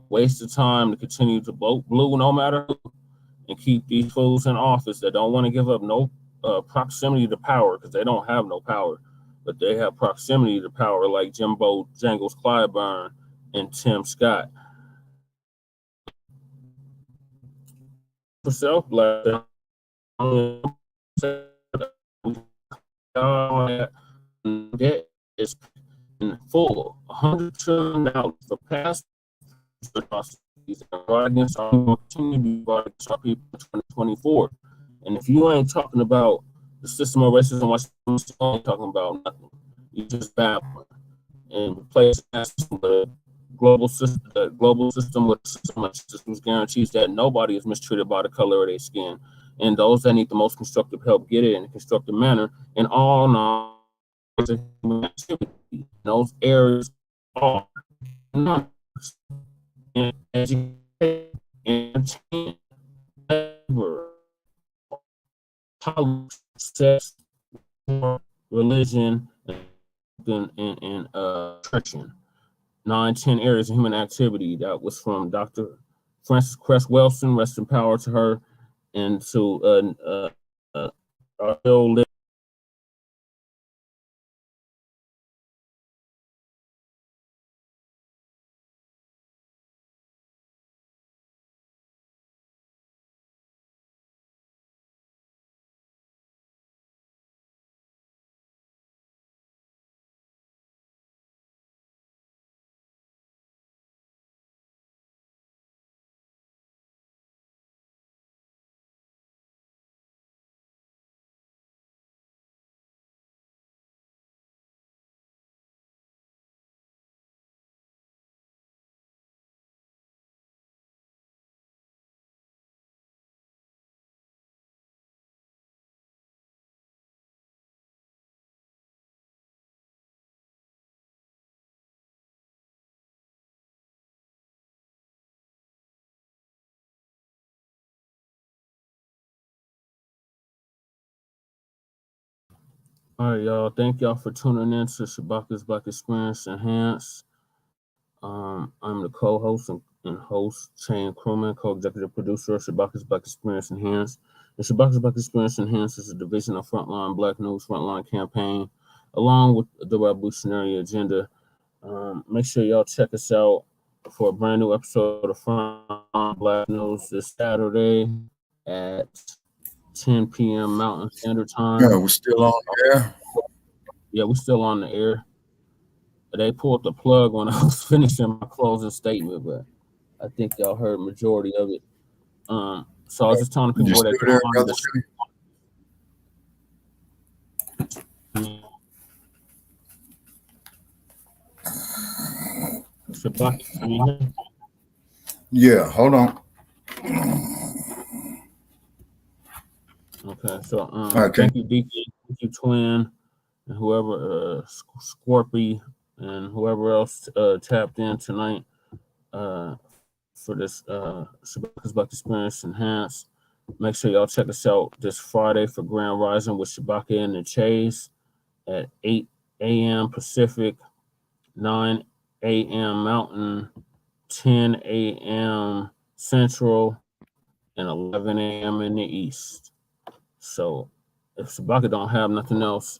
waste of time to continue to vote blue no matter who, and keep these fools in office that don't want to give up no proximity to power, because they don't have no power, but they have proximity to power, like Jimbo Jangles Clyburn and Tim Scott. For self-blast, debt is in full, $100 trillion for past atrocities against our continue to against our people in 2024. And if you ain't talking about the system of racism, what you ain't talking about nothing. You just babbling and replace the global system with a system of systems guarantees that nobody is mistreated by the color of their skin, and those that need the most constructive help get it in a constructive manner, and all non activity. Those areas are not in education, entertainment, labor, politics, sex, religion, and nutrition. 9-10 areas of human activity. That was from Dr. Frances Cress Welsing, rest in power to her, and to Bill. All right, y'all. Thank y'all for tuning in to Shabaka'S Blacc Experience Enhanced. I'm the co-host and host, Shane Crewman, co-executive producer of Shabaka'S Blacc Experience Enhanced. The Shabaka'S Blacc Experience Enhanced is a division of Front Line Blacc News, Front Line Campaign, along with the revolutionary agenda. Make sure y'all check us out for a brand new episode of Front Line Blacc News this Saturday at 10 p.m. Mountain Standard Time. Yeah, we're still on the air. Yeah, we're still on the air. They pulled the plug when I was finishing my closing statement, but I think y'all heard majority of it. So I was just telling people that there, brother. Yeah, hold on. Okay, so thank you, DK, thank you, Twin, and whoever, Scorpy, and whoever else tapped in tonight. for this Shabaka'S Blacc Experience Enhanced. Make sure y'all check us out this Friday for Grand Rising with Shabaka and the Chase at 8 a.m. Pacific, 9 a.m. Mountain, 10 a.m. Central, and 11 a.m. in the East. So if Shabaka don't have nothing else,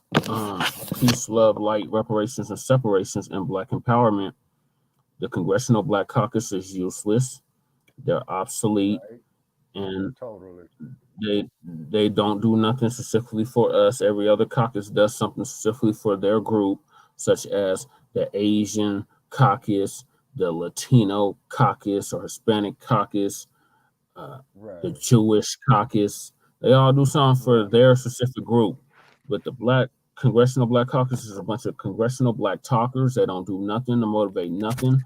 peace, love, light, reparations, and separations, and Black empowerment, the Congressional Black Caucus is useless. They're obsolete, and they don't do nothing specifically for us. Every other caucus does something specifically for their group, such as the Asian caucus, the Latino caucus or Hispanic caucus, the Jewish caucus. They all do something for their specific group. But the Black Congressional Black Caucus is a bunch of congressional Black talkers. They don't do nothing to motivate nothing.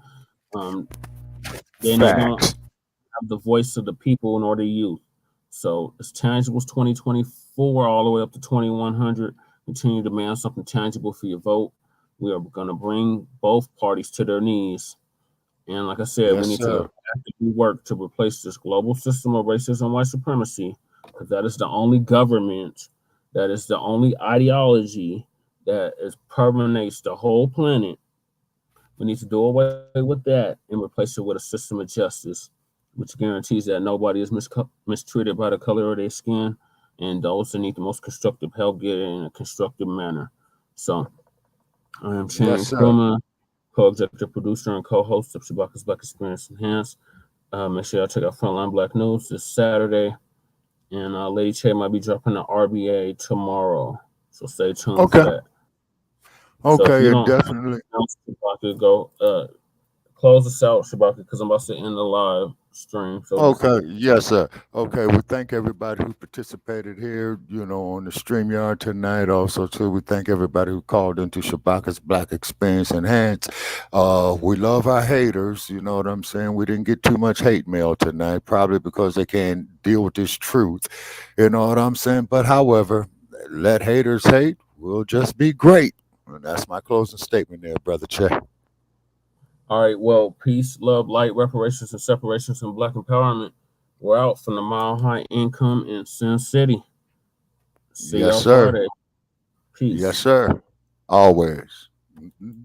They don't have the voice of the people in order to youth. So it's tangibles 2024 all the way up to 2100. Continue to demand something tangible for your vote. We are going to bring both parties to their knees. And like I said, we need to actively work to replace this global system of racism and white supremacy, because that is the only government, that is the only ideology that permeates the whole planet. We need to do away with that and replace it with a system of justice, which guarantees that nobody is mistreated by the color of their skin, and those that need the most constructive help get it in a constructive manner. So I am Shane Kruma, co-executive producer and co-host of Shabaka'S Blacc Experience Enhanced. Make sure y'all check out Front Line Blacc News this Saturday. And Lady Che might be dropping the RBA tomorrow. So stay tuned for that. Okay, so definitely. Shabaka, go close us out, Shabaka, because I'm about to end the live stream. So okay, yes, sir. Okay, we thank everybody who participated here, on the Streamyard tonight. Also, too, we thank everybody who called into Shabaka'S Blacc Experience Enhanced. We love our haters, you know what I'm saying? We didn't get too much hate mail tonight, probably because they can't deal with this truth, you know what I'm saying? But however, let haters hate, we'll just be great. And that's my closing statement there, Brother Che. All right, well, peace, love, light, reparations, and separations, and Black empowerment. We're out from the Mile High Income in Sin City. See y'all Friday. Peace. Yes, sir. Always. Mm-hmm.